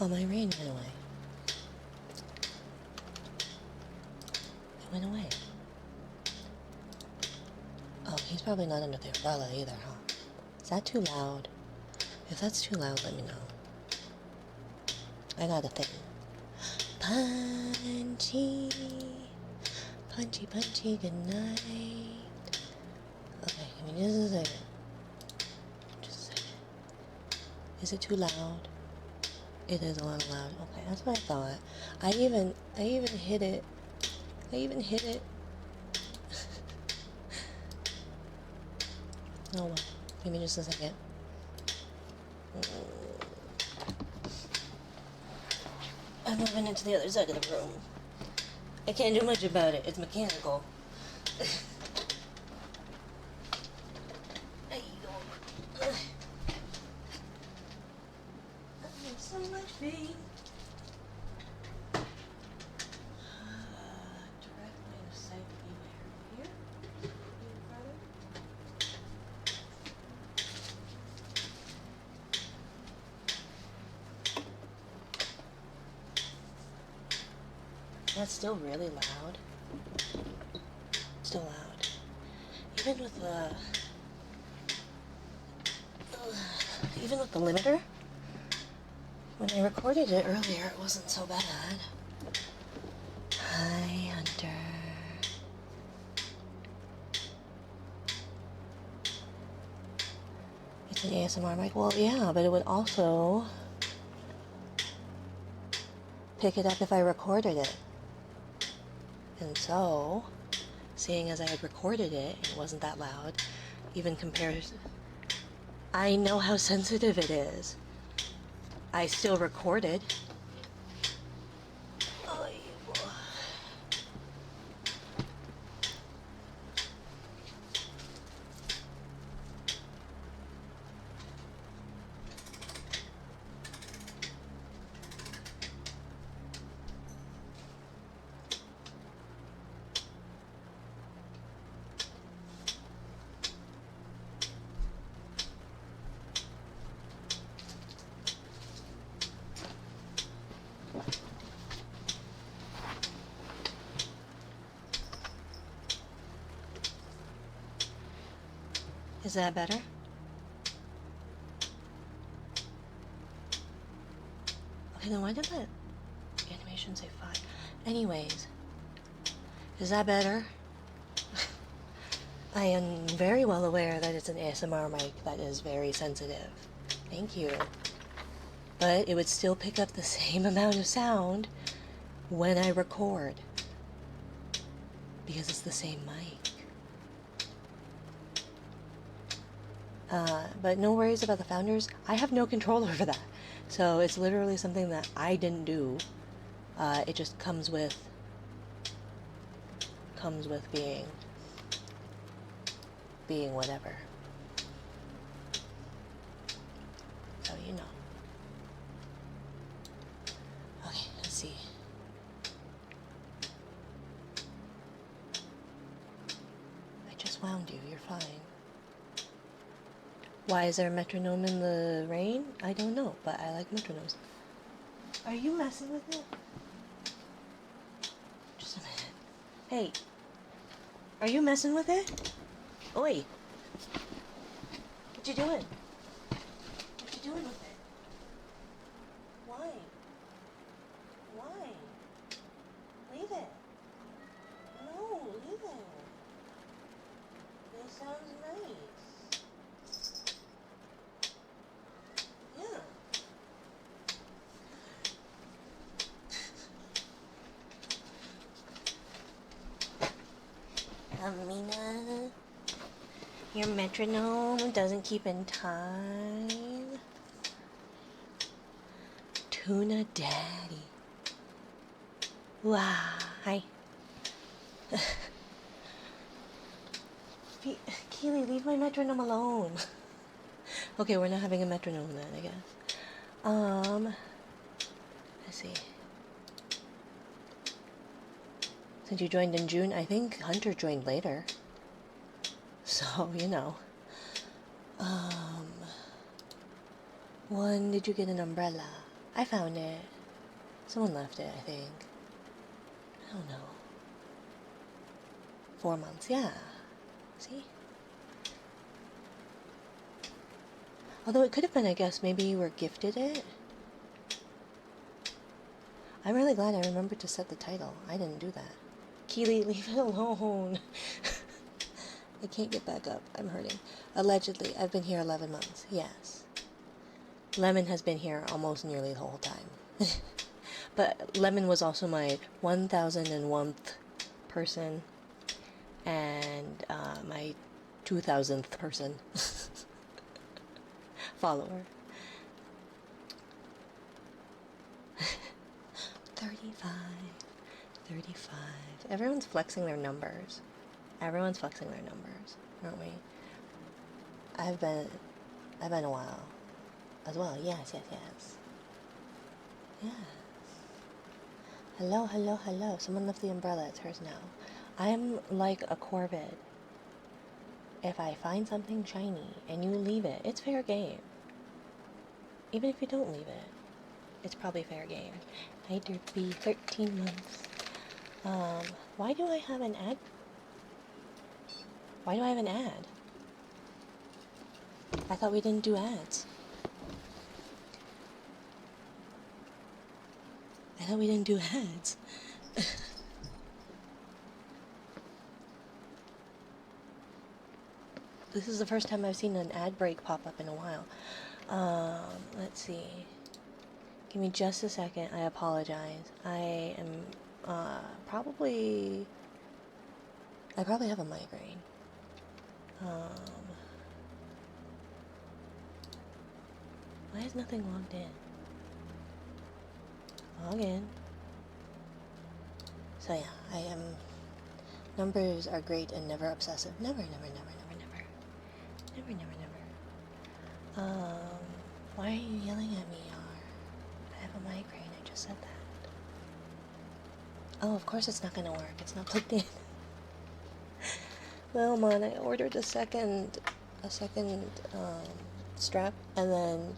Oh, my rain went away. It went away. Oh, he's probably not under the umbrella either, huh? Is that too loud? If that's too loud, let me know. I got a thing. Punchy. Punchy, punchy, good night. Okay, give me just a second. Just a second. Is it too loud? It is a little loud. Okay, that's what I thought. I even hit it. I even hit it. Oh well. Give me just a second. I'm moving into the other side of the room. I can't do much about it. It's mechanical. I'm in so much pain. Direct line of sight would be my here. Even further. That's still really loud. Still loud. Even with the limiter, when I recorded it earlier, it wasn't so bad. Hi, Hunter. It's an ASMR mic. Well, yeah, but it would also pick it up if I recorded it. And so, seeing as I had recorded it, it wasn't that loud, even compared. I know how sensitive it is. I still recorded. Is that better? Okay, then why did that animation say 5? Anyways, is that better? I am very well aware that it's an ASMR mic that is very sensitive. Thank you. But it would still pick up the same amount of sound when I record. Because it's the same mic. But no worries about the founders. I have no control over that. So it's literally something that I didn't do. It just comes with being whatever. So you know. Okay, let's see. I just wound you, you're fine. Why is there a metronome in the rain? I don't know, but I like metronomes. Are you messing with it? Just a minute. Hey, are you messing with it? Oi! What you doing? What you doing with it? Why? Why? Leave it. No, leave it. It sounds nice. Yeah. Amina, your metronome doesn't keep in time. Tuna Daddy. Wow. Hi. Keely, leave my metronome alone. Okay, we're not having a metronome then, I guess. Let's see. Since you joined in June, I think Hunter joined later. So, you know. When did you get an umbrella? I found it. Someone left it, I think. I don't know. 4 months, yeah. See? Although it could have been, I guess, maybe you were gifted it. I'm really glad I remembered to set the title. I didn't do that. Keely, leave it alone. I can't get back up. I'm hurting. Allegedly, I've been here 11 months. Yes. Lemon has been here almost nearly the whole time. But Lemon was also my 1001th person and my 2000th person follower. 35. 35. Everyone's flexing their numbers. Everyone's flexing their numbers, aren't we? I've been a while as well. Yes, yes, yes. Yes. Hello, hello, hello. Someone left the umbrella. It's hers now. I'm like a Corvid. If I find something shiny and you leave it, it's fair game. Even if you don't leave it, it's probably fair game. Hi, Derpy. 13 months. Why do I have an ad? Why do I have an ad? I thought we didn't do ads. I thought we didn't do ads. This is the first time I've seen an ad break pop up in a while. Let's see. Give me just a second. I apologize. I probably have a migraine. Why is nothing logged in? Log in. So yeah, I am. Numbers are great and never obsessive. Never, never, never, never, never. Never, never, never. Why are you yelling at me, Yar? I have a migraine, I just said that. Oh, of course it's not gonna work. It's not plugged in. Well, man, I ordered a second strap and then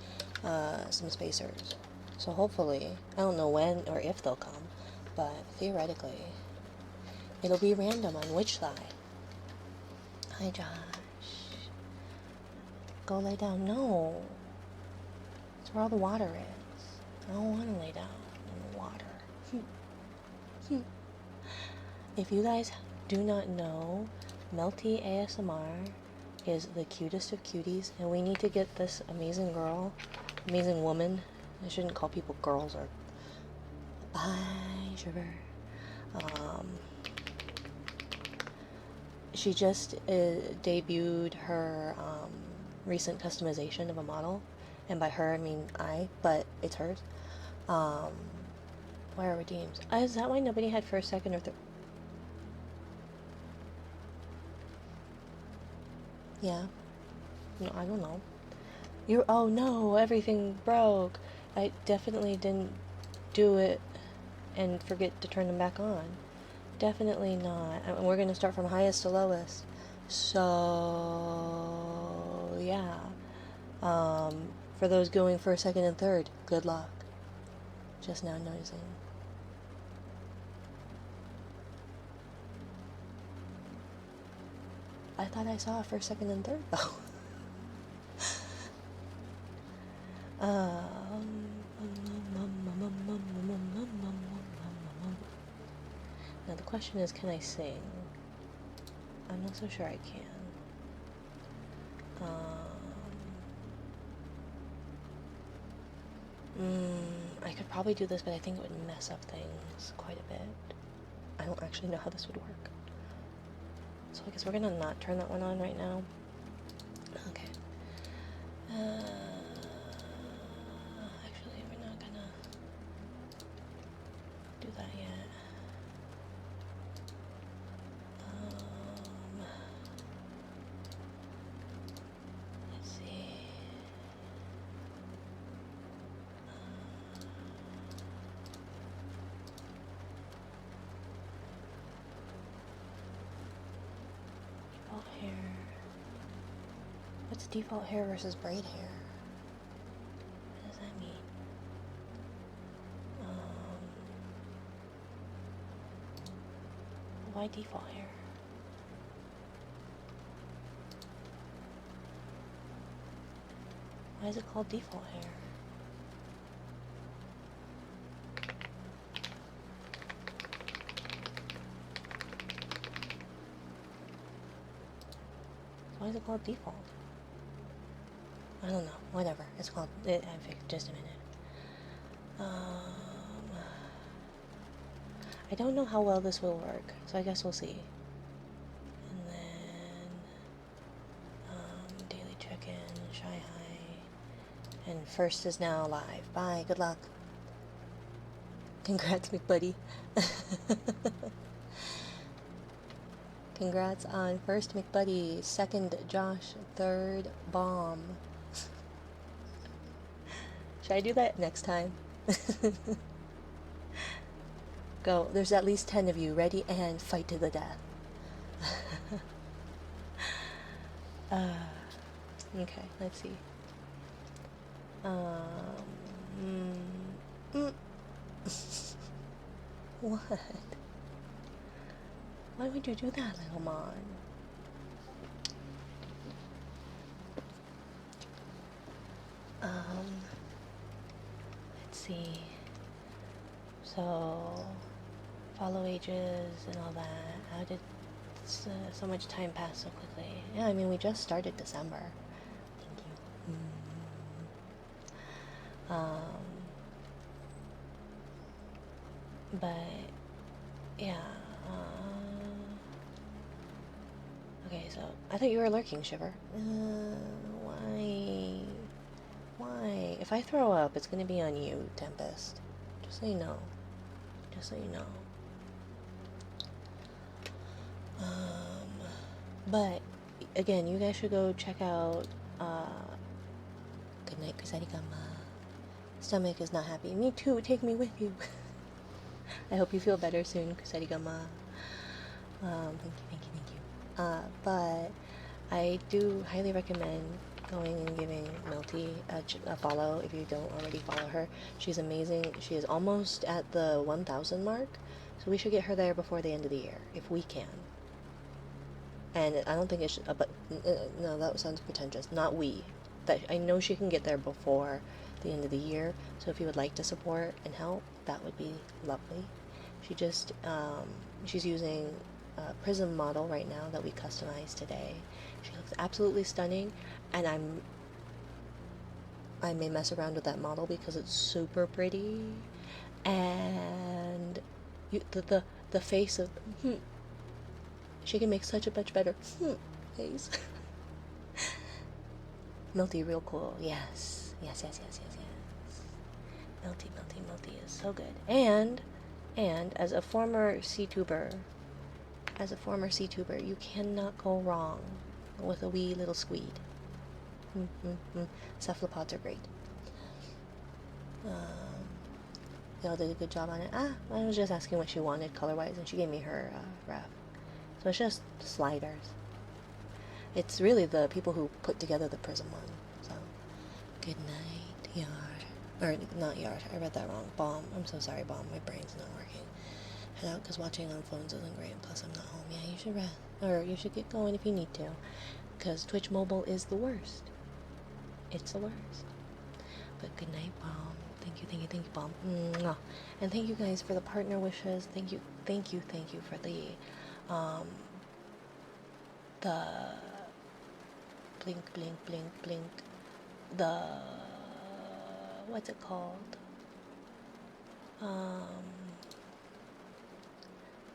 some spacers. So hopefully, I don't know when or if they'll come, but theoretically, it'll be random on which side. Hi, Josh. Go lay down. No. It's where all the water is. I don't want to lay down in the water. If you guys do not know, Melty ASMR is the cutest of cuties, and we need to get this amazing girl, amazing woman. I shouldn't call people girls or... Bye, sugar. She just debuted her recent customization of a model, and by her I mean I, but it's hers. Why are redeems? Is that why nobody had first, second, or third? Yeah. No, I don't know. Oh no, everything broke. I definitely didn't do it and forget to turn them back on. Definitely not. And we're gonna start from highest to lowest. So yeah. For those going first, second, and third, good luck. Just now noticing. I thought I saw first, second, and third though. Now the question is, can I sing? I'm not so sure I can. I could probably do this, but I think it would mess up things quite a bit. I don't actually know how this would work. So I guess we're gonna not turn that one on right now. Okay. Actually, we're not gonna do that yet. Let's see. Default hair. What's default hair versus braid hair? What does that mean? Why default hair? Why is it called default hair? Why is it called default? I don't know. Whatever. It's called. I figured. Just a minute. I don't know how well this will work, so I guess we'll see. And then daily check-in, shy high, and first is now live. Bye. Good luck. Congrats, McBuddy. Congrats on first McBuddy, second Josh, third Bomb. Should I do that next time? Go. There's at least 10 of you. Ready and fight to the death. Okay, let's see. What? Why would you do that, little mon? Let's see. So, follow ages and all that. How did so much time pass so quickly? Yeah, I mean, we just started December. Thank you. But, yeah. Okay, so, I thought you were lurking, Shiver. Why? Why? If I throw up, it's gonna be on you, Tempest. Just so you know. Just so you know. But again, you guys should go check out Good night, Kusarigama. Stomach is not happy. Me too, take me with you. I hope you feel better soon, Kusarigama. Thank you. But I do highly recommend going and giving Melty a follow if you don't already follow her. She's amazing. She is almost at the 1,000 mark, so we should get her there before the end of the year, if we can. And I don't think it should, but no, that sounds pretentious. Not we. That I know she can get there before the end of the year, so if you would like to support and help, that would be lovely. She just, she's using a Prism model right now that we customized today. She looks absolutely stunning, and I may mess around with that model because it's super pretty, and the face of she can make such a much better face. Melty real cool. Yes. Melty is so good. And as a former CTuber, you cannot go wrong with a wee little squeed. Cephalopods are great. Y'all did a good job on it. I was just asking what she wanted color-wise, and she gave me her ref. So it's just sliders. It's really the people who put together the Prism one. So, good night, Yard. Or, not Yard. I read that wrong. Bomb. I'm so sorry, Bomb. My brain's not working. Head out because watching on phones isn't great. Plus, I'm not home. Yeah, you should rest. Or you should get going if you need to. Because Twitch Mobile is the worst. It's the worst. But good night, Bomb. Thank you, Bomb. Mwah. And thank you guys for the partner wishes. Thank you for the blink, the, what's it called? I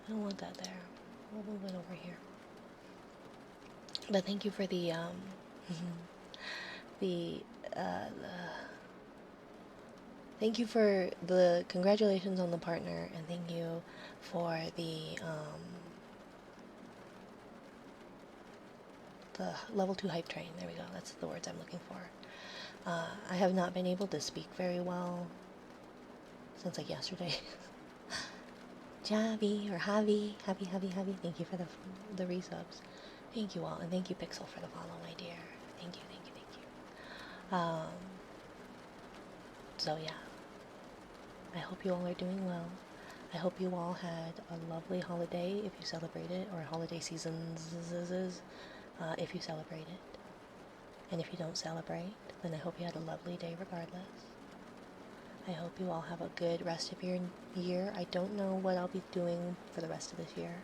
don't want that there. We'll move it over here. But thank you for the, thank you for the congratulations on the partner, and thank you for the level 2 hype train. There we go. That's the words I'm looking for. I have not been able to speak very well since like yesterday. Javi or Javi. Thank you for the resubs. Thank you all, and thank you Pixel for the follow, my dear. Thank you. So yeah, I hope you all are doing well. I hope you all had a lovely holiday if you celebrate it, or holiday seasons if you celebrate it. And if you don't celebrate, then I hope you had a lovely day regardless. I hope you all have a good rest of your year. I don't know what I'll be doing for the rest of this year.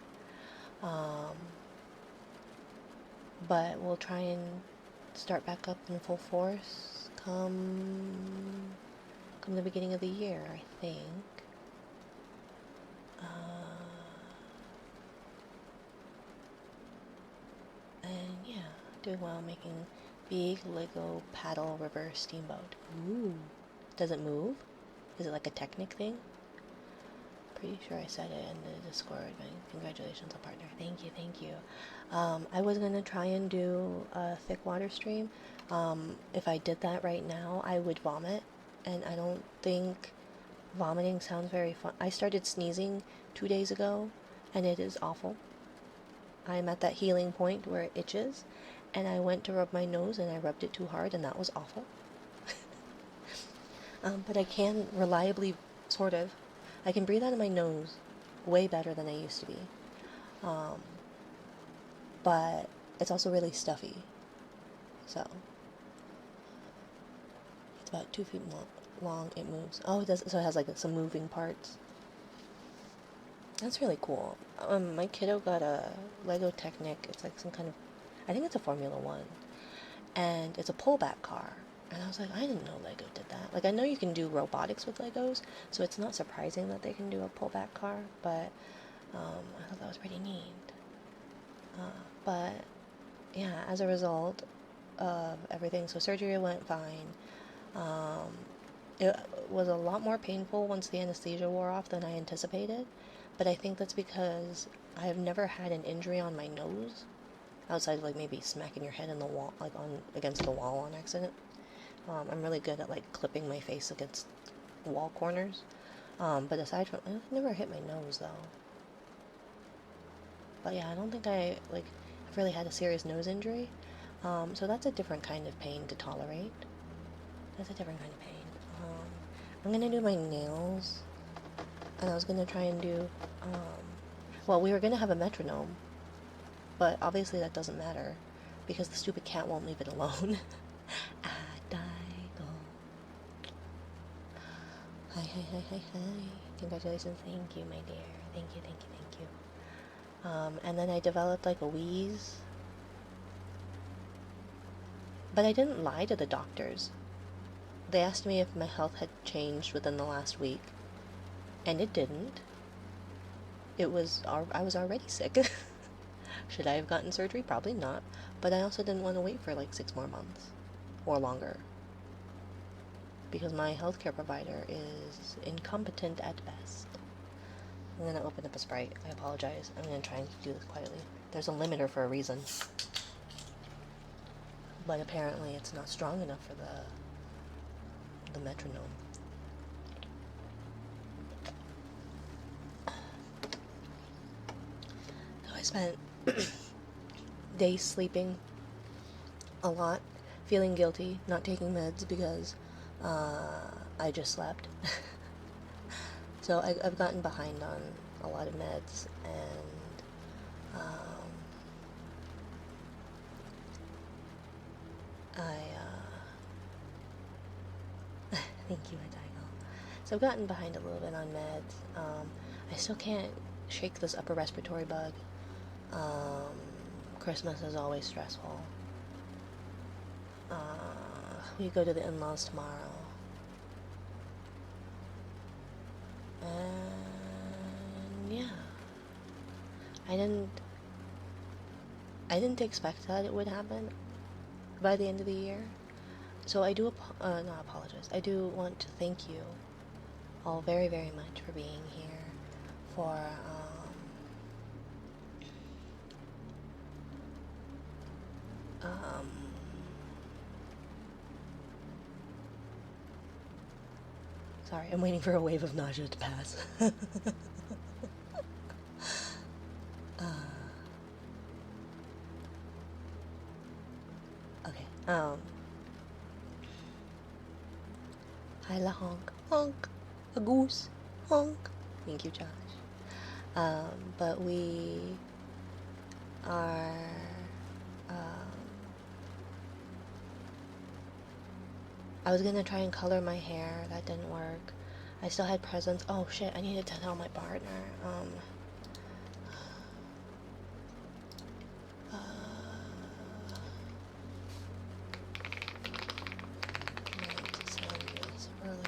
But we'll try and start back up in full force come the beginning of the year, I think. And yeah, doing well, making big Lego paddle river steamboat. Ooh. Does it move? Is it like a Technic thing? Pretty sure I said it in the Discord. Congratulations on partner. Thank you, thank you. I was gonna try and do a thick water stream. If I did that right now, I would vomit, and I don't think vomiting sounds very fun. I started sneezing 2 days ago, and it is awful. I'm at that healing point where it itches, and I went to rub my nose, and I rubbed it too hard, and that was awful. But I can reliably, sort of, I can breathe out of my nose way better than I used to be. But it's also really stuffy. So, it's about 2 feet long, it moves. Oh, it does, so it has like some moving parts. That's really cool. My kiddo got a Lego Technic. It's like some kind of, I think it's a Formula One. And it's a pullback car. And I was like, I didn't know Lego did that. Like, I know you can do robotics with Legos, so it's not surprising that they can do a pullback car, but I thought that was pretty neat. But yeah, as a result of everything, so surgery went fine. It was a lot more painful once the anesthesia wore off than I anticipated, but I think that's because I have never had an injury on my nose, outside of like maybe smacking your head in the wall, like against the wall on accident. I'm really good at like clipping my face against wall corners. But aside from, I've never hit my nose though. But yeah, I don't think I like have really had a serious nose injury. So that's a different kind of pain to tolerate. That's a different kind of pain. I'm gonna do my nails, and I was gonna try and do, well, we were gonna have a metronome, but obviously that doesn't matter because the stupid cat won't leave it alone. Hi, hi, hi, hi, hi. Congratulations. Thank you, my dear. Thank you, thank you, thank you. And then I developed like a wheeze. But I didn't lie to the doctors. They asked me if my health had changed within the last week. And it didn't. I was already sick. Should I have gotten surgery? Probably not. But I also didn't want to wait for like 6 more months. Or longer. Because my healthcare provider is incompetent at best. I'm gonna open up a Sprite. I apologize. I'm gonna try and do this quietly. There's a limiter for a reason. But apparently it's not strong enough for the metronome. So I spent days sleeping a lot, feeling guilty, not taking meds because I just slept. So I've gotten behind on a lot of meds, and thank you, Atigo. So I've gotten behind a little bit on meds. I still can't shake this upper respiratory bug. Christmas is always stressful. We go to the in-laws tomorrow. And yeah. I didn't expect that it would happen by the end of the year. So I do not apologize. I do want to thank you all very, very much for being here, for sorry, I'm waiting for a wave of nausea to pass. Okay, hi la honk, honk, a goose, honk. Thank you, Josh. But we are, I was gonna try and color my hair. That didn't work. I still had presents. Oh shit, I needed to tell my partner. Uh, I meant to send this earlier.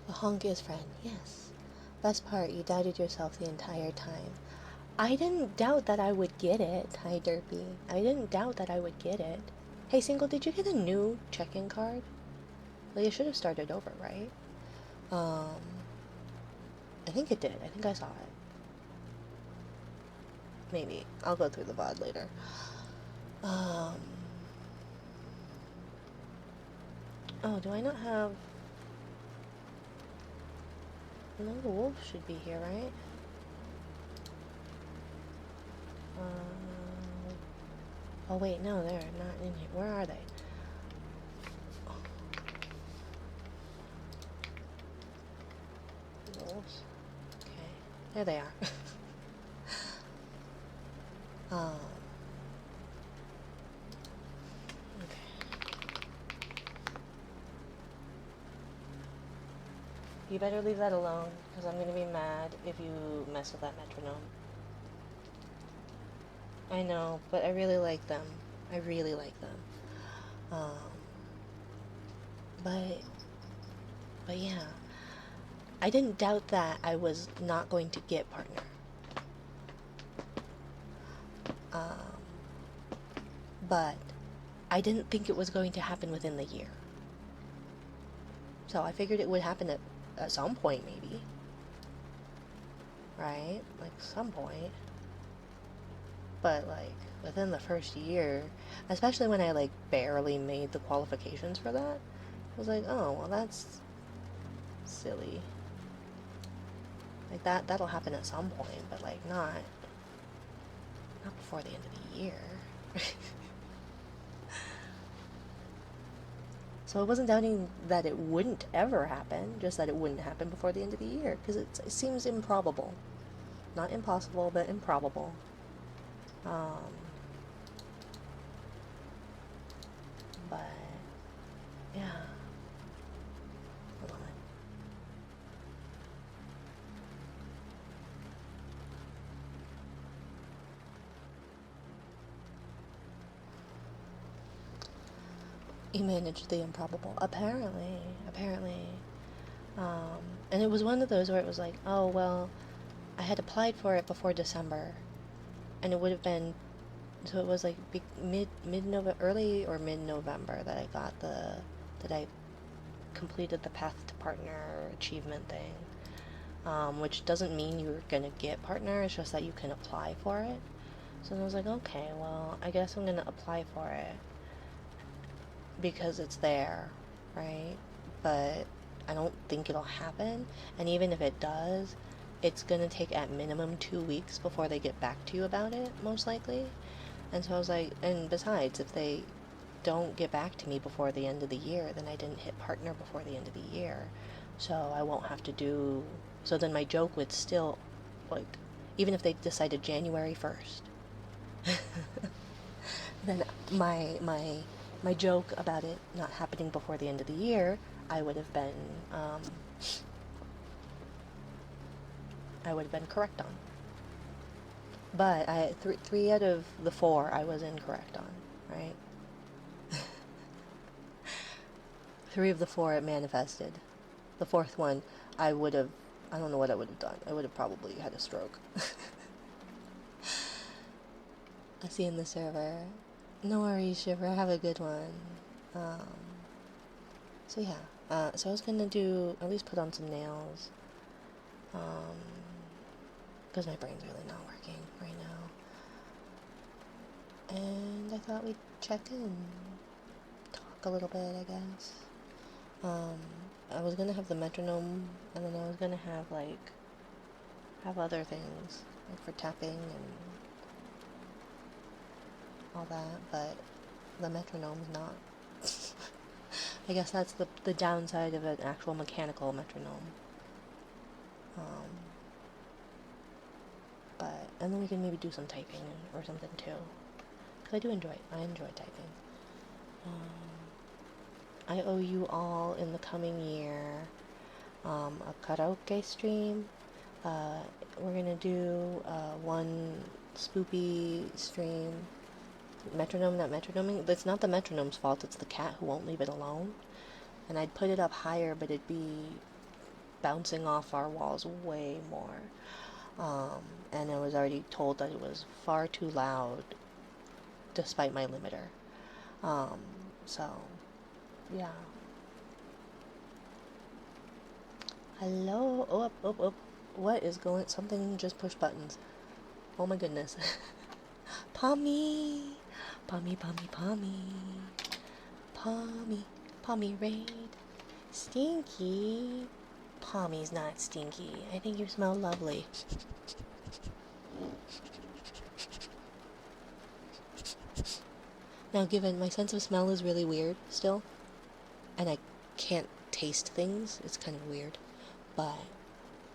The honk is friend, yes. Best part, you doubted yourself the entire time. I didn't doubt that I would get it. Hi, Derpy. I didn't doubt that I would get it. Hey, Single, did you get a new check-in card? Well, you should have started over, right? I think it did. I think I saw it. Maybe. I'll go through the VOD later. Oh, do I not have... No, the wolves should be here, right? Oh wait, no, they're not in here. Where are they? Wolves? Okay. There they are. Okay. You better leave that alone, because I'm gonna be mad if you mess with that metronome. I know, but I really like them. I really like them. But yeah. I didn't doubt that I was not going to get partner. But I didn't think it was going to happen within the year. So I figured it would happen at some point, maybe. Right? Like, some point. But, like, within the first year, especially when I, like, barely made the qualifications for that, I was like, oh, well, that's silly. Like, that'll happen at some point, but, like, not before the end of the year. So I wasn't doubting that it wouldn't ever happen, just that it wouldn't happen before the end of the year, because it seems improbable. Not impossible, but improbable. But, yeah. Hold on. You managed the improbable. Apparently. And it was one of those where it was like, oh, well, I had applied for it before December, and it would have been, so it was like mid-November, early or mid-November that I completed the Path to Partner achievement thing, which doesn't mean you're gonna get partner, it's just that you can apply for it. So I was like, okay, well, I guess I'm gonna apply for it because it's there, right? But I don't think it'll happen, and even if it does, it's gonna take at minimum 2 weeks before they get back to you about it, most likely. And so I was like, and besides, if they don't get back to me before the end of the year, then I didn't hit partner before the end of the year, so I won't have to do, so then my joke would still, like, even if they decided January 1st, then my joke about it not happening before the end of the year, I would have been correct on. But three out of the 4 I was incorrect on, right? 3 of the 4 it manifested. The 4th one, I don't know what I would have done. I would have probably had a stroke. I see you in the server. No worries, Shiver. Have a good one. So yeah. So I was gonna at least put on some nails. Because my brain's really not working right now. And I thought we'd check in. a little bit, I guess. I was gonna have the metronome, and then I was gonna have, like, have other things, like for tapping and all that, but the metronome's not. I guess that's the downside of an actual mechanical metronome. But, and then we can maybe do some typing or something too. Because I enjoy typing. I owe you all in the coming year a karaoke stream. We're gonna do one spoopy stream. Metronome, not metronoming. It's not the metronome's fault, it's the cat who won't leave it alone. And I'd put it up higher, but it'd be bouncing off our walls way more. And I was already told that it was far too loud, despite my limiter. So, yeah. Hello? Oh, up. What is going? Something just pushed buttons. Oh my goodness. Pommy! Pommy. Pommy raid. Stinky. Pommy's not stinky. I think you smell lovely. Now, given my sense of smell is really weird still, and I can't taste things, it's kind of weird, but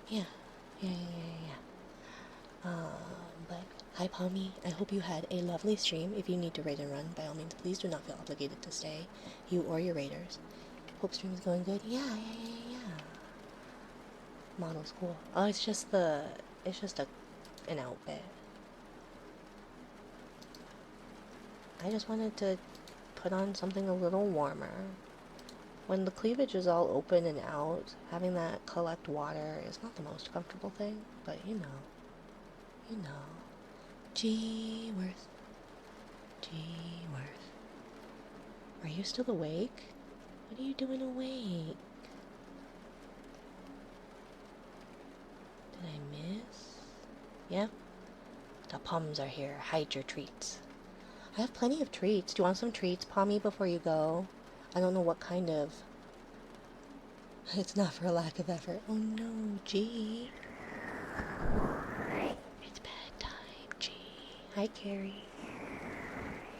yeah. But hi, Pommy. I hope you had a lovely stream. If you need to raid and run, by all means, please do not feel obligated to stay, you or your raiders. Hope stream is going good. Yeah. Model's cool. Oh, it's just an outfit. I just wanted to put on something a little warmer. When the cleavage is all open and out, having that collect water is not the most comfortable thing, but you know. G-Worth. Are you still awake? What are you doing awake? Did I miss? Yep. The Pums are here. Hide your treats. I have plenty of treats. Do you want some treats, Pommy, before you go? I don't know what kind of. It's not for a lack of effort. Oh no, G. It's bedtime, G. Hi, Carrie.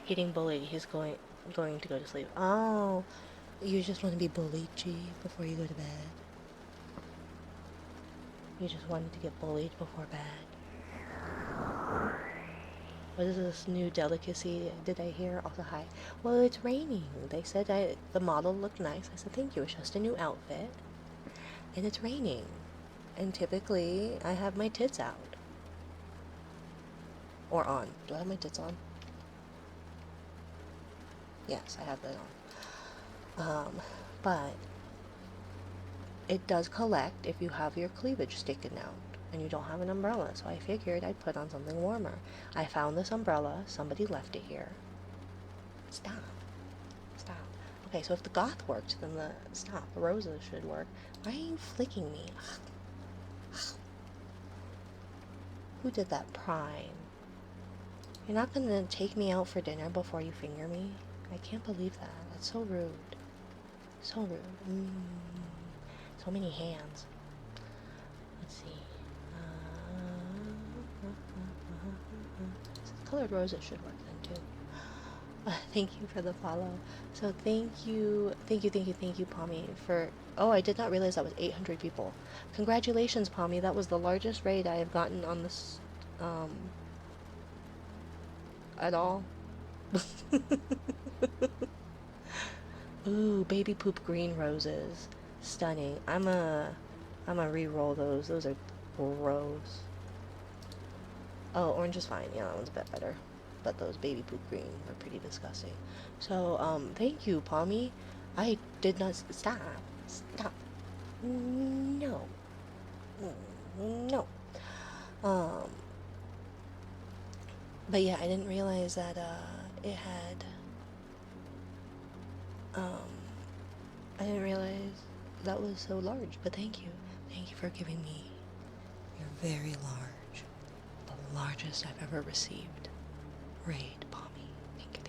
Getting bullied. He's going to go to sleep. Oh, you just want to be bullied, G, before you go to bed. You just wanted to get bullied before bed. What is this new delicacy? Did I hear? Also, hi. Well, it's raining. They said the model looked nice. I said, thank you. It's just a new outfit. And it's raining. And typically, I have my tits out. Or on. Do I have my tits on? Yes, I have that on. But it does collect if you have your cleavage sticking out and you don't have an umbrella, so I figured I'd put on something warmer. I found this umbrella. Somebody left it here. Stop. Okay, so if the goth worked, then the roses should work. Why are you flicking me? Who did that? Prime. You're not gonna take me out for dinner before you finger me? I can't believe that. That's so rude. So rude. So many hands. Let's see. Colored roses should work then too. Thank you for the follow. So thank you, Pommy, for... Oh, I did not realize that was 800 people. Congratulations, Pommy. That was the largest raid I have gotten on this, at all. Ooh, baby poop green roses. Stunning. I'm a re-roll those. Those are gross. Oh, orange is fine. Yeah, that one's a bit better. But those baby poop green are pretty disgusting. So, thank you, Pommy. I did not... Stop. No. But yeah, I didn't realize that, it had... I didn't realize that was so large, but thank you. Thank you for giving me your very large, the largest I've ever received raid, Pommy. Thank you.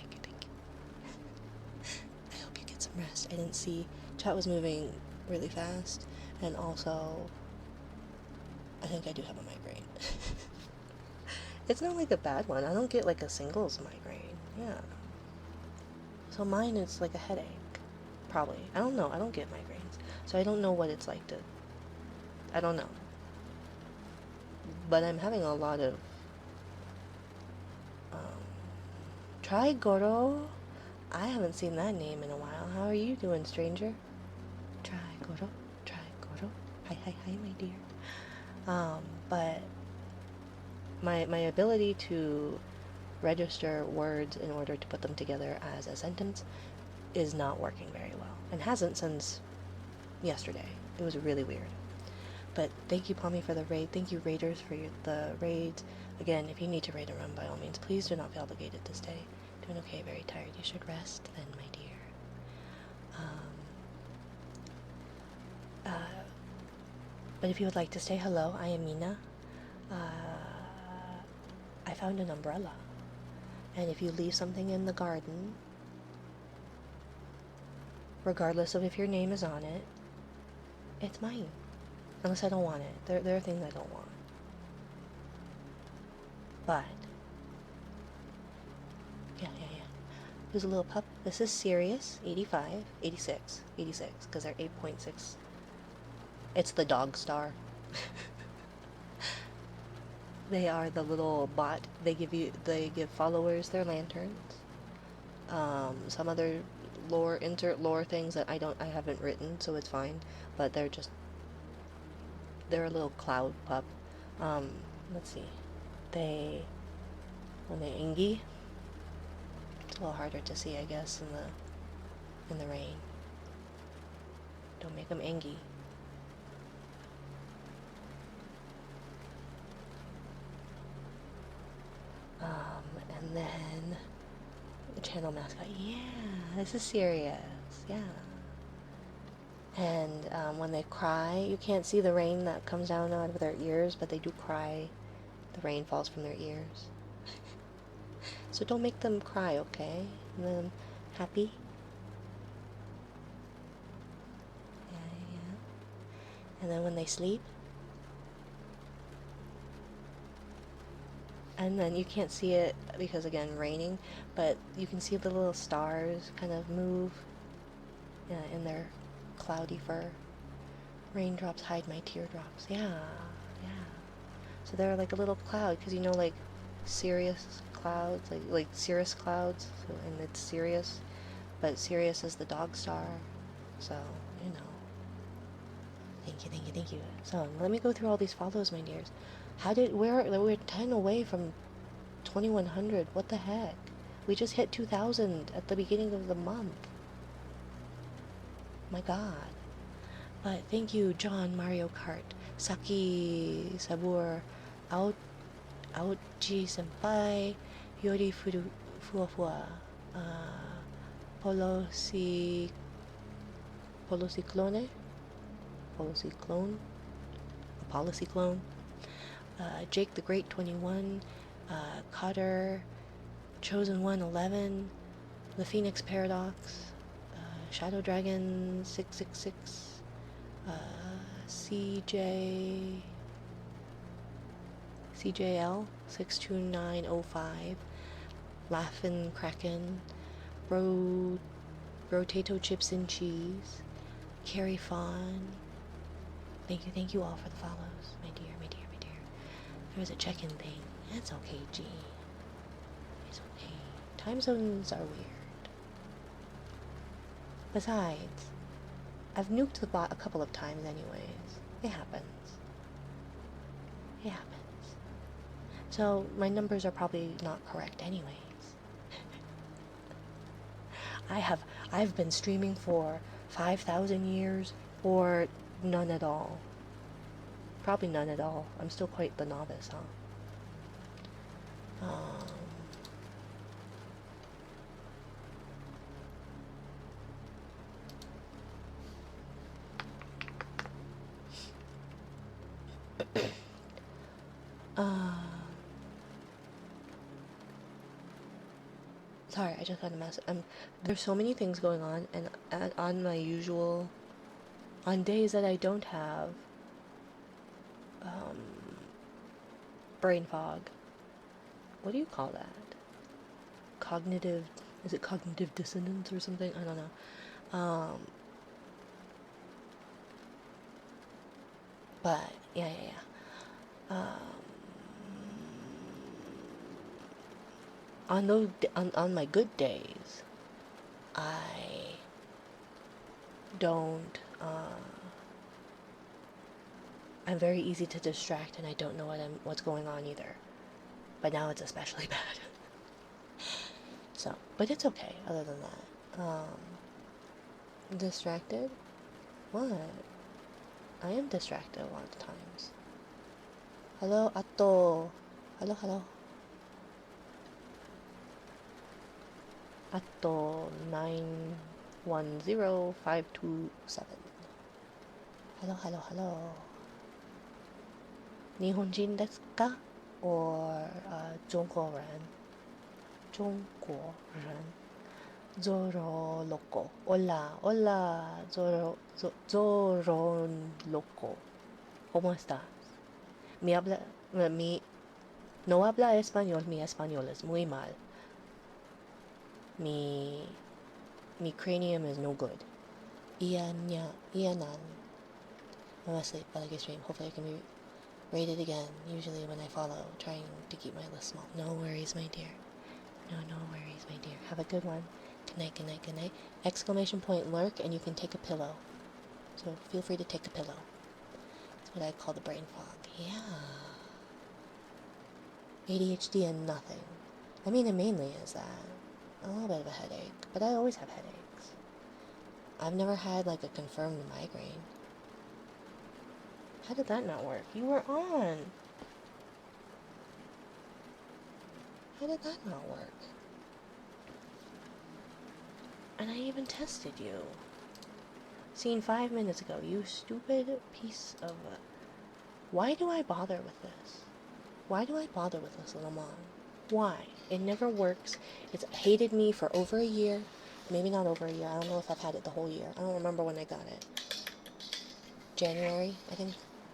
I hope you get rest. I didn't see. Chat was moving really fast, and also, I think I do have a migraine. It's not like a bad one. I don't get like a singles migraine. Yeah. So mine is like a headache. Probably. I don't know. I don't get migraines. So I don't know what it's like to. I don't know. But I'm having a lot of. Try Goro? I haven't seen that name in a while. How are you doing, stranger? Try Goro? Try Goro? Hi, hi, hi, my dear. But my ability to register words in order to put them together as a sentence is not working very well, and hasn't since yesterday. It was really weird. But thank you, Pommy, for the raid. Thank you, raiders, for the raids. Again, if you need to raid a run, by all means, please do not feel obligated to stay. Doing okay, very tired. You should rest then, my dear. But if you would like to say hello, I am Mina. I found an umbrella. And if you leave something in the garden, regardless of if your name is on it, it's mine. Unless I don't want it. There are things I don't want. But, yeah. Who's a little pup? This is Sirius, 85, 86, because they're 8.6. It's the dog star. They are the little bot. They give followers their lanterns. Some other insert lore things that I haven't written, so it's fine. But they're a little cloud pup. Let's see. When they ingy, it's a little harder to see, I guess, in the rain. Don't make them ingy. And then the channel mascot. Yeah, this is serious. Yeah. And when they cry, you can't see the rain that comes down out of their ears, but they do cry. The rain falls from their ears. So don't make them cry, okay? And then happy. Yeah. And then when they sleep, and then you can't see it because, again, raining, but you can see the little stars kind of move in their cloudy fur. Raindrops hide my teardrops. Yeah. So they're like a little cloud, because like Sirius clouds, like cirrus clouds, so, and it's Sirius, but Sirius is the dog star, so, Thank you. So, let me go through all these follows, my dears. We're 10 away from 2100, what the heck? We just hit 2000 at the beginning of the month. My god. But thank you, John Mario Kart, Saki Sabur, Aochi Senpai, Yori Fuafua, Polociclone, a policy clone, Jake the Great 21, Cotter, Chosen One 11, The Phoenix Paradox, Shadow Dragon 666, CJL 62905, Laughin' Kraken, Rotato Chips and Cheese, Carrie Fawn. Thank you all for the follows, my dear. There was a check-in thing. That's okay, G. It's okay. Time zones are weird. Besides, I've nuked the bot a couple of times anyways. It happens. So, my numbers are probably not correct anyways. I've been streaming for 5,000 years, or none at all. Probably none at all. I'm still quite the novice, Sorry, I just got a message. There's so many things going on, and on my usual, on days that I don't have brain fog. What do you call that? Cognitive, is it cognitive dissonance or something? I don't know. But yeah. On those on my good days, I don't. I'm very easy to distract, and I don't know what's going on either. But now it's especially bad. So, but it's okay. Other than that, distracted. What? I am distracted a lot of times. Hello, Atto. Hello. Atto 910527. Hello. 日本人ですか or 中国人？中国人。Zoro loco. Hola, Zoro loco. ¿Cómo estás? Mi habla, mi, no habla español, mi español es muy mal. Mi, mi cranium is no good. Ianan. I'm asleep, but I get stream. Hopefully I can be rated again. Usually when I follow, trying to keep my list small. No worries, my dear. No worries, my dear. Have a good one. Good night. Exclamation point lurk, and you can take a pillow. So feel free to take a pillow. That's what I call the brain fog. Yeah. ADHD and nothing. I mean, it mainly is that. A little bit of a headache, but I always have headaches. I've never had like a confirmed migraine. How did that not work? You were on. How did that not work? And I even tested you. Seen 5 minutes ago, you stupid piece of... Why do I bother with this? Why do I bother with this little mom? Why? It never works. It's hated me for over a year. Maybe not over a year. I don't know if I've had it the whole year. I don't remember when I got it. January, I think.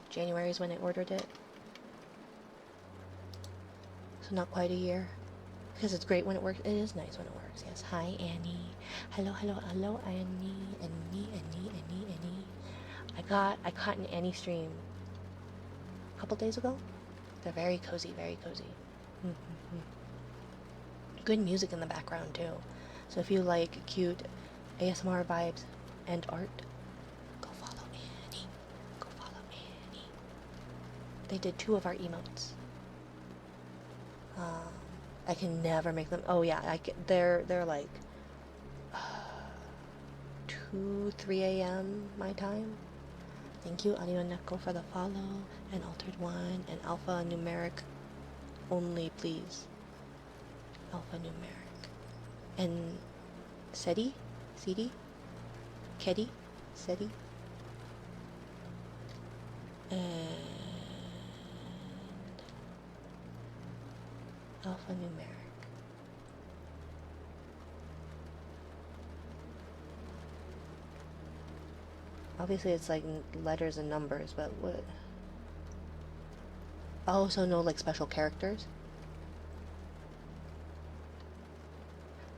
January is when I ordered it. So not quite a year. Because it's great when it works. It is nice when it works. Yes. Hi, Annie. Hello, Annie. Annie. I caught an Annie stream a couple days ago. They're very cozy. Good music in the background too. So if you like cute ASMR vibes and art, go follow Annie. They did 2 of our emotes. I can never make them. Oh yeah, they're like 2-3 a.m. my time. Thank you, Audio Neko, for the follow, and Altered One, and Alpha Numeric only, please. Alpha Numeric. And Seti? Kedi? Seti? And Alpha Numeric. Obviously it's like letters and numbers, but what? Oh, so no like special characters?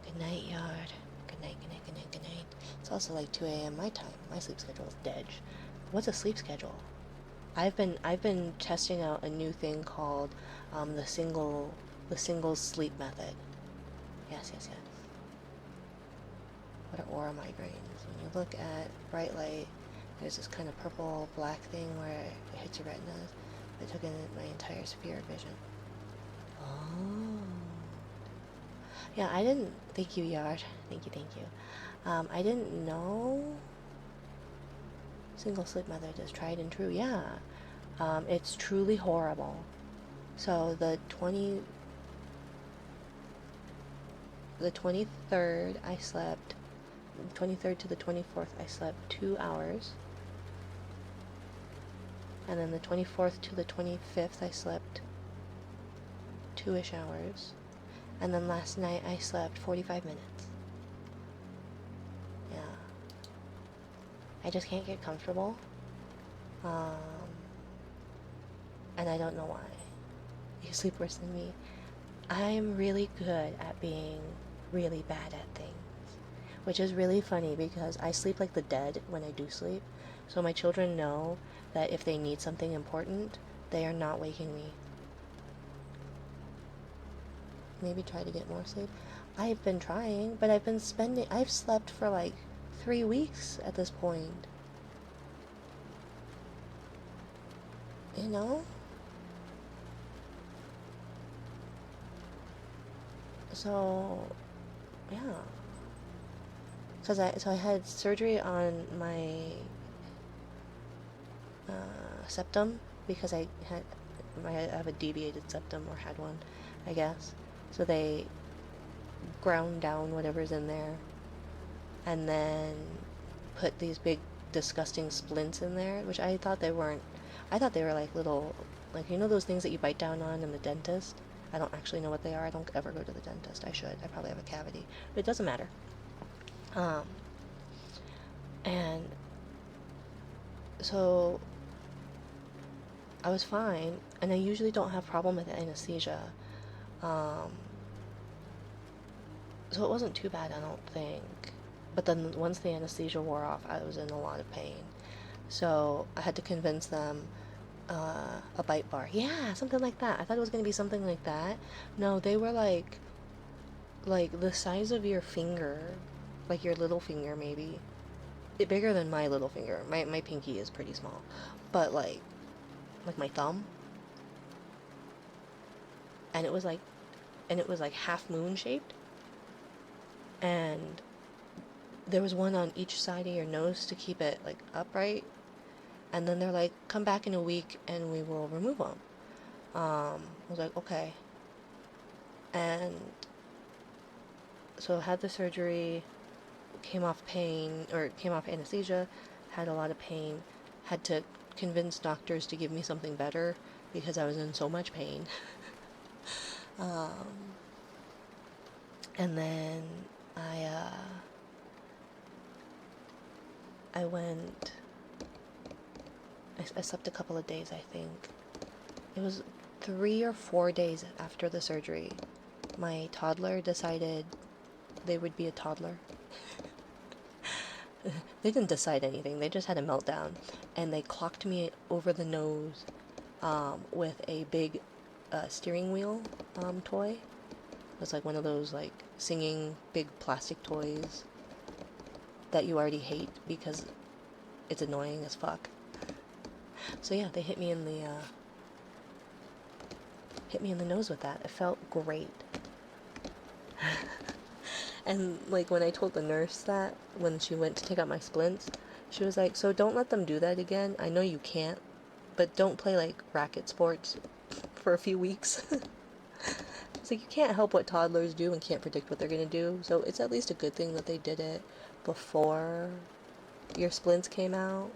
Good night, Yard. Good night. It's also like 2 a.m. my time. My sleep schedule is dead. What's a sleep schedule? I've been testing out a new thing called the single sleep method. Yes. What are aura migraines? When you look at bright light, there's this kind of purple black thing where it hits your retinas. I took in my entire sphere of vision. Oh. Yeah, I didn't. Thank you, Yard. Thank you. I didn't know single sleep method is tried and true. Yeah. It's truly horrible. So the 23rd I slept, 23rd to the 24th I slept 2 hours, and then the 24th to the 25th I slept 2-ish hours, And then last night I slept 45 minutes. Yeah. I just can't get comfortable. And I don't know why. You sleep worse than me. I'm really good at being really bad at things. Which is really funny because I sleep like the dead when I do sleep. So my children know that if they need something important, they are not waking me. Maybe try to get more sleep. I've been trying, but I've slept for like 3 weeks at this point. You know? So, yeah. So I had surgery on my septum because I have a deviated septum, or had one, I guess. So they ground down whatever's in there and then put these big disgusting splints in there, which I thought they weren't. I thought they were like little, like, you know those things that you bite down on in the dentist? I don't actually know what they are. I don't ever go to the dentist. I should. I probably have a cavity. But it doesn't matter. And so I was fine, and I usually don't have problem with anesthesia. So it wasn't too bad, I don't think. But then once the anesthesia wore off, I was in a lot of pain. So I had to convince them a bite bar. Yeah, something like that. I thought it was going to be something like that. No, they were like the size of your finger, like your little finger maybe. Bigger than my little finger. My pinky is pretty small. But like my thumb. And it was like half moon shaped. And there was one on each side of your nose to keep it like upright. And then they're like, come back in a week and we will remove them. I was like, okay. And so I had the surgery, came off anesthesia, had a lot of pain, had to convince doctors to give me something better because I was in so much pain. And then I went, I slept a couple of days, I think. It was 3 or 4 days after the surgery. My toddler decided they would be a toddler. They didn't decide anything. They just had a meltdown. And they clocked me over the nose with a big steering wheel toy. It was like one of those like singing big plastic toys that you already hate because it's annoying as fuck. So yeah, they hit me in the nose with that. It felt great. And like when I told the nurse that when she went to take out my splints, she was like, so don't let them do that again. I know you can't, but don't play like racket sports for a few weeks. It's like you can't help what toddlers do and can't predict what they're gonna do, so it's at least a good thing that they did it before your splints came out.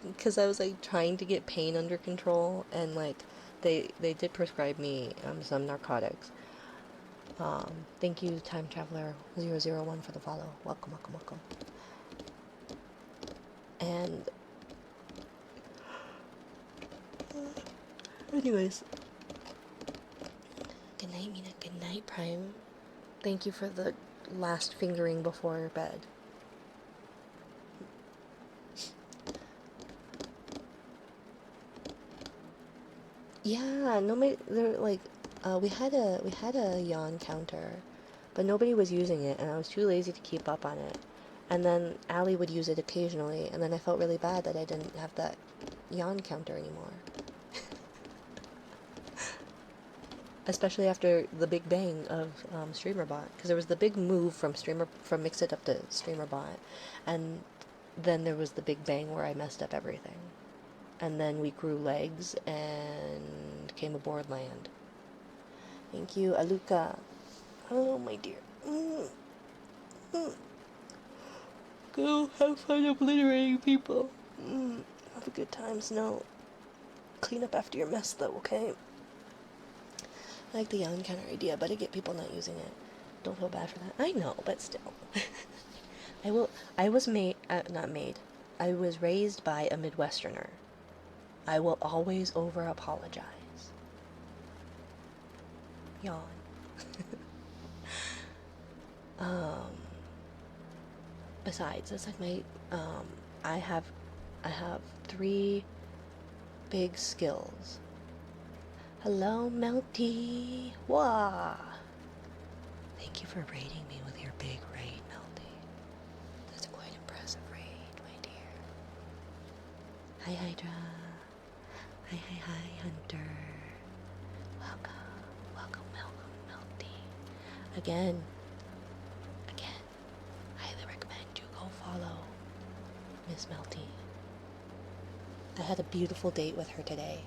Because I was like trying to get pain under control, and like they did prescribe me some narcotics. Thank you, Time Traveler 001 for the follow. Welcome, welcome, welcome. And anyways, good night, Mina. Good night, Prime. Thank you for the last fingering before bed. Yeah, nobody. They're like, we had a yawn counter, but nobody was using it, and I was too lazy to keep up on it. And then Allie would use it occasionally, and then I felt really bad that I didn't have that yawn counter anymore. Especially after the big bang of StreamerBot, because there was the big move from Mixit up to StreamerBot, and then there was the big bang where I messed up everything. And then we grew legs and came aboard land. Thank you, Aluka. Hello, my dear. Go have fun obliterating people. Have a good time, Snow. Clean up after your mess, though, okay? I like the uncounter idea, but I get people not using it. Don't feel bad for that. I know, but still. I was made, not made. I was raised by a Midwesterner. I will always over apologize. Yawn. um, Besides, it's like my, I have 3 big skills. Hello, Melty. Wah! Thank you for raiding me with your big raid, Melty. That's a quite impressive raid, my dear. Hi, Hydra. Hi, Hunter. Welcome, Melty. Again, highly recommend you go follow Miss Melty. I had a beautiful date with her today.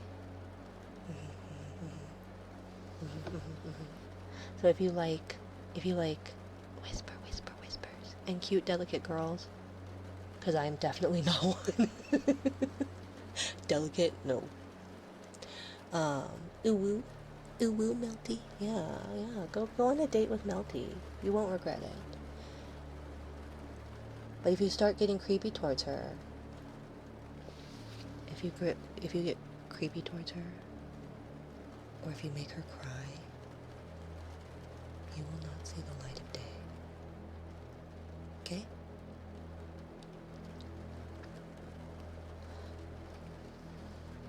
So if you like whispers and cute, delicate girls, because I'm definitely not one. Delicate, no. Ooh woo, Melty. Yeah, go on a date with Melty. You won't regret it. But if you start getting creepy towards her, if you get creepy towards her, or if you make her cry, you will not see the light of day. Okay?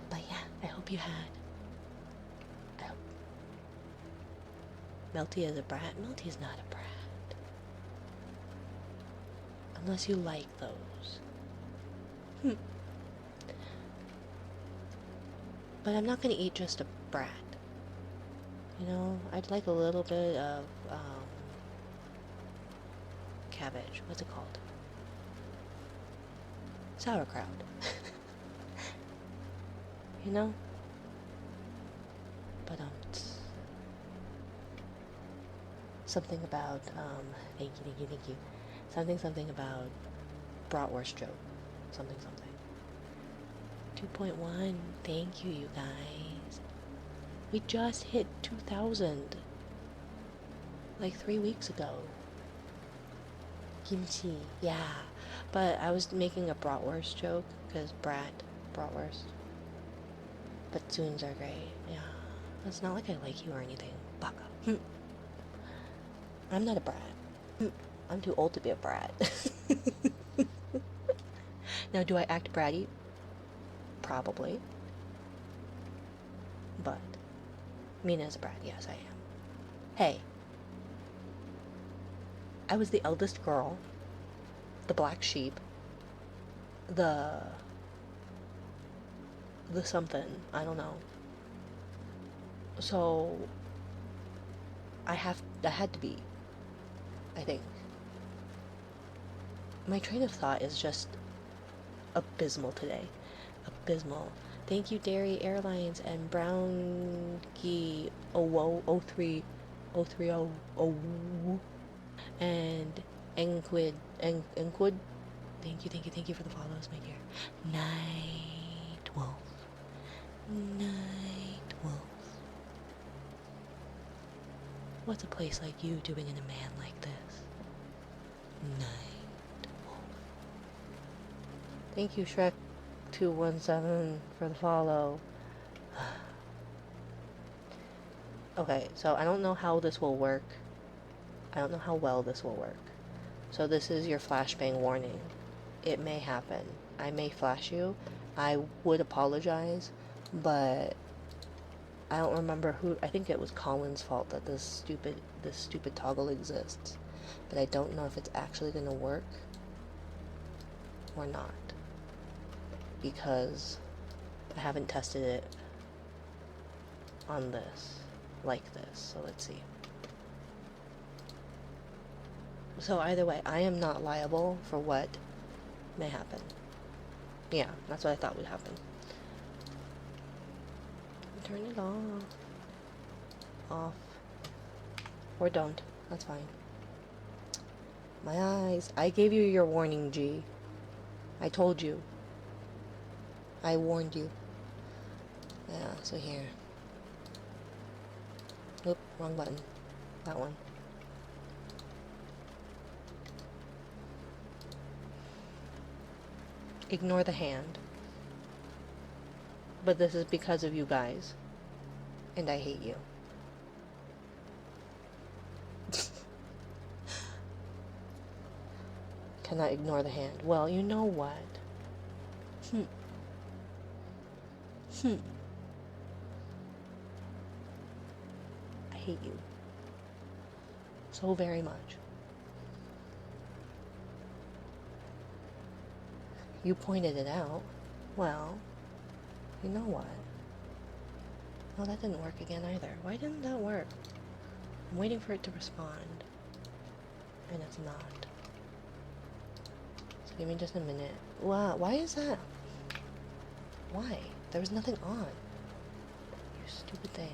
But yeah, I hope you had. Melty is a brat. Melty is not a brat. Unless you like those. But I'm not gonna eat just a brat. You know, I'd like a little bit of, cabbage. What's it called? Sauerkraut. You know? But, something about, thank you. Something about bratwurst joke. Something. 2.1. Thank you, you guys. We just hit 2,000. Like 3 weeks ago. Kimchi, yeah. But I was making a bratwurst joke, because bratwurst. But Zuns are great, yeah. It's not like I like you or anything. Baka. I'm not a brat. I'm too old to be a brat. Now, do I act bratty? Probably. But, Mina is a brat, yes I am. Hey. I was the eldest girl. The black sheep. The something. I don't know. So, I had to be. I think. My train of thought is just abysmal today. Abysmal. Thank you, Dairy Airlines and Brownkey 03 and Enquid. Thank you for the follows, my dear. Night Wolf. What's a place like you doing in a man like this? Night Wolf. Thank you, Shrek217, for the follow. Okay, so I don't know how this will work. I don't know how well this will work. So this is your flashbang warning. It may happen. I may flash you. I would apologize, but I don't remember who. I think it was Colin's fault that this stupid toggle exists. But I don't know if it's actually gonna work or not, because I haven't tested it on this like this. So let's see. So either way, I am not liable for what may happen. Yeah, that's what I thought would happen. Turn it off. Or don't. That's fine. My eyes. I gave you your warning, G. I told you. I warned you. Yeah, so here. Oop, wrong button. That one. Ignore the hand. But this is because of you guys. And I hate you. Cannot ignore the hand. Well, you know what? I hate you. So very much. You pointed it out. Well, you know what? Well, that didn't work again either. Why didn't that work? I'm waiting for it to respond. And it's not. So give me just a minute. Wow, why is that? Why? There was nothing on. You stupid thing.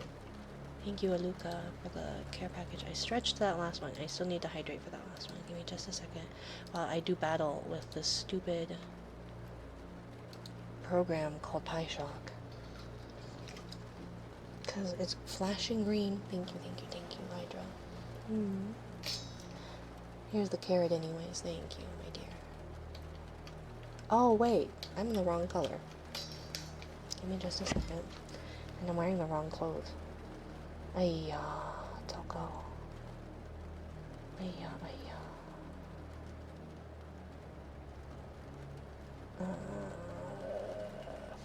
Thank you, Aluka, for the care package. I stretched that last one. I still need to hydrate for that last one. Give me just a second while I do battle with this stupid program called PieShock. Because it's flashing green. Thank you, Hydra. Here's the carrot anyways. Thank you, my dear. Oh, wait. I'm in the wrong color. Give me just a second. And I'm wearing the wrong clothes. Ayya, Toko. Ayya.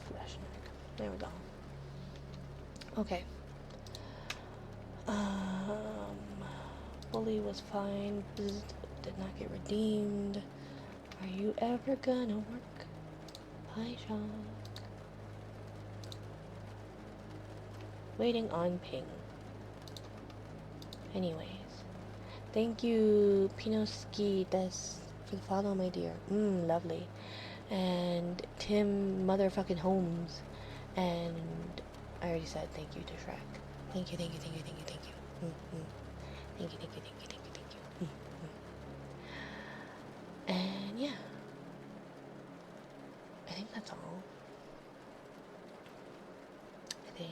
Flashback. There we go. Okay. Bully was fine. Bzzz, did not get redeemed. Are you ever gonna work? PieShock. Waiting on ping. Anyways. Thank you, Pinoski des, for the follow, my dear. Lovely. And Tim motherfucking Holmes. And I already said thank you to Shrek. Thank you. Thank you. And yeah. I think that's all. I think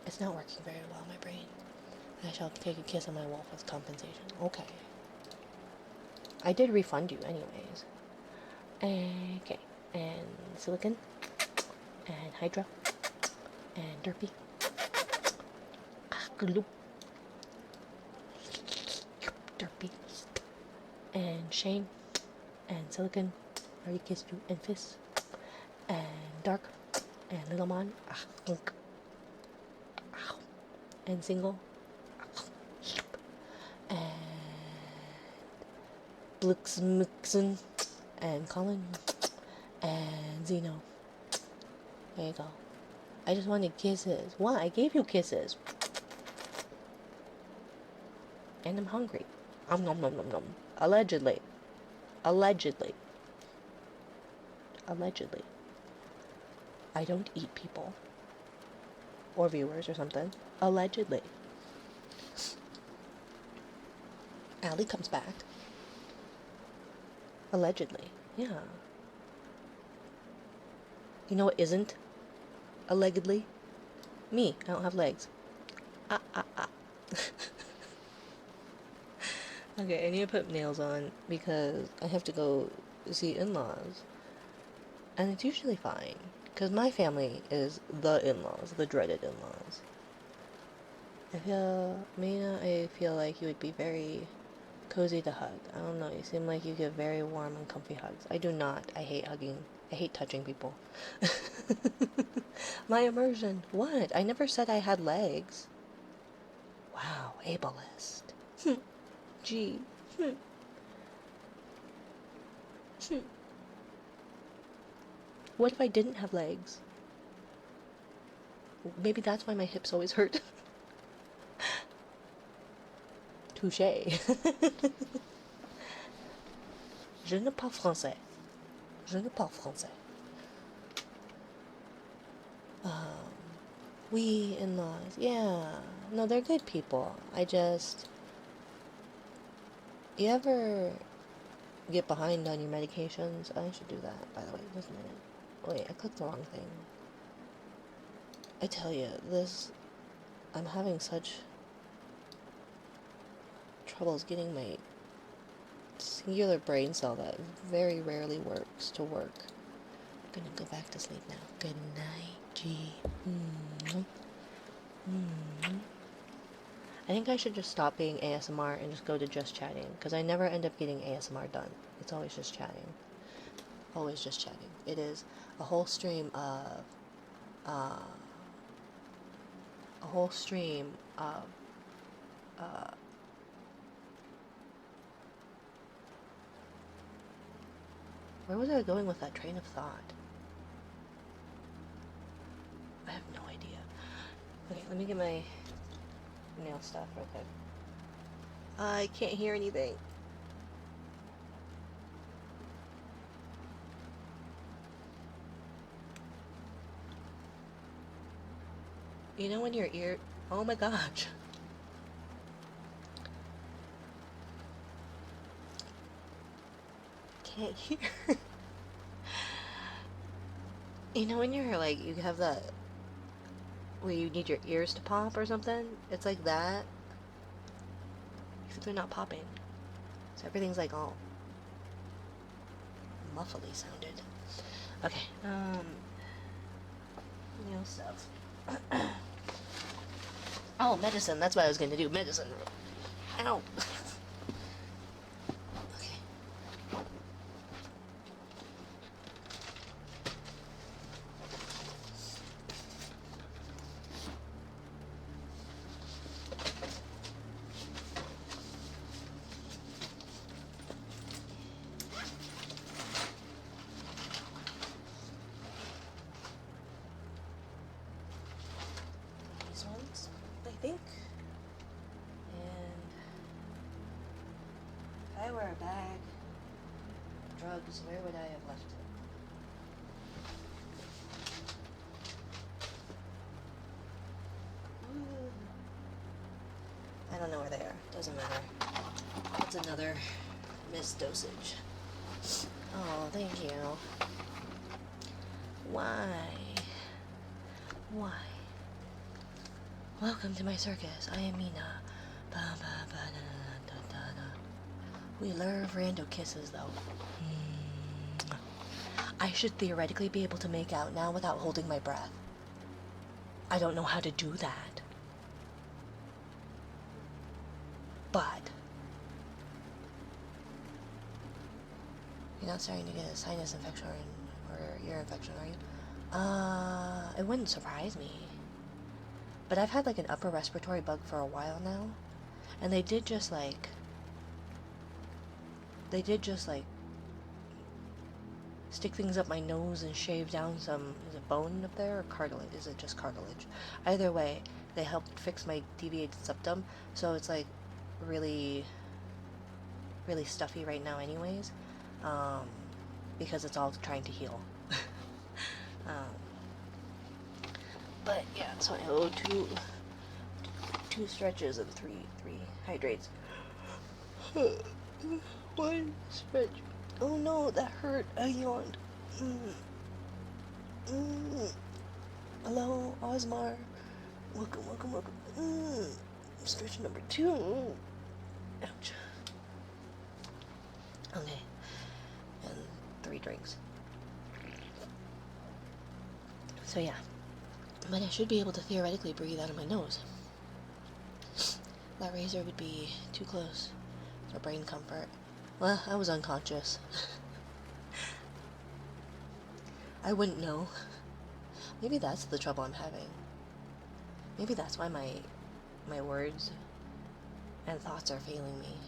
it's not working very well, my brain. I shall take a kiss on my wolf as compensation. Okay. I did refund you anyways. Okay. And Silicon. And Hydra. And Derpy. Derpy. And Shane. And Silicon. I already kissed you. And Fist. And Dark. And Little Mon. And Single. And Blixmixon. And Colin. And Zeno. There you go. I just wanted kisses. What? I gave you kisses. And I'm hungry. Nom nom nom nom. Allegedly. I don't eat people. Or viewers or something. Allegedly. Allie comes back. Allegedly. Yeah. You know what isn't? Allegedly? Me. I don't have legs. Okay, I need to put nails on because I have to go see in-laws. And it's usually fine. Because my family is the in-laws. The dreaded in-laws. Mina, I feel like you would be very cozy to hug. I don't know, you seem like you give very warm and comfy hugs. I do not. I hate hugging. I hate touching people. My immersion. What? I never said I had legs. Wow, ableist. Gee. What if I didn't have legs? Maybe that's why my hips always hurt. Touché. Je ne parle français. We in-laws. Yeah. No, they're good people. You ever get behind on your medications? I should do that, by the way. Just a minute. Wait, I clicked the wrong thing. I tell you, I'm having such troubles getting my singular brain cell that very rarely works to work. I'm gonna go back to sleep now. Good night, G. I think I should just stop being ASMR and just go to just chatting, because I never end up getting ASMR done. It's always just chatting. Always just chatting. It is a whole stream of, where was I going with that train of thought? I have no idea. Okay, let me get my nail stuff real quick. I can't hear anything. You know when your ear... Oh my gosh. Can't hear. You know when you're like, you have that... where you need your ears to pop or something? It's like that. Except they're not popping. So everything's like all... muffly sounded. Okay, nail stuff. Oh, medicine. That's what I was gonna do. Medicine. Ow. Okay. These ones, I think. And if I were a bag of drugs, where would I have left it? I don't know where they are. Doesn't matter. It's another missed dosage. Oh, thank you. Why? Why? Welcome to my circus. I am Mina. Ba, ba, ba, da, da, da, da. We love rando kisses, though. I should theoretically be able to make out now without holding my breath. I don't know how to do that. But you're not starting to get a sinus infection or ear infection, are you? It wouldn't surprise me. But I've had like an upper respiratory bug for a while now, and they did just like stick things up my nose and shave down some, is it bone up there or cartilage? Is it just cartilage? Either way, they helped fix my deviated septum, so it's like really stuffy right now anyways, because it's all trying to heal. But yeah, so I owe two stretches and three hydrates. One stretch. Oh no, that hurt. I yawned. Hello, Osmar. Welcome. Stretch number 2. Ouch. Okay. And 3 drinks. So yeah. But I should be able to theoretically breathe out of my nose. That razor would be too close for brain comfort. Well, I was unconscious. I wouldn't know. Maybe that's the trouble I'm having. Maybe that's why my words and thoughts are failing me.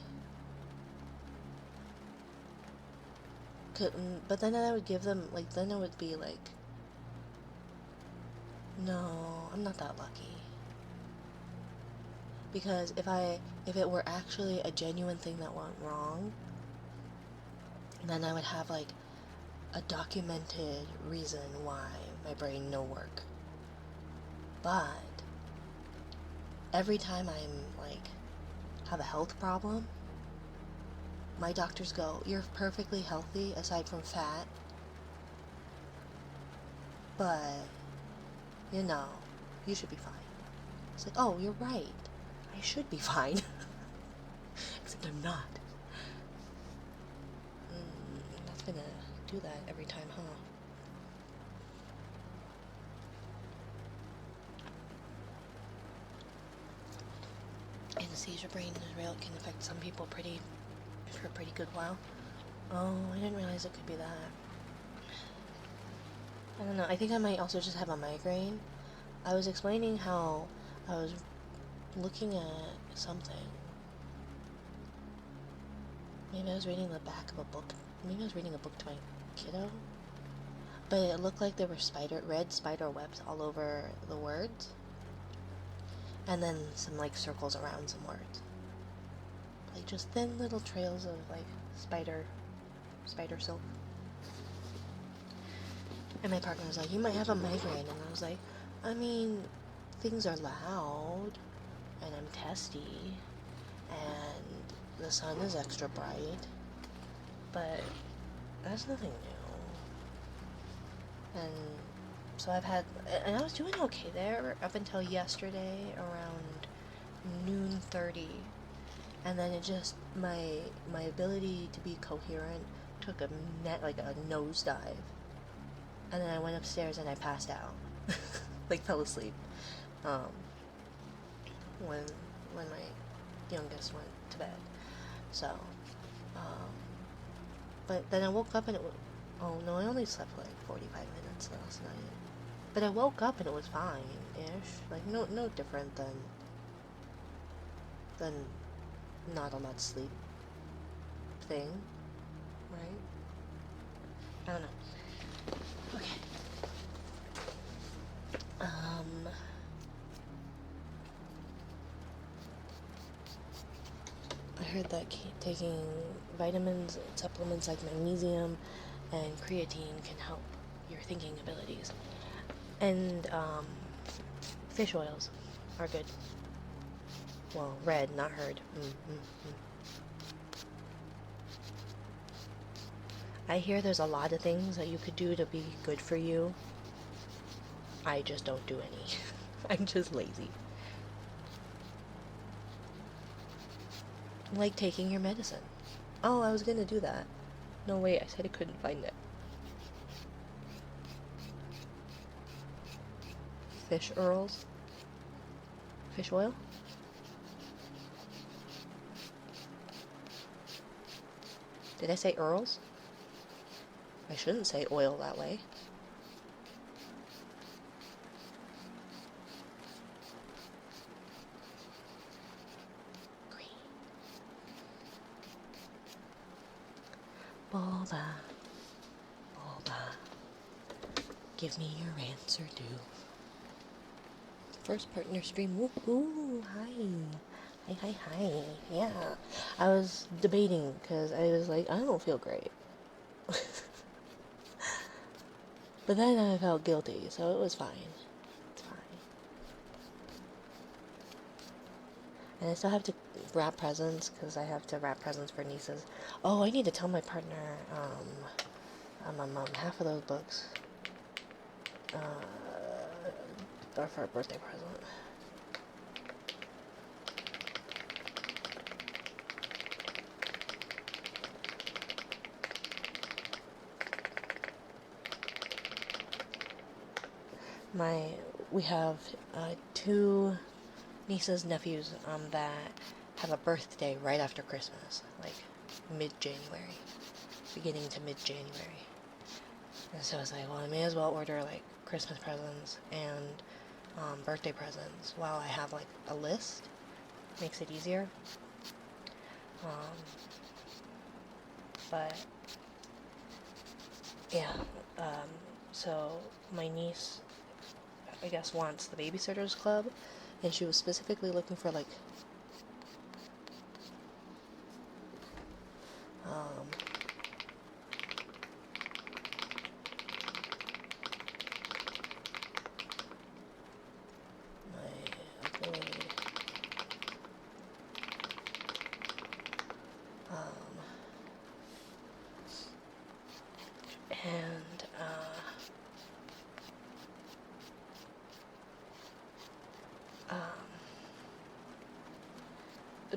But then I would give them, like, then I would be like, no, I'm not that lucky. Because if it were actually a genuine thing that went wrong, then I would have like a documented reason why my brain no work. But every time I'm like have a health problem, my doctors go, you're perfectly healthy aside from fat, but you know, You should be fine. It's like, oh, you're right. I should be fine. Except I'm not. That's gonna do that every time, huh? Anesthesia brain is real. It can affect some people for a pretty good while. Oh, I didn't realize it could be that. I don't know. I think I might also just have a migraine. I was explaining how I was looking at something. Maybe I was reading the back of a book. Maybe I was reading a book to my kiddo. But it looked like there were red spider webs all over the words. And then some like circles around some words. Like just thin little trails of like spider silk. And my partner was like, you might have a migraine. And I was like, I mean, things are loud. And I'm testy. And the sun is extra bright. But that's nothing new. And so and I was doing okay there up until yesterday around noon 30. And then it just, my ability to be coherent took a nosedive. And then I went upstairs and I passed out. Like fell asleep. When my youngest went to bed. So, but then I woke up and oh no, I only slept for like 45 minutes last night. But I woke up and it was fine-ish. Like no different than not a lot sleep thing, right? I don't know. Okay. I heard that taking vitamins, supplements like magnesium and creatine can help your thinking abilities. And fish oils are good. Well, read, not heard. I hear there's a lot of things that you could do to be good for you. I just don't do any. I'm just lazy. Like taking your medicine. Oh, I was gonna do that. No, wait, I said I couldn't find it. Fish oils? Fish oil? Did I say earls? I shouldn't say oil that way. Green. Boba. Give me your answer, do. First partner stream. Woohoo! Hi. Yeah. I was debating because I was like, I don't feel great. But then I felt guilty, so it was fine. It's fine. And I still have to wrap presents because I have to wrap presents for nieces. Oh, I need to tell my partner, half of those books are for a birthday present. We have 2 nieces, nephews that have a birthday right after Christmas, like mid-January, beginning to mid-January. And so I was like, well, I may as well order like Christmas presents and birthday presents while I have like a list. Makes it easier. But yeah, so my niece, I guess, wants the Babysitters Club, and she was specifically looking for like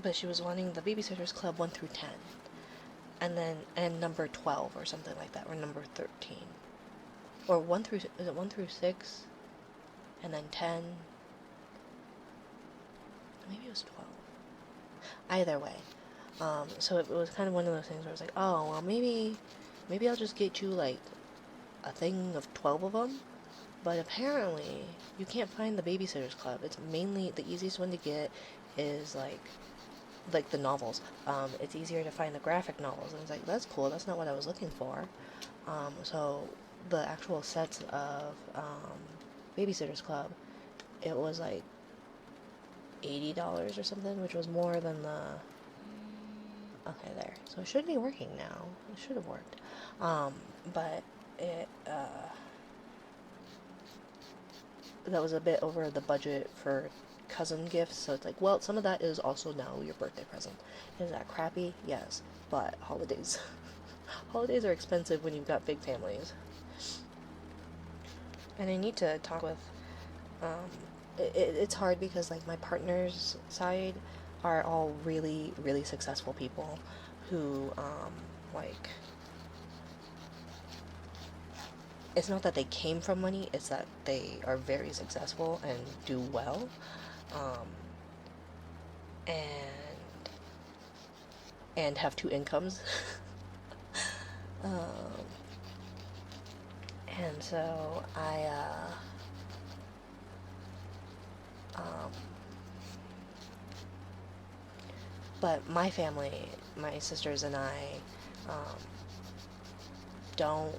but she was wanting the Babysitters Club 1 through 10, and number 12 or something like that, or number 13, or 1 through, is it 1 through 6, and then 10, maybe it was 12. Either way, so it was kind of one of those things where I was like, oh, well, maybe I'll just get you, like, a thing of 12 of them. But apparently, you can't find the Babysitters Club. It's mainly, the easiest one to get is, like the novels. It's easier to find the graphic novels. And it's like, that's cool, that's not what I was looking for. So, the actual sets of, Babysitters Club, it was, like, $80 or something, which was more than the... Okay, there. So it should be working now. It should have worked. But it, that was a bit over the budget for cousin gifts, so it's like, well, some of that is also now your birthday present. Is that crappy? Yes. But holidays. Holidays are expensive when you've got big families. And I need to talk with, it's hard because, like, my partner's side are all really, really successful people who, like, it's not that they came from money, it's that they are very successful and do well, and have two incomes. And so but my family, my sisters and I, don't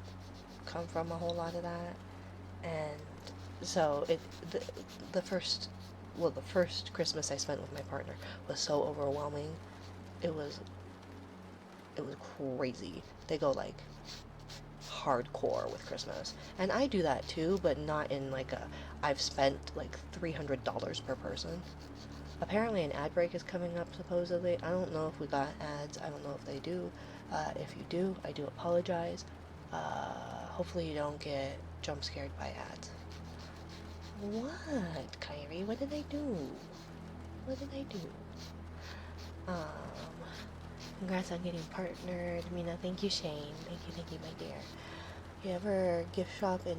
come from a whole lot of that, and so the first Christmas I spent with my partner was so overwhelming. It was crazy. They go, like, hardcore with Christmas, and I do that too, but not in, like, I've spent like $300 per person. Apparently an ad break is coming up, supposedly. I don't know if we got ads. I don't know if they do. If you do, I do apologize. Hopefully you don't get jump scared by ads. What, Kyrie? What did I do? What did I do? Congrats on getting partnered. Mina, thank you, Shane. Thank you, my dear. You ever gift shop in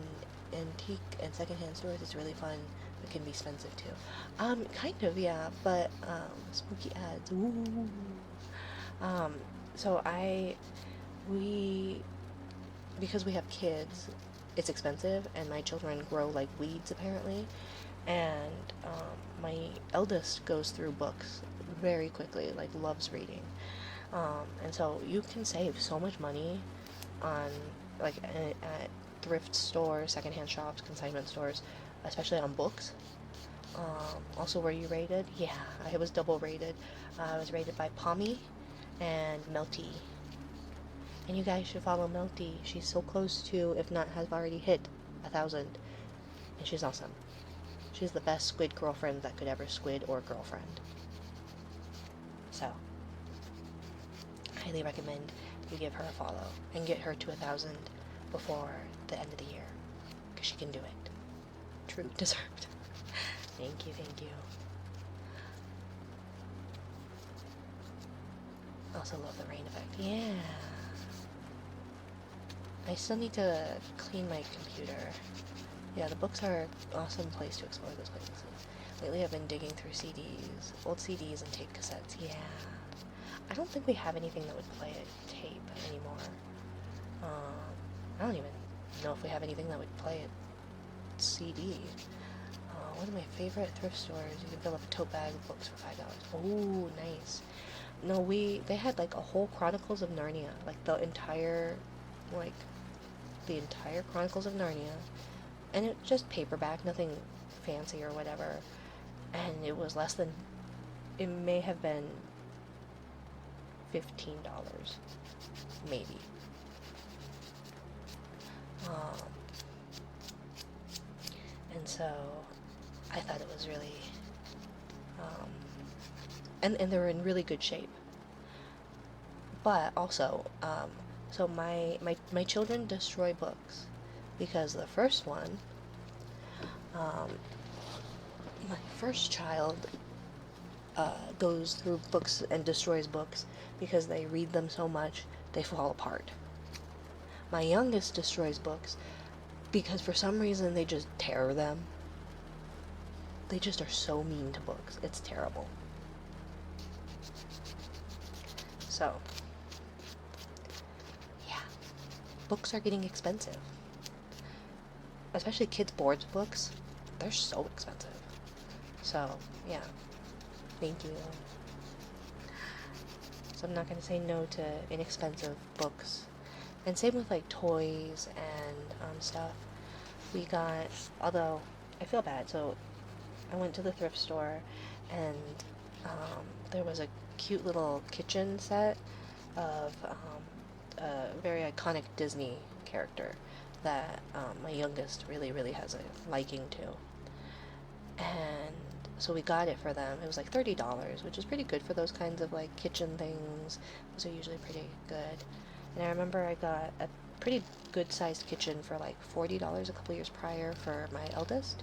antique and secondhand stores? It's really fun. It can be expensive too. Kind of, yeah, but, spooky ads. Ooh. So because we have kids, it's expensive, and my children grow like weeds, apparently, and, my eldest goes through books very quickly, like, loves reading, and so you can save so much money on, like, at thrift stores, secondhand shops, consignment stores, especially on books. Also, were you rated? Yeah, I was double rated. I was rated by Pommy and Melty. And you guys should follow Melty. She's so close to, if not has already hit, 1,000. And she's awesome. She's the best squid girlfriend that could ever squid or girlfriend. So, highly recommend you give her a follow and get her to 1,000 before the end of the year, because she can do it. True, deserved. Thank you. Also love the rain effect. Yeah. I still need to clean my computer. Yeah, the books are an awesome place to explore those places. Lately I've been digging through CDs, old CDs and tape cassettes. Yeah. I don't think we have anything that would play a tape anymore. I don't even know if we have anything that would play a CD. One of my favorite thrift stores, you can fill up a tote bag of books for $5. Oh, nice. No, they had, like, a whole Chronicles of Narnia, like, the entire Chronicles of Narnia, and it was just paperback, nothing fancy or whatever, and it was less than, it may have been $15, maybe. And so I thought it was really, and they were in really good shape. But also, so my children destroy books, because the first one, my first child goes through books and destroys books because they read them so much they fall apart. My youngest destroys books because for some reason they just tear them. They just are so mean to books. It's terrible. So, yeah, books are getting expensive. Especially kids' boards books. They're so expensive. So, yeah. Thank you. So I'm not going to say no to inexpensive books. And same with like toys and stuff. We got, although I feel bad, so I went to the thrift store and there was a cute little kitchen set of a very iconic Disney character that my youngest really, really has a liking to. And so we got it for them. It was like $30, which is pretty good for those kinds of like kitchen things. Those are usually pretty good. And I remember I got a pretty good sized kitchen for like $40 a couple years prior for my eldest.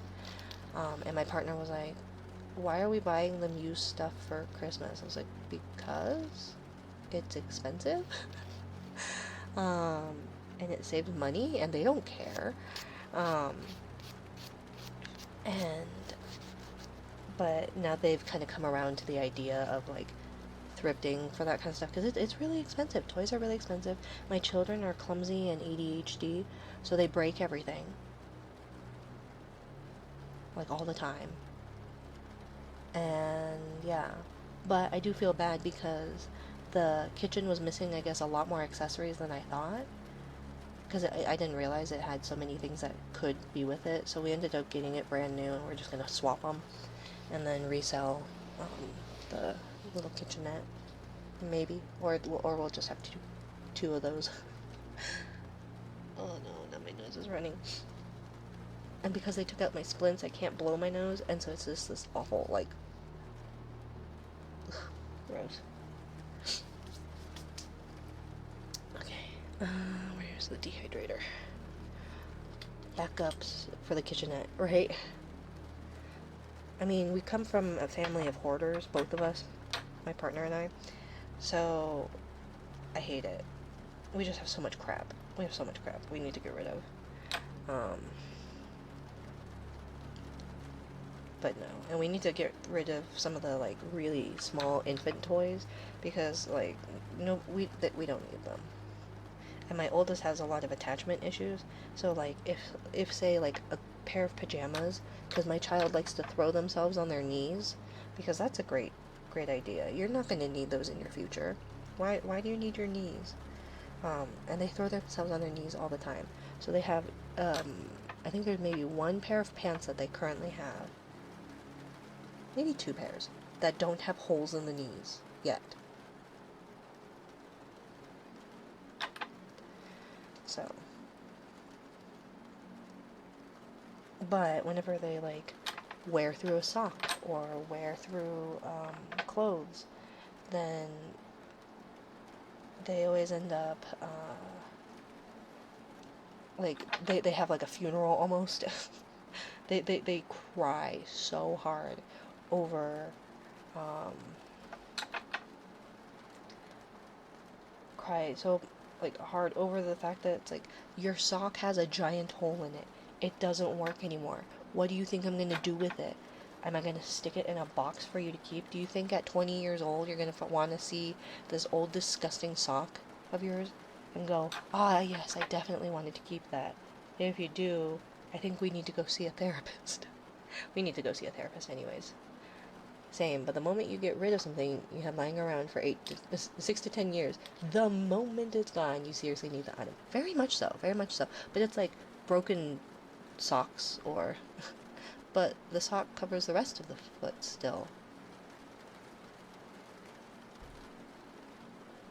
And my partner was like, why are we buying them used stuff for Christmas? I was like, because it's expensive. And it saves money and they don't care. But now they've kind of come around to the idea of like thrifting for that kind of stuff because it's really expensive. Toys are really expensive. My children are clumsy and ADHD, so they break everything. Like all the time. And yeah. But I do feel bad because the kitchen was missing, I guess, a lot more accessories than I thought. Because I didn't realize it had so many things that could be with it. So we ended up getting it brand new and we're just going to swap them. And then resell the little kitchenette. Maybe. Or we'll just have two of those. Oh no, now my nose is running. And because they took out my splints, I can't blow my nose, and so it's just this awful, like, ugh, gross. Okay, where's the dehydrator? Backups for the kitchenette, right? I mean, we come from a family of hoarders, both of us, my partner and I, so I hate it. We just have so much crap. We have so much crap we need to get rid of. But no, and we need to get rid of some of the like really small infant toys because like no, we don't need them. And my oldest has a lot of attachment issues, so like if say like a pair of pajamas, because my child likes to throw themselves on their knees, because that's a great idea. You're not going to need those in your future. Why do you need your knees? And they throw themselves on their knees all the time. So they have I think there's maybe one pair of pants that they currently have, maybe two pairs, that don't have holes in the knees yet. So, but whenever they like wear through a sock or wear through clothes, then they always end up like they have like a funeral almost. they cry so hard over like hard over the fact that it's like your sock has a giant hole in it. It doesn't work anymore. What do you think I'm going to do with it? Am I going to stick it in a box for you to keep? Do you think at 20 years old you're going to want to see this old disgusting sock of yours and go, ah, yes, I definitely wanted to keep that? And if you do, I think we need to go see a therapist. We need to go see a therapist anyways. Same, but the moment you get rid of something you have lying around for 6 to 10 years, the moment it's gone, you seriously need the item. Very much so, very much so. But it's like broken socks or... but the sock covers the rest of the foot still.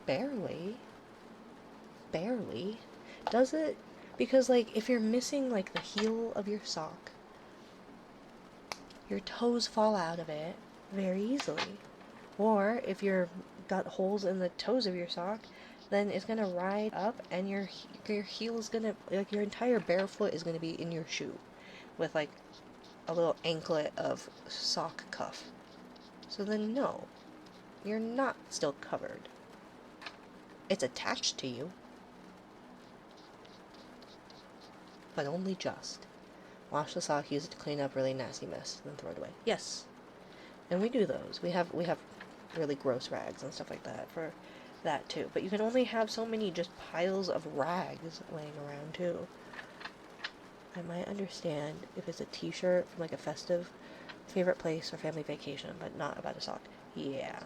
Barely. Barely. Does it? Because, like, if you're missing, like, the heel of your sock, your toes fall out of it very easily. Or if you're got holes in the toes of your sock, then it's gonna ride up and your heel is gonna, like, your entire bare foot is gonna be in your shoe with like a little anklet of sock cuff. So then no, you're not still covered. It's attached to you, but only just. Wash the sock, use it to clean up really nasty mess, then throw it away. Yes, and we do those. We have really gross rags and stuff like that for that too. But you can only have so many just piles of rags laying around too. I might understand if it's a t-shirt from like a festive favorite place or family vacation, but not about a sock. Yeah.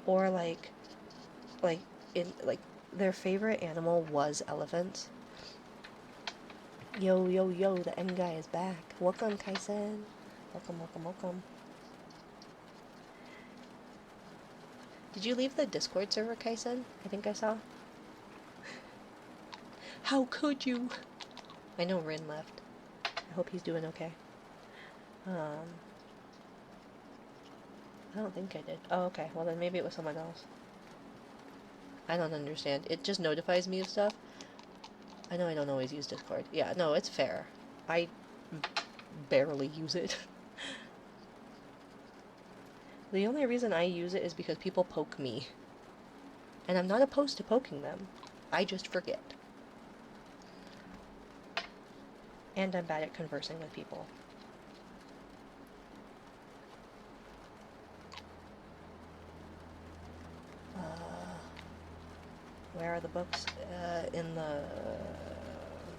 Or like in like their favorite animal was elephants. Yo, yo, yo, the end guy is back. Welcome, Kaisen. Welcome, welcome, welcome. Did you leave the Discord server, Kaisen? I think I saw. How could you? I know Rin left. I hope he's doing okay. I don't think I did. Oh, okay. Well, then maybe it was someone else. I don't understand. It just notifies me of stuff. I know I don't always use Discord. Yeah, no, it's fair. I barely use it. The only reason I use it is because people poke me. And I'm not opposed to poking them. I just forget. And I'm bad at conversing with people. Where are the books? In the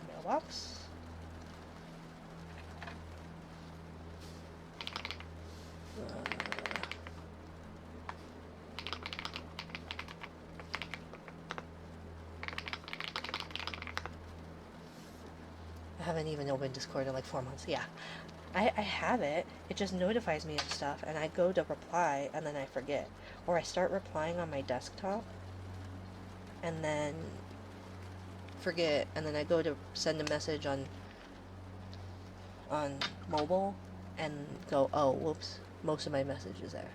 mailbox? I haven't even opened Discord in like 4 months. Yeah. I have it. It just notifies me of stuff, and I go to reply, and then I forget. Or I start replying on my desktop, and then forget, and then I go to send a message on mobile, and go, oh, whoops, most of my message is there.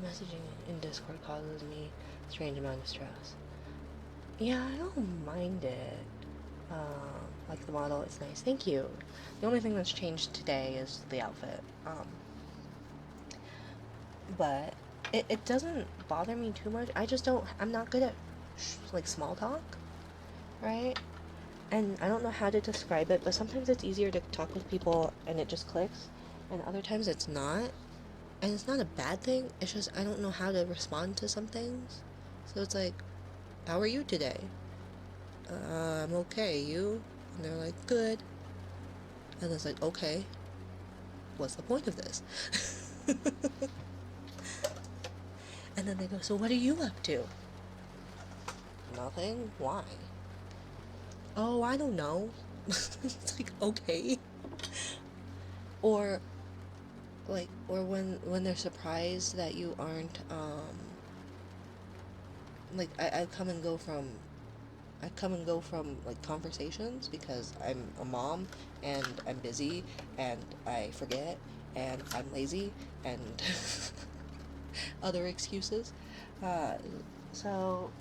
Messaging in Discord causes me a strange amount of stress. Yeah, I don't mind it. Like the model, it's nice. Thank you. The only thing that's changed today is the outfit. But it doesn't bother me too much. I just don't, I'm not good at like small talk, right? And I don't know how to describe it, but sometimes it's easier to talk with people and it just clicks, and other times it's not. And it's not a bad thing, it's just I don't know how to respond to some things. So it's like, how are you today? I'm okay, you? And they're like, good. And it's like, okay, what's the point of this? And then they go, so what are you up to? Nothing? Why? Oh, I don't know. It's like, okay. Or when they're surprised that you aren't, like, I come and go from like conversations because I'm a mom and I'm busy and I forget and I'm lazy and other excuses. So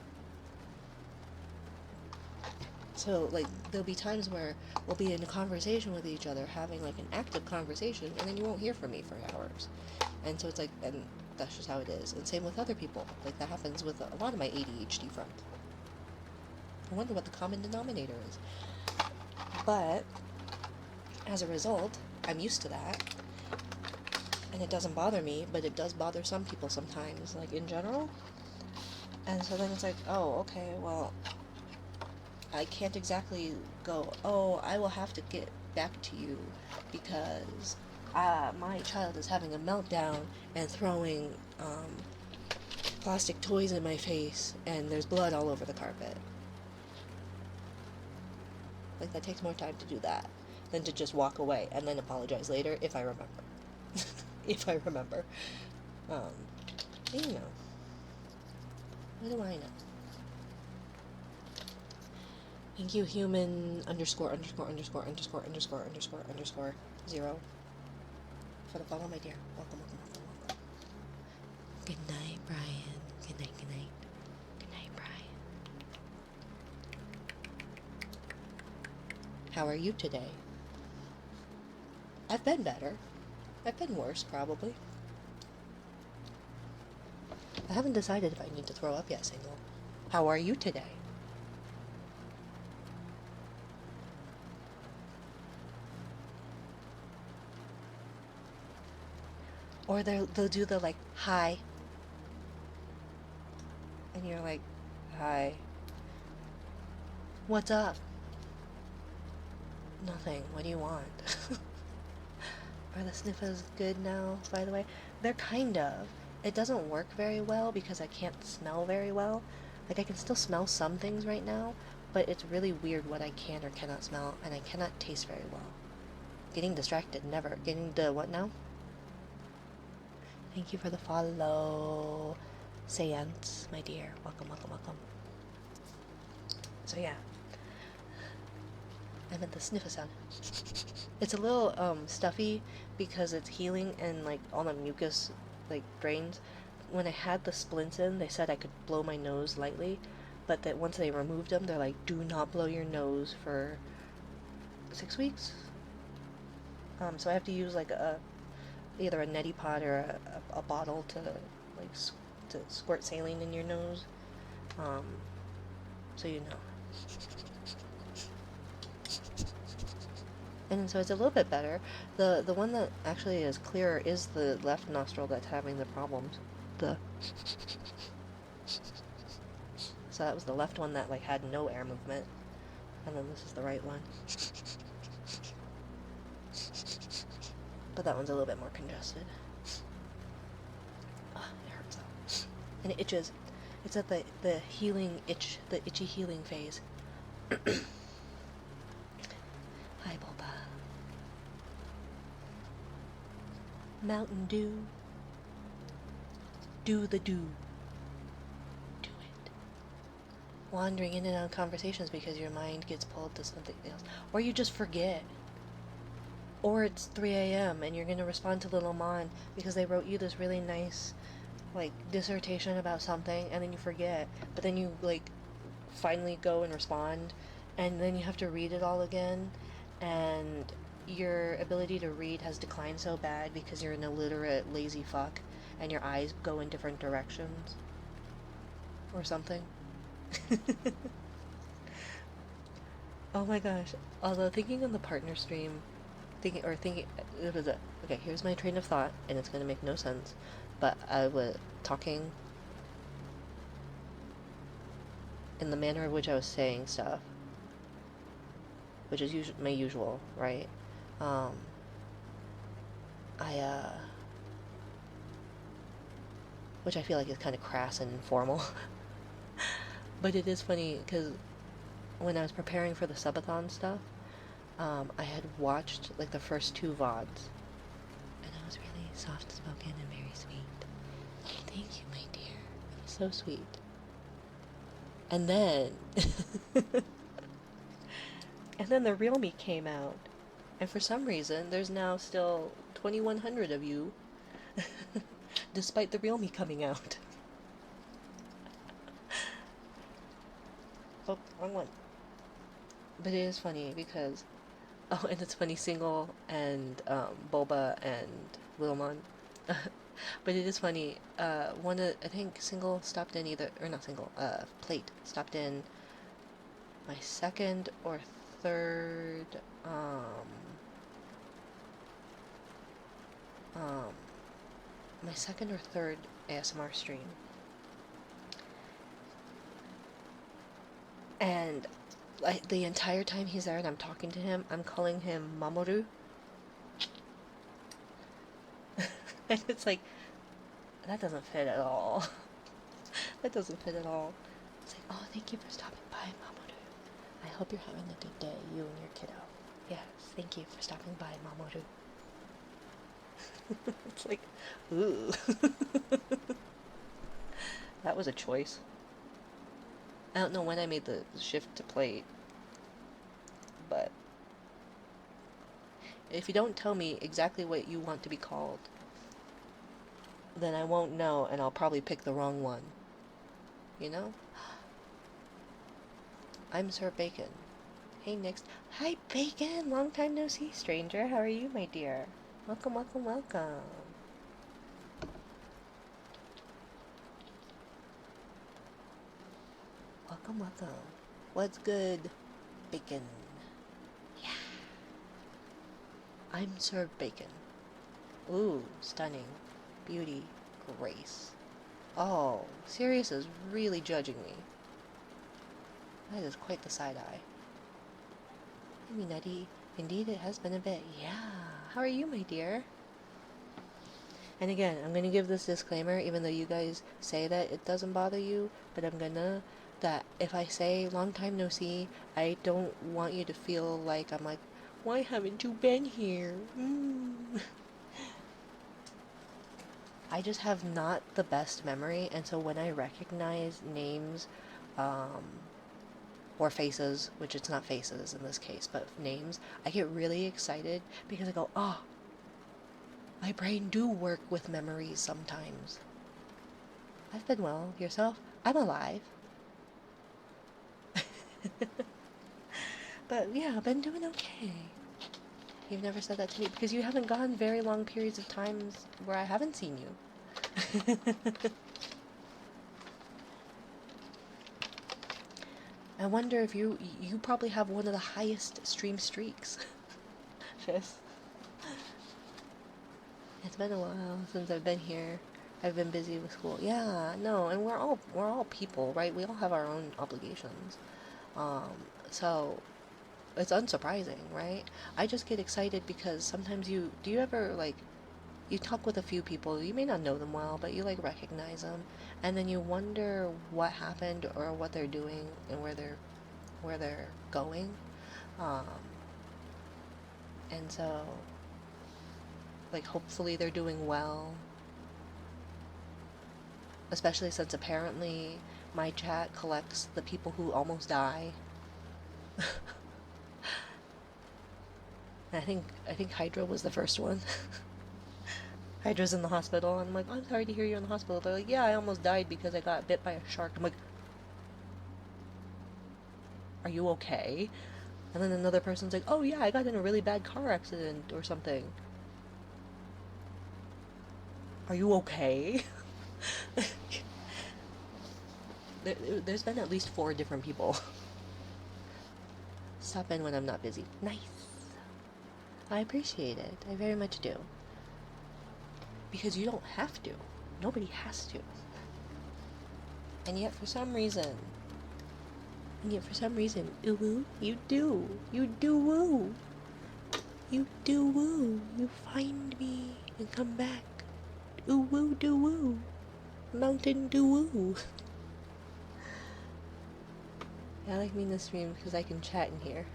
like there'll be times where we'll be in a conversation with each other, having like an active conversation, and then you won't hear from me for hours. And so it's like, and that's just how it is. And same with other people. Like that happens with a lot of my ADHD friends. I wonder what the common denominator is. But as a result, I'm used to that. And it doesn't bother me, but it does bother some people sometimes, like in general. And so then it's like, oh, okay, well, I can't exactly go, oh, I will have to get back to you because my child is having a meltdown and throwing plastic toys in my face and there's blood all over the carpet. Like, that takes more time to do that than to just walk away and then apologize later if I remember. If I remember. You know. What do I know? Thank you, human _____________. 0 for the follow, my dear. Welcome, welcome, welcome, welcome. Good night, Brian. Good night, good night. Good night, Brian. How are you today? I've been better. I've been worse, probably. I haven't decided if I need to throw up yet, single. How are you today? Or they'll do the like, hi. And you're like, hi. What's up? Nothing. What do you want? Are the sniffers good now, by the way? They're kind of. It doesn't work very well because I can't smell very well. Like, I can still smell some things right now, but it's really weird what I can or cannot smell, and I cannot taste very well. Getting distracted, never. Getting the what now? Thank you for the follow. Seance, my dear. Welcome, welcome, welcome. So yeah. I meant the sniffer sound. It's a little stuffy because it's healing and like all the mucus like drains. When I had the splints in, they said I could blow my nose lightly, but that once they removed them, they're like, do not blow your nose for 6 weeks. So I have to use like either a neti pot or a bottle to like to squirt saline in your nose. So you know. And so it's a little bit better. The one that actually is clearer is the left nostril that's having the problems. So that was the left one that like had no air movement. And then this is the right one. But that one's a little bit more congested. It hurts though. And it itches. It's at the healing itch, the itchy healing phase. Hi, Bulba. Mountain Dew. Do the do. Do it. Wandering in and out of conversations because your mind gets pulled to something else. Or you just forget. Or it's 3 a.m. and you're going to respond to Little Mon because they wrote you this really nice, like, dissertation about something, and then you forget. But then you, like, finally go and respond, and then you have to read it all again, and your ability to read has declined so bad because you're an illiterate, lazy fuck, and your eyes go in different directions. Or something. Oh my gosh. Although thinking on the partner stream, okay, here's my train of thought, and it's gonna make no sense, but I was talking in the manner in which I was saying stuff, which is my usual, right? Which I feel like is kind of crass and informal. But it is funny, because when I was preparing for the subathon stuff, I had watched, like, the first 2 VODs, and I was really soft-spoken and very sweet. Thank you, my dear. It was so sweet. And then... and then the real me came out. And for some reason, there's now still 2,100 of you, despite the real me coming out. Oh, wrong one. But it is funny because... Oh, and it's funny, Single and Boba and Wilmon. But it is funny, I think Single stopped in Plate stopped in my second or third, my second or third ASMR stream. And like the entire time he's there and I'm talking to him, I'm calling him Mamoru. And it's like, that doesn't fit at all. That doesn't fit at all. It's like, oh, thank you for stopping by, Mamoru. I hope you're having a good day, you and your kiddo. Yes, thank you for stopping by, Mamoru. It's like, ooh. That was a choice. I don't know when I made the shift to Plate, but If you don't tell me exactly what you want to be called, then I won't know and I'll probably pick the wrong one. You know? I'm Sir Bacon. Hey, next. Hi, Bacon! Long time no see, stranger. How are you, my dear? Welcome, welcome, welcome. Welcome, welcome. What's good, Bacon? Yeah. I'm Sir Bacon. Ooh, stunning. Beauty. Grace. Oh, Sirius is really judging me. That is quite the side eye. I mean, Nutty, indeed it has been a bit. Yeah. How are you, my dear? And again, I'm gonna give this disclaimer, even though you guys say that it doesn't bother you, but I'm gonna, that if I say long time no see, I don't want you to feel like I'm like, why haven't you been here? I just have not the best memory, and so when I recognize names, or faces, which it's not faces in this case, but names, I get really excited because I go, oh, my brain do work with memories sometimes. I've been well. Yourself? I'm alive. But yeah, I've been doing okay. You've never said that to me because you haven't gone very long periods of times where I haven't seen you. I wonder if you probably have one of the highest stream streaks. Just, it's been a while since I've been here. I've been busy with school. Yeah, no, and we're all people, right? We all have our own obligations. So it's unsurprising, right? I just get excited because sometimes do you ever, like, you talk with a few people, you may not know them well, but you, like, recognize them, and then you wonder what happened or what they're doing and where they're going. Um, and so, like, hopefully they're doing well, especially since apparently my chat collects the people who almost die. I think Hydra was the first one. Hydra's in the hospital, and I'm like, oh, I'm sorry to hear you're in the hospital. They're like, yeah, I almost died because I got bit by a shark. I'm like, are you okay? And then another person's like, oh yeah, I got in a really bad car accident or something. Are you okay? There's been at least 4 different people. Stop in when I'm not busy. Nice. I appreciate it. I very much do. Because you don't have to. Nobody has to. And yet for some reason, ooh woo, you do. You do woo. You do woo. You find me and come back. Ooh woo do woo. Mountain do woo. I like me in the stream because I can chat in here.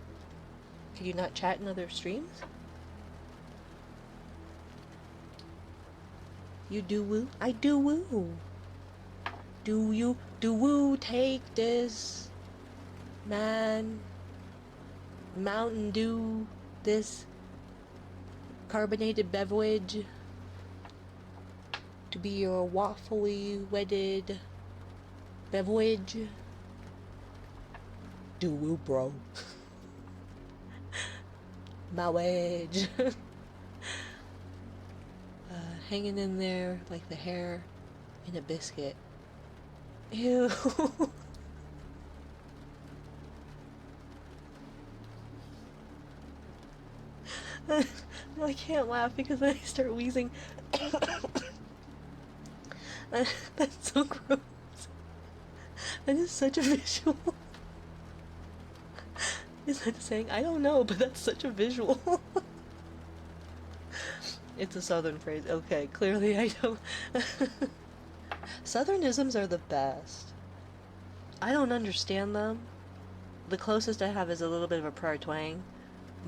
Could you not chat in other streams? You do woo? I do woo. Do you do woo take this man Mountain Dew, this carbonated beverage to be your waffly wedded beverage? Do woo, bro. My wedge. Hanging in there like the hair in a biscuit. Ew. No, I can't laugh because then I start wheezing. That's so gross. That is such a visual. Is that saying? I don't know, but that's such a visual. It's a southern phrase. Okay, clearly I don't. Southernisms are the best. I don't understand them. The closest I have is a little bit of a prior twang,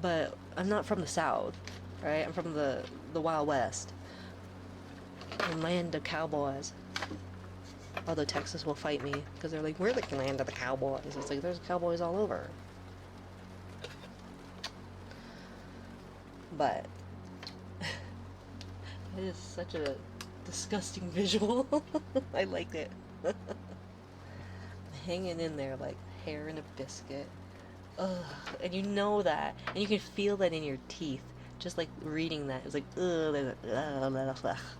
but I'm not from the South, right? I'm from the Wild West. The land of cowboys. Although Texas will fight me, because they're like, we're the land of the cowboys. It's like, there's cowboys all over. But it is such a disgusting visual. I like it. Hanging in there like hair in a biscuit. Ugh. And you know that. And you can feel that in your teeth. Just like reading that. It's like, ugh,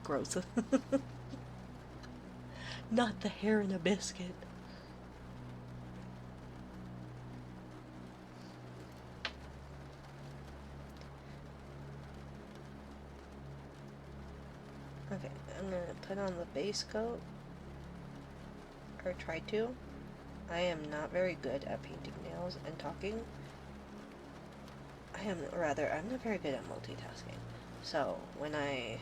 gross. Not the hair in a biscuit. Okay, I'm gonna put on the base coat. Or try to. I am not very good at painting nails and talking. I'm not very good at multitasking. So, when I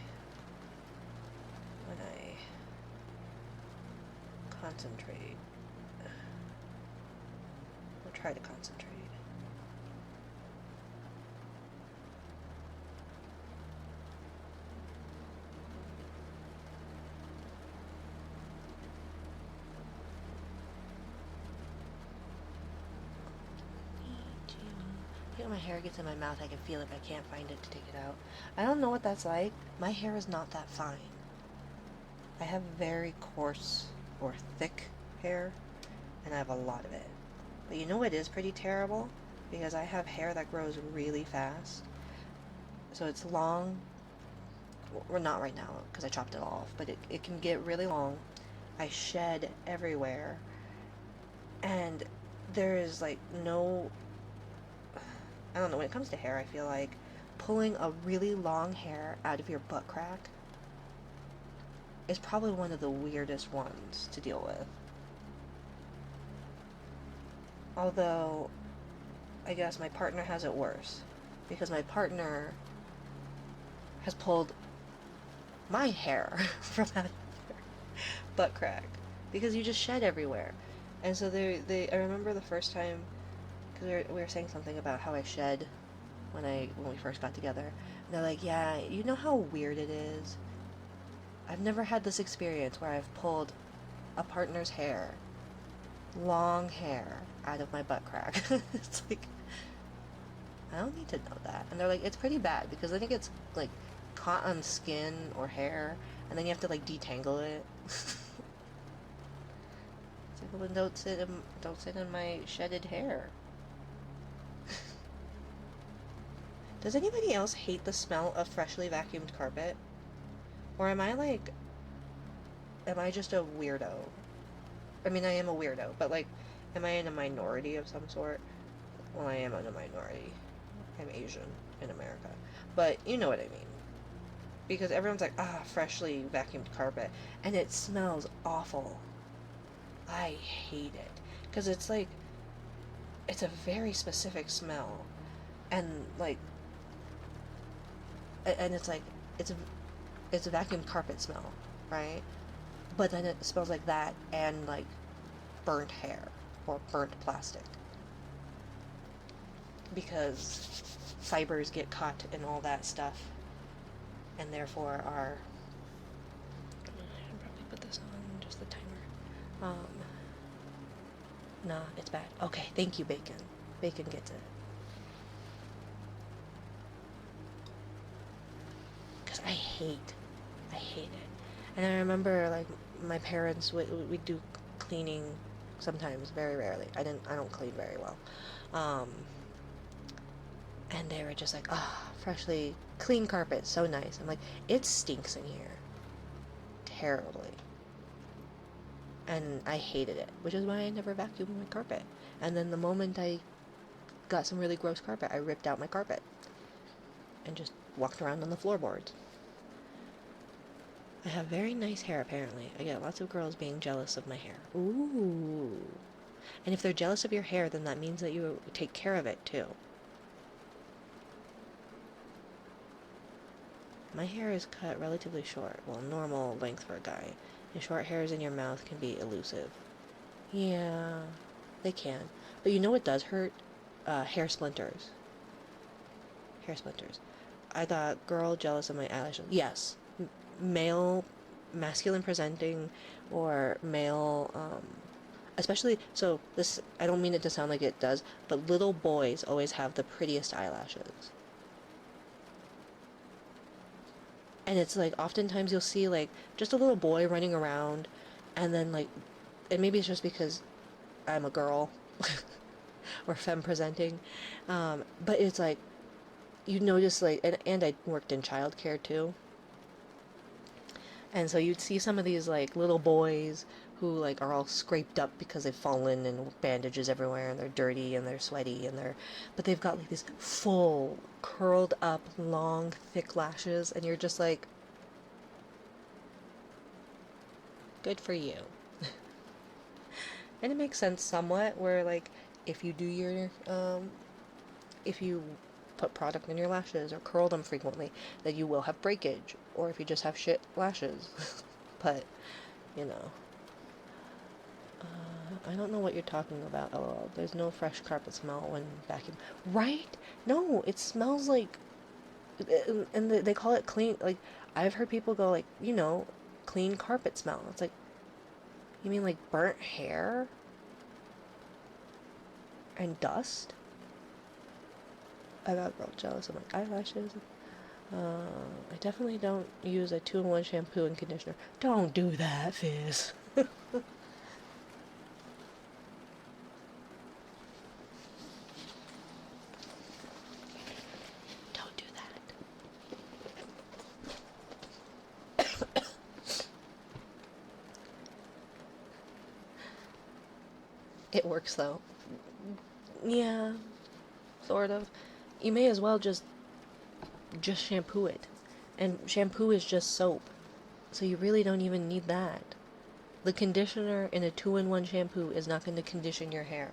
concentrate, I'll try to concentrate. When my hair gets in my mouth, I can feel it, but I can't find it to take it out. I don't know what that's like. My hair is not that fine. I have very coarse or thick hair, and I have a lot of it. But you know what is pretty terrible? Because I have hair that grows really fast. So it's long. Well, not right now, because I chopped it off, but it can get really long. I shed everywhere. And there is, like, no... I don't know, when it comes to hair, I feel like pulling a really long hair out of your butt crack is probably one of the weirdest ones to deal with. Although, I guess my partner has it worse, because my partner has pulled my hair from that butt crack, because you just shed everywhere. And so I remember the first time, because we were saying something about how I shed when we first got together, and they're like, yeah, you know how weird it is? I've never had this experience where I've pulled a partner's hair, long hair, out of my butt crack. It's like, I don't need to know that. And they're like, it's pretty bad, because then it gets, like, caught on skin or hair, and then you have to, like, detangle it. It's like, well, then don't sit in my shedded hair. Does anybody else hate the smell of freshly vacuumed carpet? Or am I just a weirdo? I mean, I am a weirdo, but, like, am I in a minority of some sort? Well, I am in a minority. I'm Asian in America. But you know what I mean. Because everyone's like, freshly vacuumed carpet. And it smells awful. I hate it. Because it's like, it's a very specific smell. And, like, and it's like, it's a vacuum carpet smell, right? But then it smells like that and like burnt hair or burnt plastic, because fibers get caught in all that stuff, and therefore are... I should probably put this on just the timer. Nah, it's bad. Okay, thank you, Bacon. Bacon gets it. Because I hate it. And I remember, like, my parents would do cleaning sometimes, very rarely. I don't clean very well. And they were just like, freshly clean carpet, so nice. I'm like, it stinks in here. Terribly. And I hated it, which is why I never vacuumed my carpet. And then the moment I got some really gross carpet, I ripped out my carpet and just walked around on the floorboards. I have very nice hair, apparently. I get lots of girls being jealous of my hair. Ooh. And if they're jealous of your hair, then that means that you take care of it, too. My hair is cut relatively short. Well, normal length for a guy. And short hairs in your mouth can be elusive. Yeah, they can. But you know what does hurt? Hair splinters. Hair splinters. I thought, girl jealous of my eyelashes. Yes. Male, masculine presenting, or male, especially, so this, I don't mean it to sound like it does, but little boys always have the prettiest eyelashes. And it's like oftentimes you'll see like just a little boy running around, and then like, and maybe it's just because I'm a girl or femme presenting, but it's like you notice like, and I worked in childcare too, and so you'd see some of these like little boys who like are all scraped up because they've fallen and bandages everywhere and they're dirty and they're sweaty and they're, but they've got like these full curled up long thick lashes, and you're just like, good for you. And it makes sense somewhat where like if you do your if you put product in your lashes or curl them frequently, that you will have breakage, or if you just have shit lashes. But you know, I don't know what you're talking about. LOL. There's no fresh carpet smell when vacuum. Right? No, it smells like, and they call it clean. Like I've heard people go like, clean carpet smell. It's like, you mean like burnt hair and dust? I got real jealous of my eyelashes. I definitely don't use a 2-in-1 shampoo and conditioner. Don't do that, Fizz. Don't do that. It works though. Yeah, sort of. You may as well just shampoo it. And shampoo is just soap. So you really don't even need that. The conditioner in a 2-in-1 shampoo is not going to condition your hair.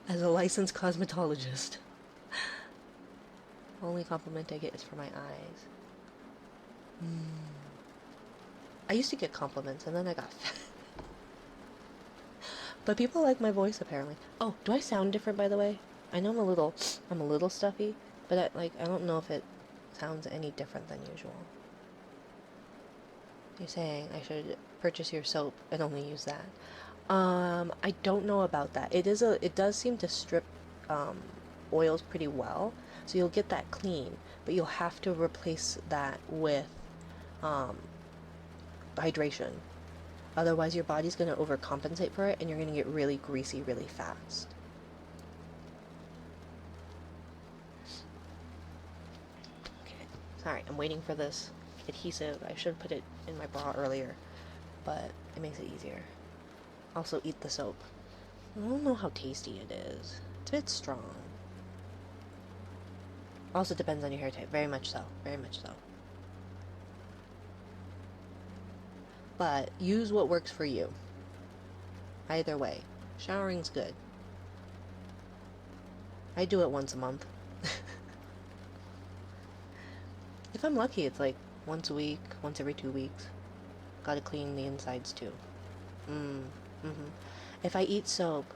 As a licensed cosmetologist, only compliment I get is for my eyes. I used to get compliments and then I got fat. But people like my voice apparently. Oh, do I sound different by the way? I know I'm a little stuffy, but I don't know if it sounds any different than usual. You're saying I should purchase your soap and only use that. I don't know about that. It does seem to strip oils pretty well, so you'll get that clean, but you'll have to replace that with um, hydration. Otherwise, your body's going to overcompensate for it, and you're going to get really greasy really fast. Okay, sorry, I'm waiting for this adhesive. I should have put it in my bra earlier, but it makes it easier. Also, eat the soap. I don't know how tasty it is. It's a bit strong. Also depends on your hair type. Very much so. Very much so. But use what works for you. Either way. Showering's good. I do it once a month. If I'm lucky, it's like once a week, once every 2 weeks. Gotta clean the insides too. If I eat soap,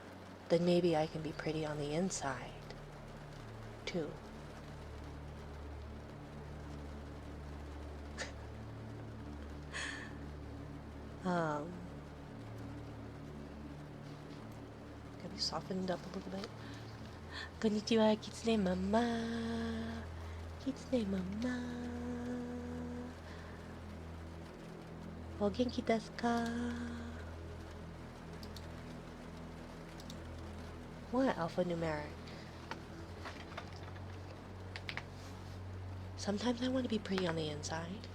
then maybe I can be pretty on the inside too. Can we soften it up a little bit? Konnichiwa, kitsune mama. Kitsune mama. O genki desu ka? What alphanumeric? Sometimes I want to be pretty on the inside.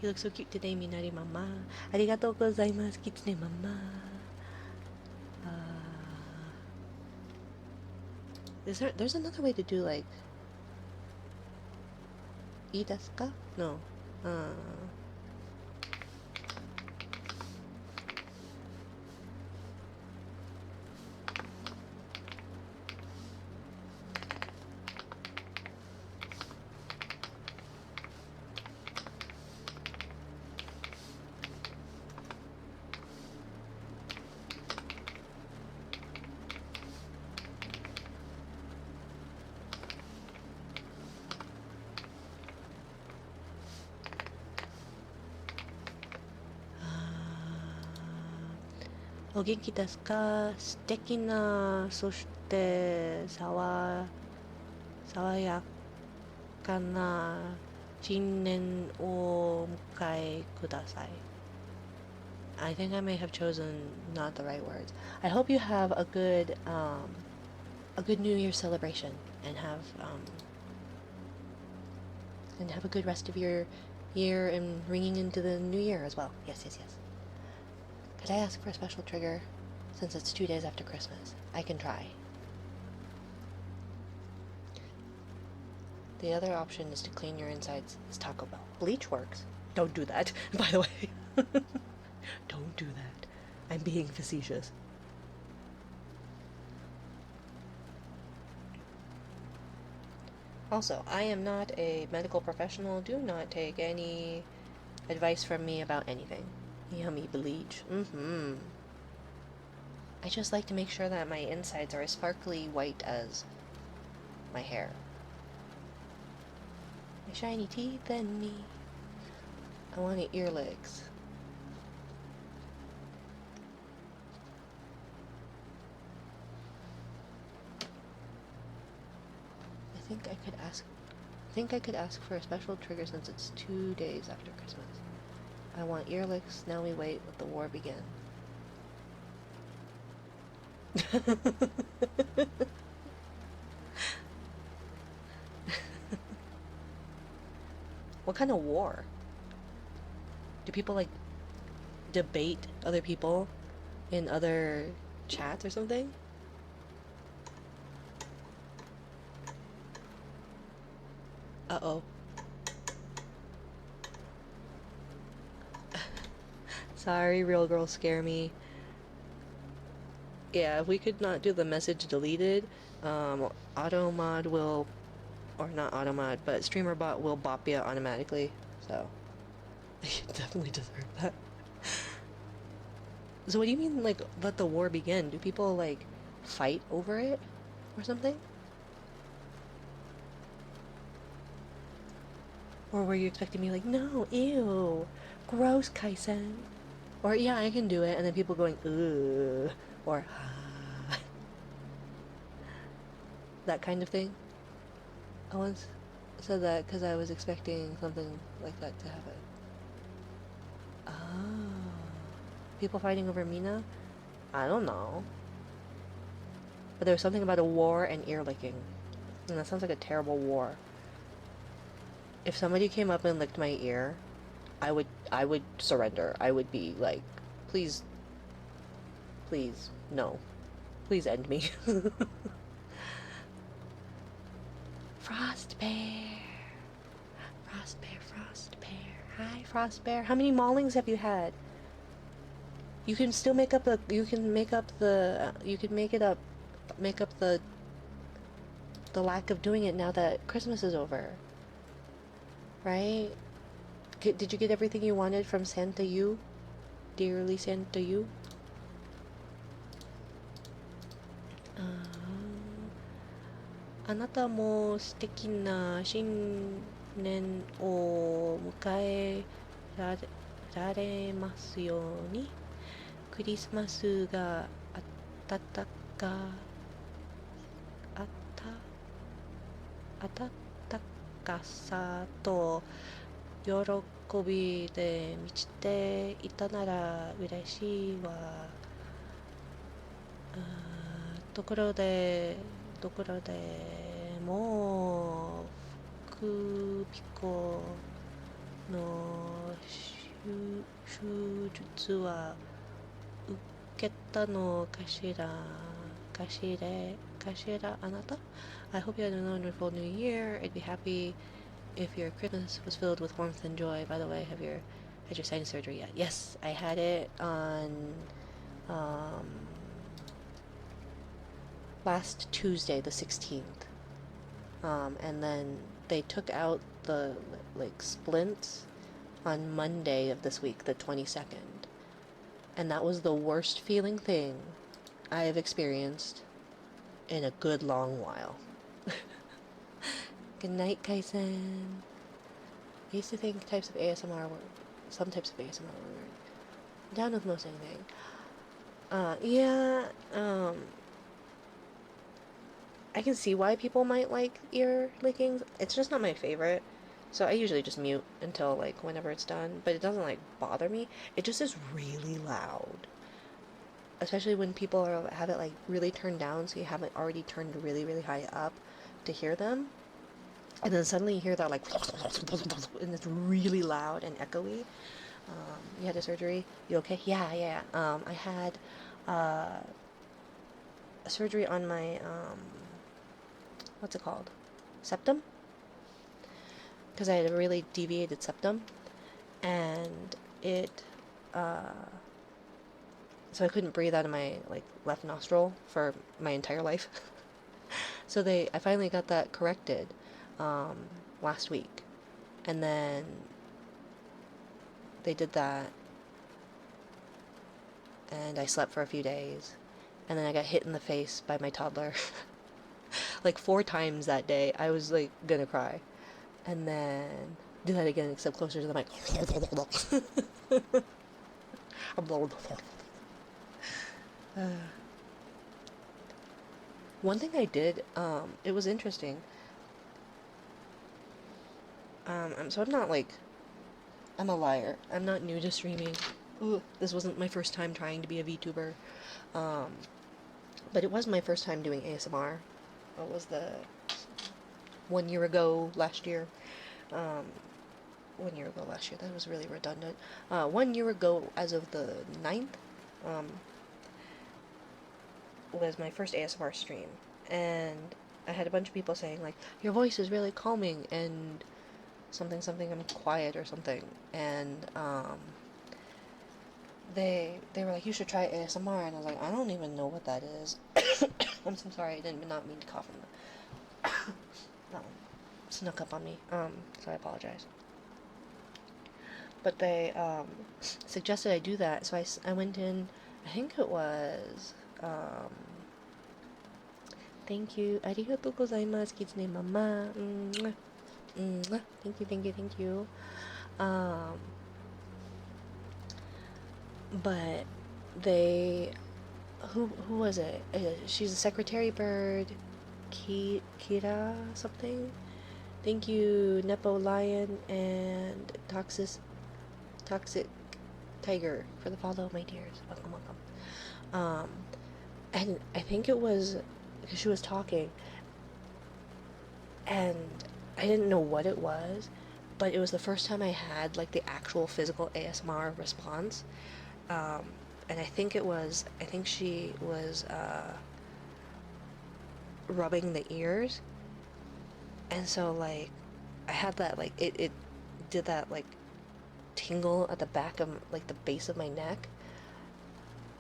You look so cute today, Minari mama. Arigatou gozaimasu, kitsune mama. There's another way to do like ii desu ka? No. O genki desu ka? 素敵な、そして爽やかかな新年を迎えください. I think I may have chosen not the right words. I hope you have a good New Year's celebration and have a good rest of your year and ringing into the new year as well. Yes, yes, yes. Could I ask for a special trigger since it's 2 days after Christmas? I can try. The other option is to clean your insides is Taco Bell. Bleach works. Don't do that, by the way. Don't do that. I'm being facetious. Also, I am not a medical professional. Do not take any advice from me about anything. Yummy bleach. I just like to make sure that my insides are as sparkly white as my hair. My shiny teeth and me. I want ear legs. I think I could ask for a special trigger since it's 2 days after Christmas. I want ear licks. Now we wait. Let the war begin. What kind of war? Do people like debate other people in other chats or something? Uh-oh. Sorry, real girl scare me. Yeah, if we could not do the message deleted, AutoMod will, or not AutoMod, but StreamerBot will bop you automatically, so you definitely deserve that. So what do you mean, like, let the war begin? Do people, like, fight over it or something? Or were you expecting me like, no, ew, gross, Kaisen? Or, yeah, I can do it, and then people going, ugh, or, ah, that kind of thing? I once said that because I was expecting something like that to happen. Oh. People fighting over Mina? I don't know. But there was something about a war and ear licking. And that sounds like a terrible war. If somebody came up and licked my ear, I would surrender. I would be like, please, please, no. Please end me. Frost Bear. Frost Bear, Frost Bear. Hi, Frost Bear. How many maulings have you had? You can still make up the, you can make up the, you can make it up, make up the lack of doing it now that Christmas is over. Right? Did you get everything you wanted from Santa Yu? Dearly Santa Yu? Uh, あなたも素敵な新年を迎えられますように。クリスマスが暖か、暖かさと喜びで満ちていたなら嬉しいわ。ところでもう福彦の手術は受けたのかしらあなた I hope you had a wonderful new year. I'd be happy if your Christmas was filled with warmth and joy. By the way, had your sinus surgery yet? Yes, I had it on last Tuesday, the 16th. And then they took out the like splints on Monday of this week, the 22nd. And that was the worst feeling thing I have experienced in a good long while. Good night, Kaisen. I used to think some types of ASMR were weird. I'm down with most anything. Yeah, I can see why people might like ear lickings. It's just not my favorite. So I usually just mute until like whenever it's done, but it doesn't like bother me. It just is really loud. Especially when people have it like really turned down, so you have it already turned really, really high up to hear them. And then suddenly you hear that like, and it's really loud and echoey. You had a surgery? You okay? Yeah, yeah. I had a surgery on my what's it called? Septum? Because I had a really deviated septum, and it so I couldn't breathe out of my like left nostril for my entire life. So I finally got that corrected last week, and then they did that, and I slept for a few days, and then I got hit in the face by my toddler like 4 times that day. I was like gonna cry, and then do that again, except closer to the mic. One thing I did, it was interesting. So I'm not like, I'm a liar. I'm not new to streaming. Ooh, this wasn't my first time trying to be a VTuber. But it was my first time doing ASMR. What was the 1 year ago last year? 1 year ago last year. That was really redundant. 1 year ago, as of the 9th, was my first ASMR stream, and I had a bunch of people saying like, your voice is really calming, and something something, I'm quiet or something, and they were like, you should try ASMR, and I was like, I don't even know what that is. I'm so sorry, I did not mean to cough in the that one snuck up on me, so I apologize. But they suggested I do that, so I went in. I think it was thank you, arigatou gozaimasu, kitsune mama, thank you, thank you, thank you. But they, who was it? She's a secretary bird, Kira something. Thank you, Nepo Lion and Toxic Tiger for the follow, my dears. Welcome, welcome. And I think it was because she was talking, and I didn't know what it was, but it was the first time I had like the actual physical ASMR response. And I think she was rubbing the ears, and so like I had that like it did that like tingle at the back of like the base of my neck,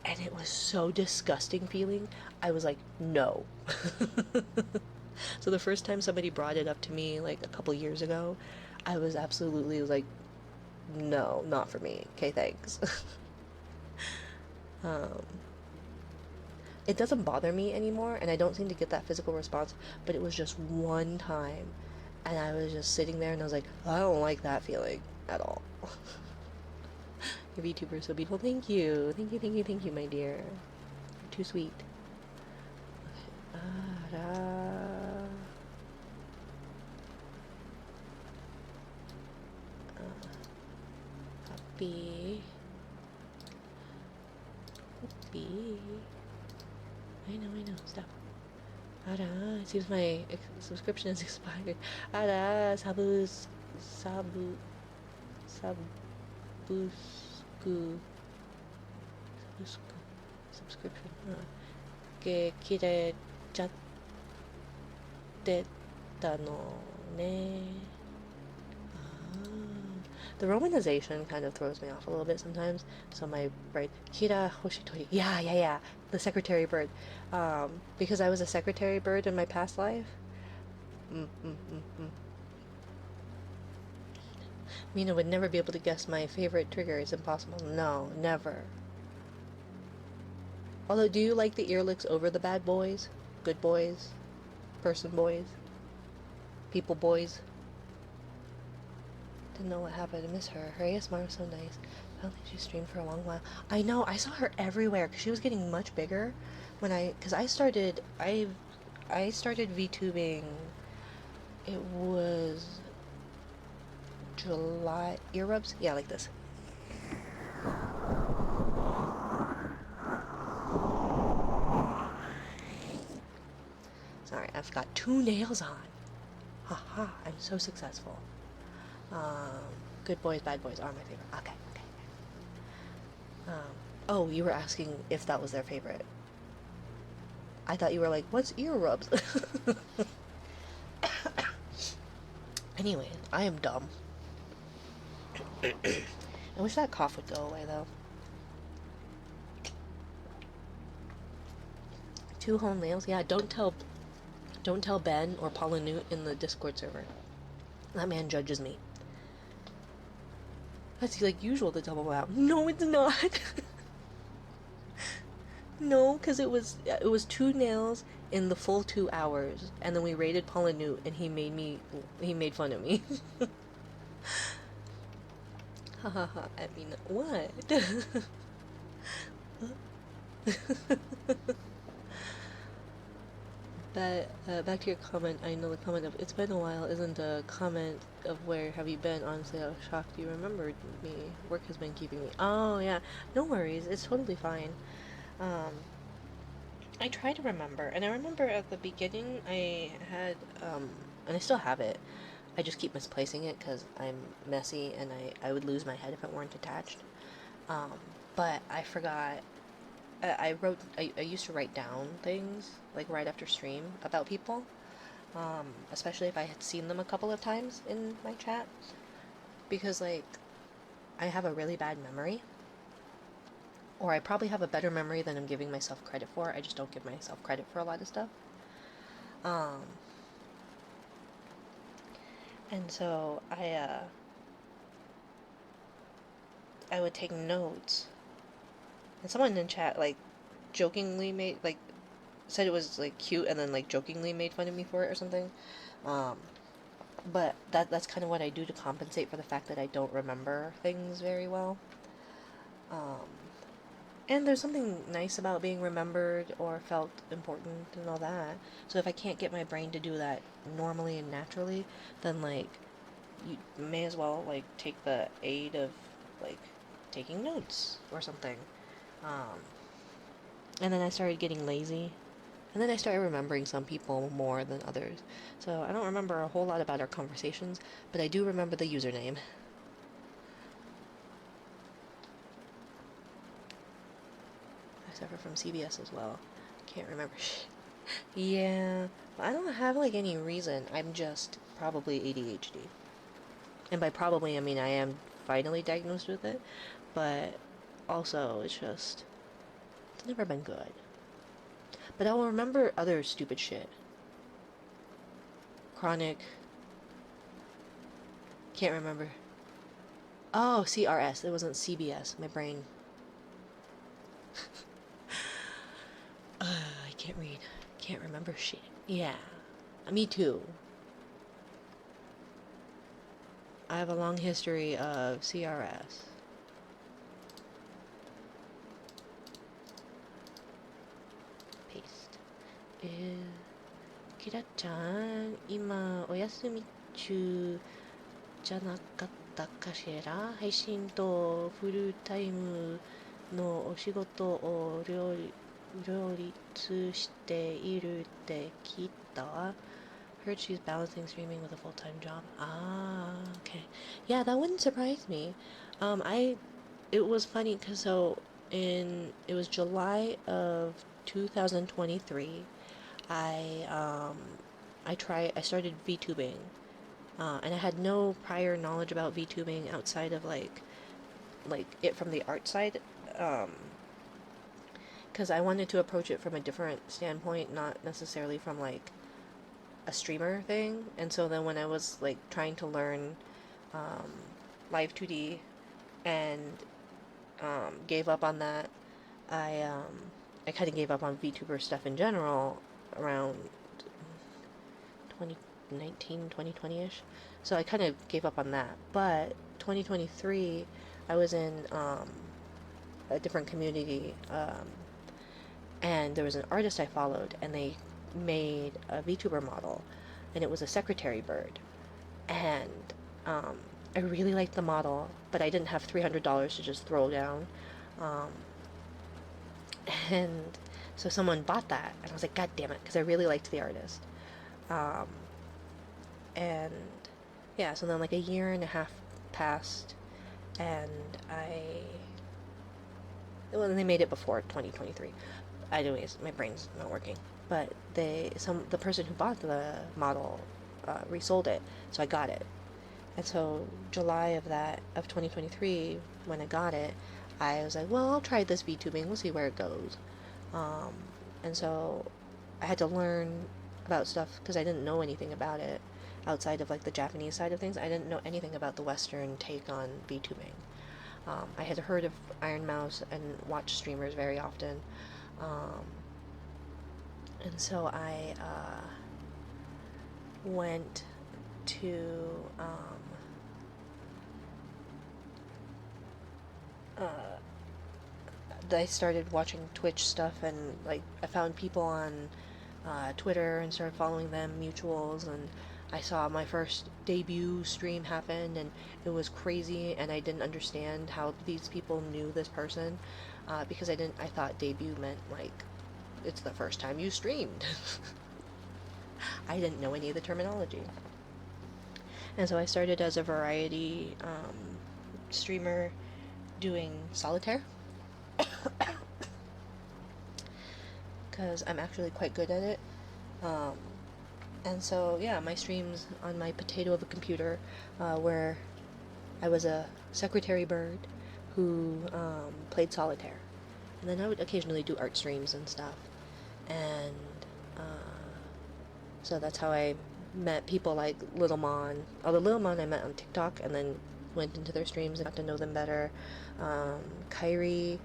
and it was so disgusting feeling. I was like, no. So the first time somebody brought it up to me like a couple years ago, I was absolutely like, no, not for me. Okay, thanks. It doesn't bother me anymore, and I don't seem to get that physical response, but it was just one time, and I was just sitting there, and I was like, I don't like that feeling at all. Your VTuber is so beautiful. Thank you. Thank you, thank you, thank you, my dear. You're too sweet. Okay. Copy. I know, stop. Ara, it seems my subscription is expired. Ara, sabusku, subscription. Que quiere chatte no ne. The romanization kind of throws me off a little bit sometimes. So my brain, Kira Hoshitori, yeah, the secretary bird. Because I was a secretary bird in my past life. Mina would never be able to guess my favorite trigger. It's impossible. No, never. Although, do you like the ear licks over the bad boys? Good boys? Person boys? People boys? Didn't know what happened. I miss her. Her ASMR was so nice. I don't think she streamed for a long while. I know. I saw her everywhere because she was getting much bigger when because I I started VTubing, it was July, ear rubs? Yeah, like this. Sorry, I've got 2 nails on. Haha, I'm so successful. Good boys, bad boys are my favorite. Okay, okay. Oh, you were asking if that was their favorite. I thought you were like, what's ear rubs? Anyway, I am dumb. I wish that cough would go away, though. 2 whole nails? Yeah, don't tell Ben or Paula Newt in the Discord server. That man judges me. That's like usual to tell him out. No, it's not. No, because it was 2 nails in the full 2 hours, and then we raided Paula Newt, and he made fun of me. Ha ha ha. I mean, what? But back to your comment. I know the comment of "it's been a while" isn't a comment of "where have you been." Honestly, I was shocked you remembered me. Work has been keeping me. Oh yeah, no worries. It's totally fine. Um, I try to remember, and I remember at the beginning I had and I still have it. I just keep misplacing it because I'm messy, and I would lose my head if it weren't attached. Um, but I forgot. I used to write down things like right after stream about people, especially if I had seen them a couple of times in my chat, because like I have a really bad memory, or I probably have a better memory than I'm giving myself credit for. I just don't give myself credit for a lot of stuff. Um, and so I would take notes, and someone in chat like jokingly said it was like cute, and then like jokingly made fun of me for it or something. Um, but that's kind of what I do to compensate for the fact that I don't remember things very well. Um, and there's something nice about being remembered or felt important and all that. So if I can't get my brain to do that normally and naturally, then like you may as well like take the aid of like taking notes or something. Um, and then I started getting lazy. And then I started remembering some people more than others. So I don't remember a whole lot about our conversations, but I do remember the username. I suffer from CBS as well. Can't remember shit. Yeah, I don't have like any reason. I'm just probably ADHD. And by probably, I mean I am finally diagnosed with it, but also it's never been good. But I'll remember other stupid shit. Chronic. Can't remember. Oh, CRS. It wasn't CBS. My brain. I can't read. Can't remember shit. Yeah. Me too. I have a long history of CRS. Paste. キラちゃん、今お休み中じゃなかったかしら？配信とフルタイムのお仕事を両立しているって聞いたわ。Heard she's balancing streaming with a full-time job. Ah, okay. Yeah, that wouldn't surprise me. It was funny because it was July of 2023. I started VTubing, and I had no prior knowledge about VTubing outside of like it from the art side, because I wanted to approach it from a different standpoint, not necessarily from like a streamer thing. And so then when I was like trying to learn um, live 2D and gave up on that, I kind of gave up on VTuber stuff in general around 2019, 2020-ish. So I kind of gave up on that. But 2023, I was in a different community, and there was an artist I followed, and they made a VTuber model, and it was a secretary bird. And I really liked the model, but I didn't have $300 to just throw down. Um, and so someone bought that, and I was like, God damn it, because I really liked the artist. Um, and yeah, so then like a year and a half passed, and well, they made it before 2023. Anyways, my brain's not working. But the person who bought the model resold it, so I got it. And so July of 2023, when I got it, I was like, well, I'll try this VTubing. We'll see where it goes. Um, and so I had to learn about stuff because I didn't know anything about it outside of like the Japanese side of things. I didn't know anything about the Western take on VTubing. I had heard of Iron Mouse and watched streamers very often. Um, and so I went to I started watching Twitch stuff, and like I found people on Twitter and started following them, mutuals, and I saw my first debut stream happen, and it was crazy, and I didn't understand how these people knew this person because I thought debut meant like it's the first time you streamed. I didn't know any of the terminology. And so I started as a variety streamer doing solitaire because I'm actually quite good at it. Um, and so, yeah, my streams on my potato of a computer where I was a secretary bird who played solitaire. And then I would occasionally do art streams and stuff. And so that's how I met people like Little Mon. Although Little Mon I met on TikTok and then went into their streams and got to know them better. Kyrie,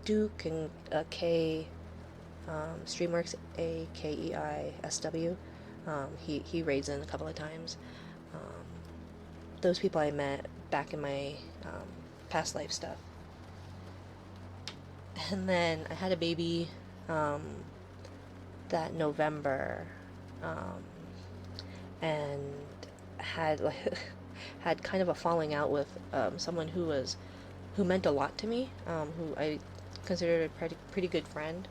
Duke, and K, Streamworks, AKEISW. He raids in a couple of times. Those people I met back in my past life stuff. And then I had a baby that November, and had like had kind of a falling out with someone who meant a lot to me, who I considered a pretty good friend,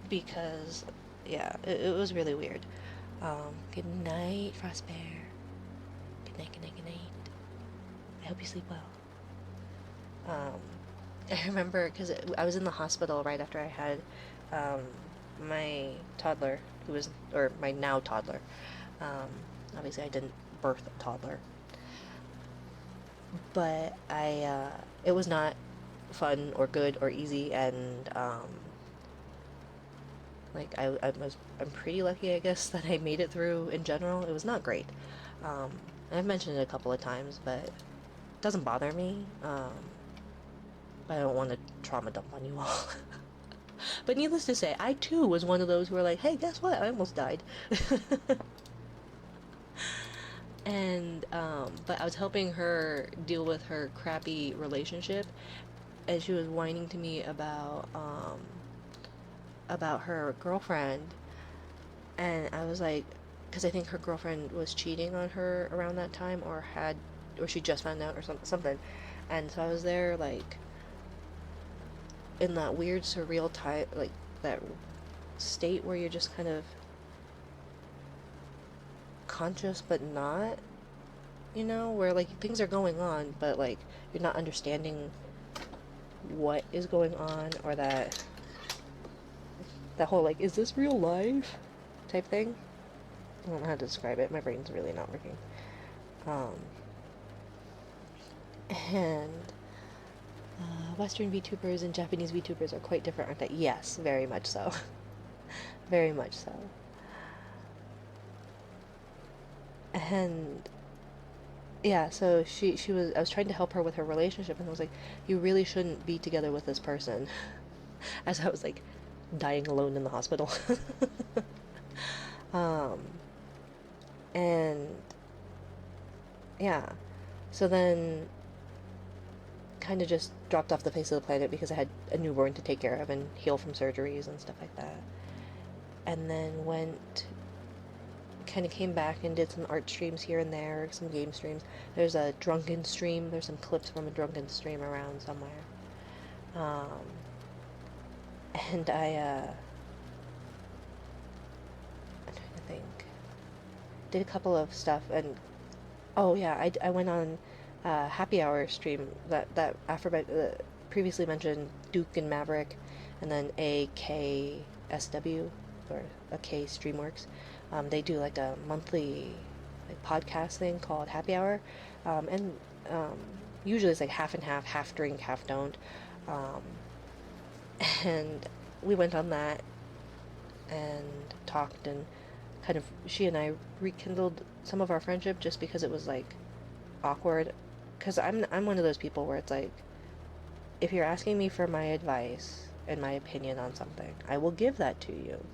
because yeah, it was really weird. Good night, Frostbear. Good night, good night, good night. I hope you sleep well. I remember because I was in the hospital right after I had my toddler, or my now toddler. Obviously, I didn't birth a toddler, but it was not fun or good or easy, and like I'm pretty lucky, I guess, that I made it through in general. It was not great. I've mentioned it a couple of times, but it doesn't bother me. I don't want to trauma dump on you all. But needless to say, I too was one of those who were like, hey, guess what? I almost died. And, but I was helping her deal with her crappy relationship, and she was whining to me about her girlfriend, and I was like, because I think her girlfriend was cheating on her around that time, or she just found out, or something, and so I was there, like, in that weird surreal type, like that state where you're just kind of conscious but not, where like things are going on but like you're not understanding what is going on, or that whole like, is this real life type thing. I don't know how to describe it. My brain's really not working. And Western VTubers and Japanese VTubers are quite different, aren't they? Yes, very much so. Very much so. And yeah, so I was trying to help her with her relationship, and I was like, you really shouldn't be together with this person. As I was like dying alone in the hospital. And yeah, so then kind of just dropped off the face of the planet because I had a newborn to take care of and heal from surgeries and stuff like that. And then kind of came back and did some art streams here and there, some game streams. There's a drunken stream. There's some clips from a drunken stream around somewhere. And I'm trying to think. Did a couple of stuff, and oh yeah, I went on happy hour stream that after previously mentioned Duke and Maverick, and then AKSW or a K Streamworks. They do like a monthly like podcast thing called Happy Hour, and usually it's like half and half, half drink, half don't. And we went on that and talked, and kind of she and I rekindled some of our friendship just because it was like awkward, because I'm one of those people where it's like, if you're asking me for my advice and my opinion on something, I will give that to you.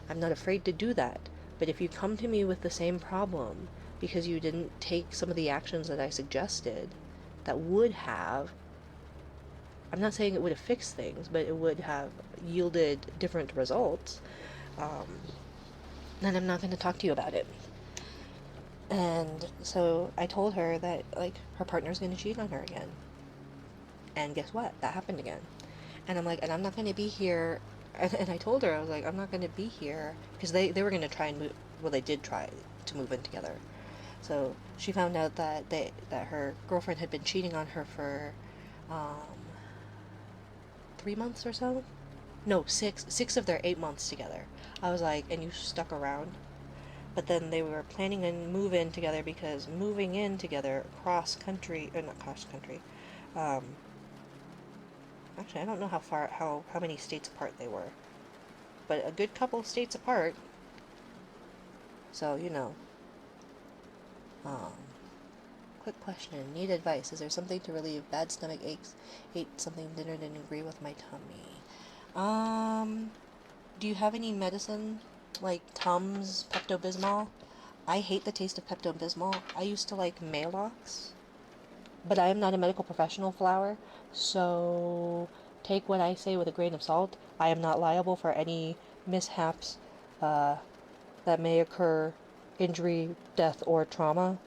I'm not afraid to do that. But if you come to me with the same problem because you didn't take some of the actions that I suggested that would have, I'm not saying it would have fixed things, but it would have yielded different results, then I'm not going to talk to you about it. And so I told her that, like, her partner's going to cheat on her again. And guess what? That happened again. And I'm like, and I'm not going to be here. And I told her, I was like, I'm not going to be here. Because they were going to try and move. Well, they did try to move in together. So she found out that that her girlfriend had been cheating on her for 3 months or so. No, six of their 8 months together. I was like, and you stuck around? But then they were planning to move in together, because moving in together cross country, or not cross country, actually I don't know how many states apart they were, but a good couple of states apart. So, quick question, need advice. Is there something to relieve bad stomach aches? Ate something dinner, didn't agree with my tummy. Do you have any medicine? Like Tums, Pepto-Bismol? I hate the taste of Pepto-Bismol. I used to like Maalox, but I am not a medical professional, Flower, so take what I say with a grain of salt. I am not liable for any mishaps that may occur, injury, death, or trauma,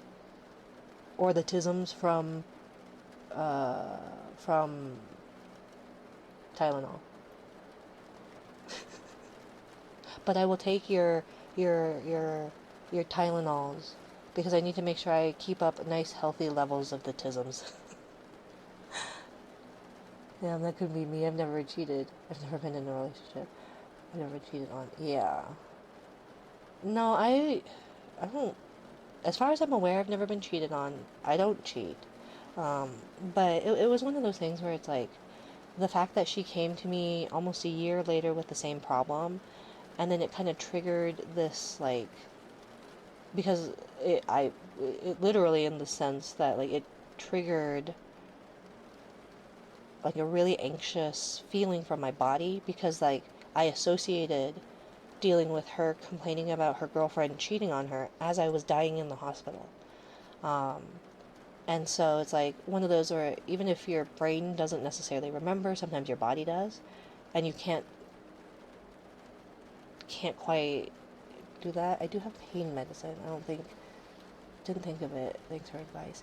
or the tisms from Tylenol. But I will take your Tylenols, because I need to make sure I keep up nice healthy levels of the tisms. Yeah, that could be me. I've never cheated. I've never been in a relationship. I've never cheated on. Yeah. No, I don't. As far as I'm aware, I've never been cheated on. I don't cheat. But it was one of those things where it's like, the fact that she came to me almost a year later with the same problem, and then it kind of triggered this, like, because it literally, in the sense that, like, it triggered like a really anxious feeling from my body, because like I associated dealing with her complaining about her girlfriend cheating on her as I was dying in the hospital. And so it's like one of those where even if your brain doesn't necessarily remember, sometimes your body does, and you can't quite do that. I do have pain medicine. Didn't think of it. Thanks for advice.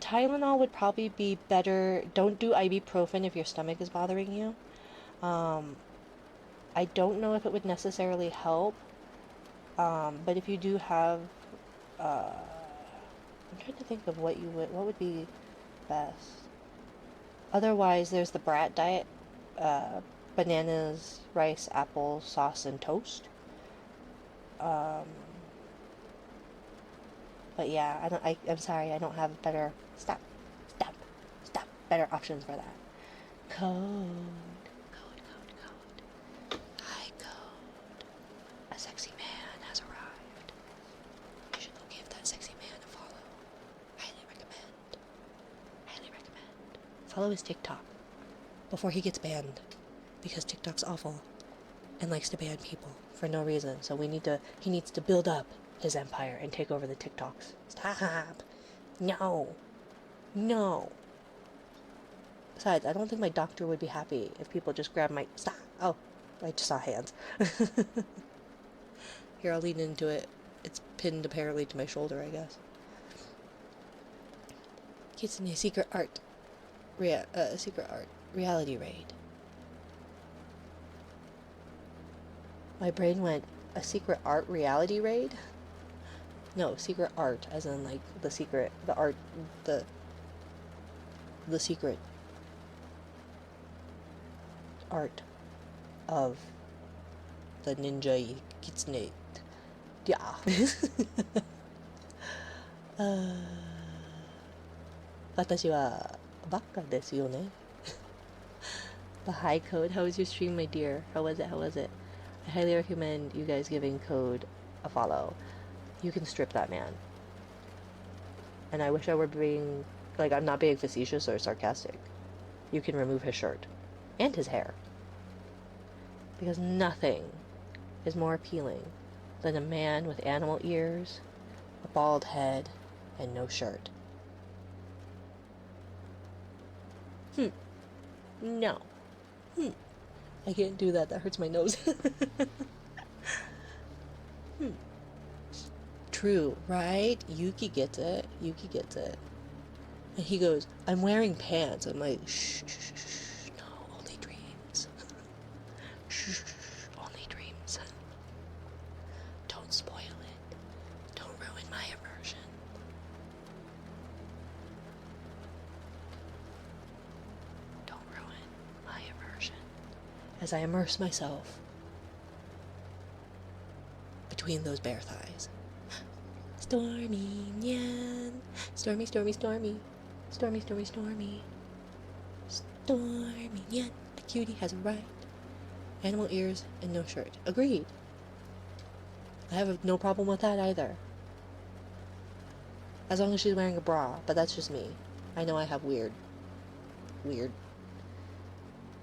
Tylenol would probably be better. Don't do ibuprofen if your stomach is bothering you. I don't know if it would necessarily help, but if you do have, I'm trying to think of what would be best. Otherwise, there's the Brat diet, bananas, rice, apple, sauce, and toast. Um, but yeah, I'm sorry, I don't have better, stop, better options for that. Code. Hi, Code. A sexy man has arrived. You should go give that sexy man a follow. Highly recommend. Follow his TikTok before he gets banned, because TikTok's awful and likes to ban people for no reason. So he needs to build up his empire and take over the TikToks. Stop. No. No. Besides, I don't think my doctor would be happy if people just grab my... Stop! Oh, I just saw hands. Here, I'll lean into it. It's pinned apparently to my shoulder, I guess. Kitsune Secret Art. Secret Art. Reality Raid. My brain went, a secret art reality raid? No, secret art, as in like the secret, the art, the secret art of the ninja kitsune. Yeah. 私はバカですよね. The high code. How was your stream, my dear? How was it? How was it? I highly recommend you guys giving code a follow. You can strip that man. And I wish I were being, like, I'm not being facetious or sarcastic. You can remove his shirt. And his hair. Because nothing is more appealing than a man with animal ears, a bald head, and no shirt. No. I can't do that. That hurts my nose. True, right? Yuki gets it. Yuki gets it. And he goes, I'm wearing pants. I'm like, shh, shh, shh, shh. No, only dreams. Shh, shh, only dreams. Don't spoil it. Don't ruin my immersion. Don't ruin my immersion. As I immerse myself between those bare thighs. Stormy, nyan. Stormy, stormy, stormy. Stormy, stormy, stormy. Stormy, nyan. A cutie has a right. Animal ears and no shirt. Agreed. I have no problem with that either. As long as she's wearing a bra, but that's just me. I know I have weird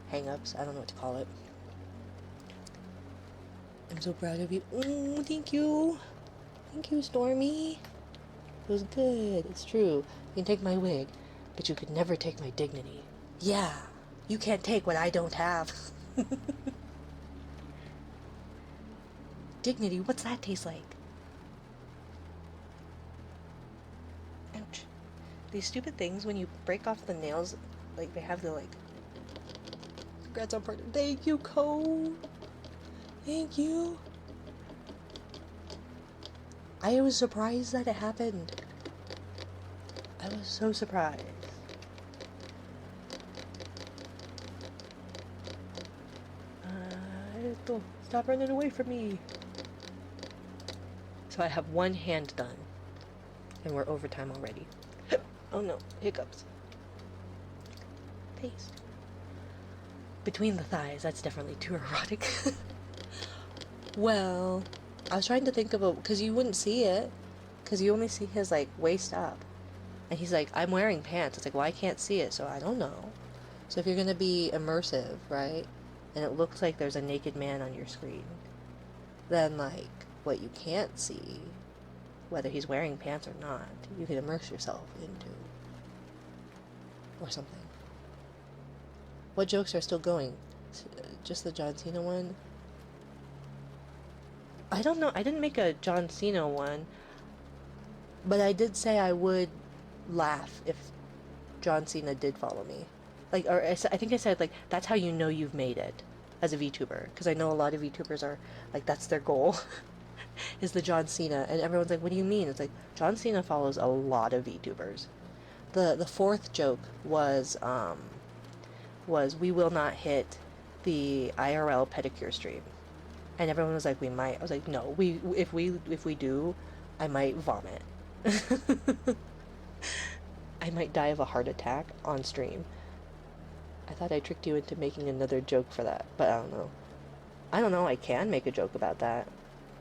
hang-ups. I don't know what to call it. I'm so proud of you. Oh, thank you. Thank you, Stormy. It was good. It's true. You can take my wig, but you could never take my dignity. Yeah, you can't take what I don't have. Dignity, what's that taste like? Ouch. These stupid things, when you break off the nails, like, they have the, like... Congrats on partner. Thank you, Cole. Thank you. I was surprised that it happened. I was so surprised. Stop running away from me. So I have one hand done. And we're overtime already. Oh no, hiccups. Paste. Between the thighs, that's definitely too erotic. Well, I was trying to think of a, because you wouldn't see it, because you only see his, like, waist up. And he's like, I'm wearing pants. It's like, well, I can't see it, so I don't know. So if you're going to be immersive, right, and it looks like there's a naked man on your screen, then, like, what you can't see, whether he's wearing pants or not, you can immerse yourself into. Or something. What jokes are still going? Just the John Cena one? I don't know. I didn't make a John Cena one. But I did say I would laugh if John Cena did follow me. Like, or I think I said, like, that's how you know you've made it as a VTuber. Because I know a lot of VTubers are, like, that's their goal. Is the John Cena. And everyone's like, what do you mean? It's like, John Cena follows a lot of VTubers. The fourth joke was we will not hit the IRL pedicure stream. And everyone was like, we might. I was like, no, if we do, I might vomit. I might die of a heart attack on stream. I thought I tricked you into making another joke for that, but I don't know. I don't know, I can make a joke about that.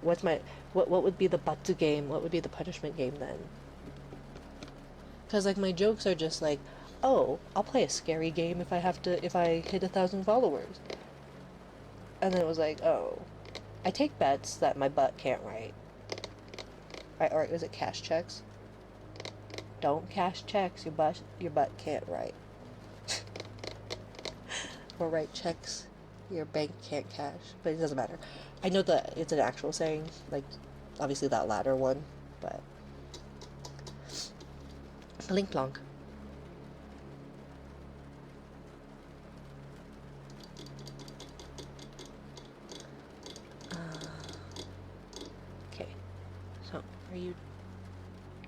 What would be the butsu game? What would be the punishment game then? Because, like, my jokes are just like, oh, I'll play a scary game if I hit 1,000 followers. And then it was like, oh, I take bets that my butt can't write. Or is it cash checks? Don't cash checks. Your butt can't write. Or write checks your bank can't cash. But it doesn't matter. I know that it's an actual saying, like obviously that latter one, but blink plonk. Okay. So, are you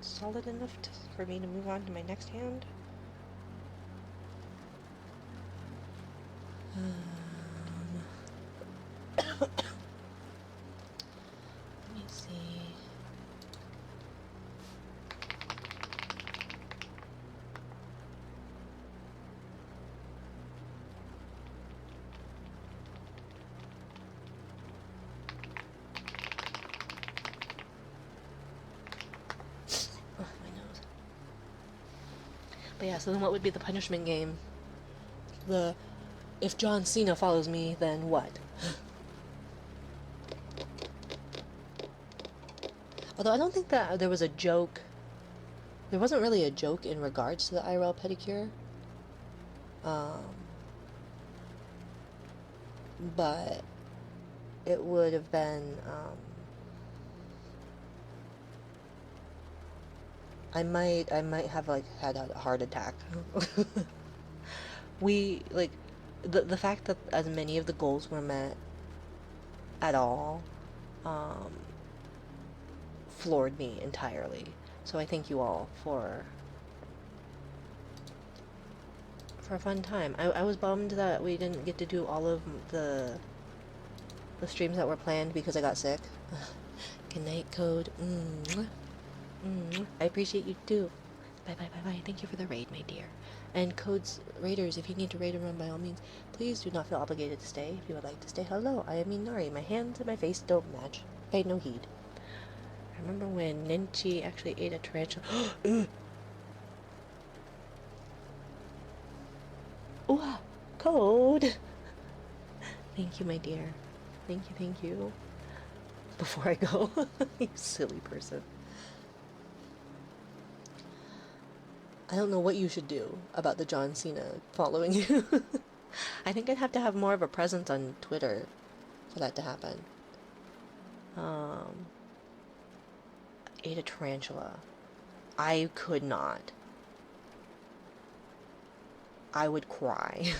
solid enough for me to move on to my next hand? Let me see. Oh, my nose. But yeah, so then what would be the punishment game? If John Cena follows me, then what? Although I don't think that there was a joke. There wasn't really a joke in regards to the IRL pedicure. But it would have been, I might have like had a heart attack. We like the fact that as many of the goals were met at all, floored me entirely. So I thank you all for a fun time. I was bummed that we didn't get to do all of the streams that were planned because I got sick. Good night, Code. I appreciate you too. Bye bye bye bye. Thank you for the raid, my dear. And Code's raiders, if you need to raid a room, by all means, please do not feel obligated to stay. If you would like to stay, hello. I am Minari. My hands and my face don't match. Pay no heed. I remember when Ninchi actually ate a tarantula. Ooh, Code. Thank you, my dear. Thank you, thank you. Before I go, you silly person. I don't know what you should do about the John Cena following you. I think I'd have to have more of a presence on Twitter for that to happen. Ate a tarantula. I could not. I would cry.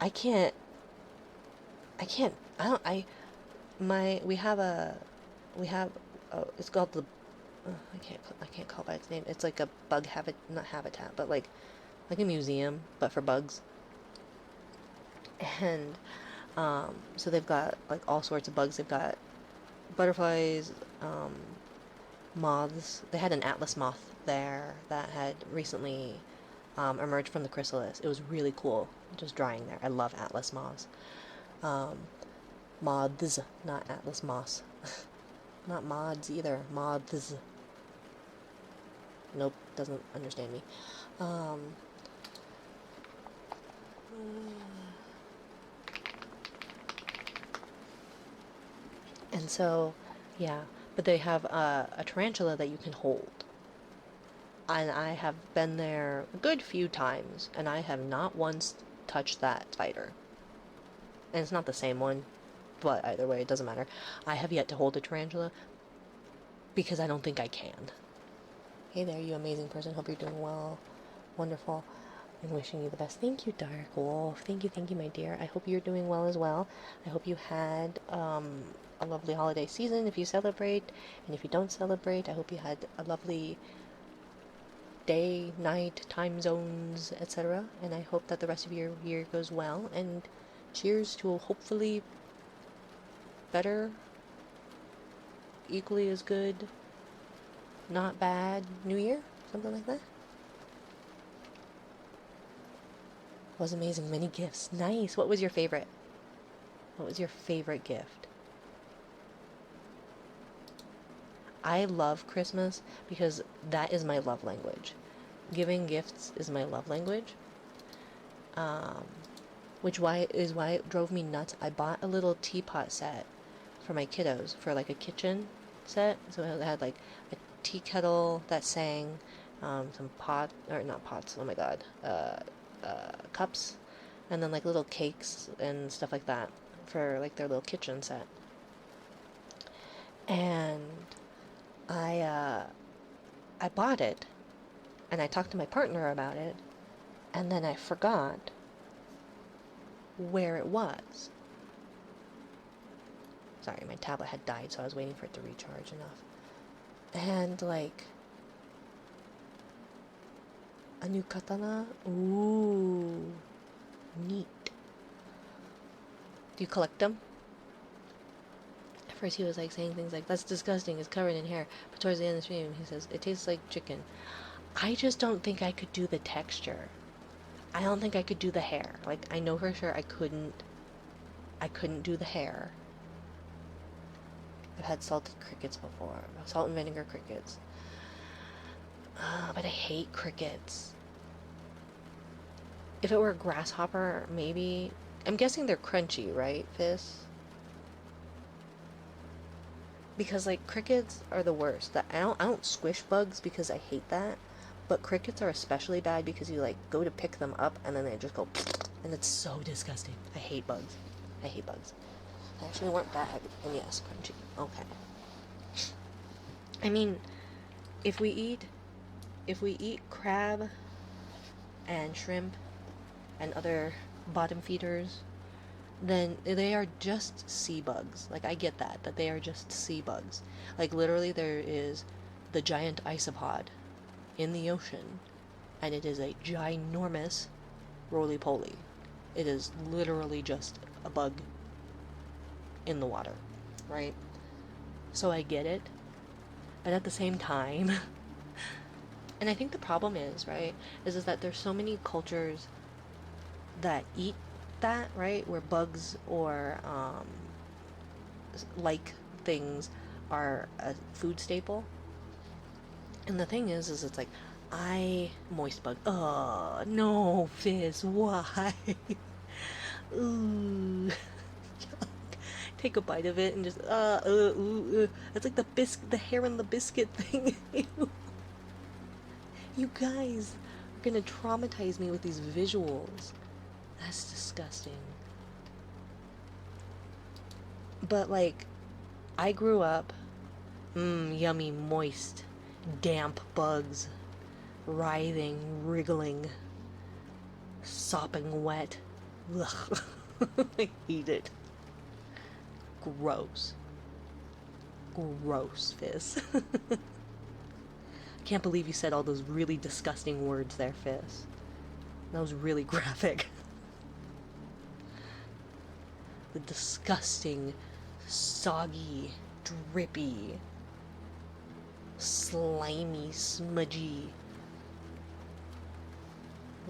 I can't. We have it's called the, I can't call it by its name. It's like a bug not habitat, but like a museum, but for bugs. And, so they've got like all sorts of bugs. They've got butterflies, moths. They had an atlas moth there that had recently, emerged from the chrysalis. It was really cool, just drying there. I love atlas moths. Moths, not atlas moss. Not mods either. Moths. Nope, doesn't understand me. And so, yeah. But they have a tarantula that you can hold. And I have been there a good few times, and I have not once touched that spider. And it's not the same one, but either way, it doesn't matter. I have yet to hold a tarantula because I don't think I can. Hey there, you amazing person. Hope you're doing well. Wonderful. And wishing you the best. Thank you, Dark Wolf. Thank you, my dear. I hope you're doing well as well. I hope you had a lovely holiday season if you celebrate. And if you don't celebrate, I hope you had a lovely day, night, time zones, etc. And I hope that the rest of your year goes well. And cheers to a hopefully better, equally as good, not bad New Year, something like that. Was amazing. Many gifts. Nice. What was your favorite? What was your favorite gift? I love Christmas because that is my love language. Giving gifts is my love language. Which is why it drove me nuts. I bought a little teapot set for my kiddos for like a kitchen set. So it had like tea kettle that sang, some or not pots, oh my god, cups, and then like little cakes and stuff like that for like their little kitchen set. And I bought it, and I talked to my partner about it, and then I forgot where it was. Sorry, my tablet had died, so I was waiting for it to recharge enough. And like, a new katana? Ooh, neat. Do you collect them? At first he was like saying things like, that's disgusting, it's covered in hair. But towards the end of the stream, he says, it tastes like chicken. I just don't think I could do the texture. I don't think I could do the hair. Like, I know for sure I couldn't do the hair. I've had salted crickets before. Salt and vinegar crickets. But I hate crickets. If it were a grasshopper, maybe. I'm guessing they're crunchy, right, Fizz? Because like crickets are the worst. I don't squish bugs because I hate that. But crickets are especially bad because you like go to pick them up and then they just go and it's so disgusting. I hate bugs. I hate bugs. They actually weren't bad. And yes, crunchy. Okay. I mean, if we eat crab and shrimp and other bottom feeders, then they are just sea bugs. Like, I get that they are just sea bugs. Like, literally there is the giant isopod in the ocean, and it is a ginormous roly-poly. It is literally just a bug in the water, right? So I get it, but at the same time, and I think the problem is, right, is that there's so many cultures that eat that, right, where bugs or like things are a food staple. And the thing is it's like, moist bug. Oh, no, Fizz, why? Ooh. Take a bite of it and just, It's like the hair in the biscuit thing. You guys are gonna traumatize me with these visuals. That's disgusting. But, like, I grew up, yummy, moist, damp bugs, writhing, wriggling, sopping wet. Ugh. I hate it. Gross. Gross, Fizz. Can't believe you said all those really disgusting words there, Fizz. That was really graphic. The disgusting, soggy, drippy, slimy, smudgy,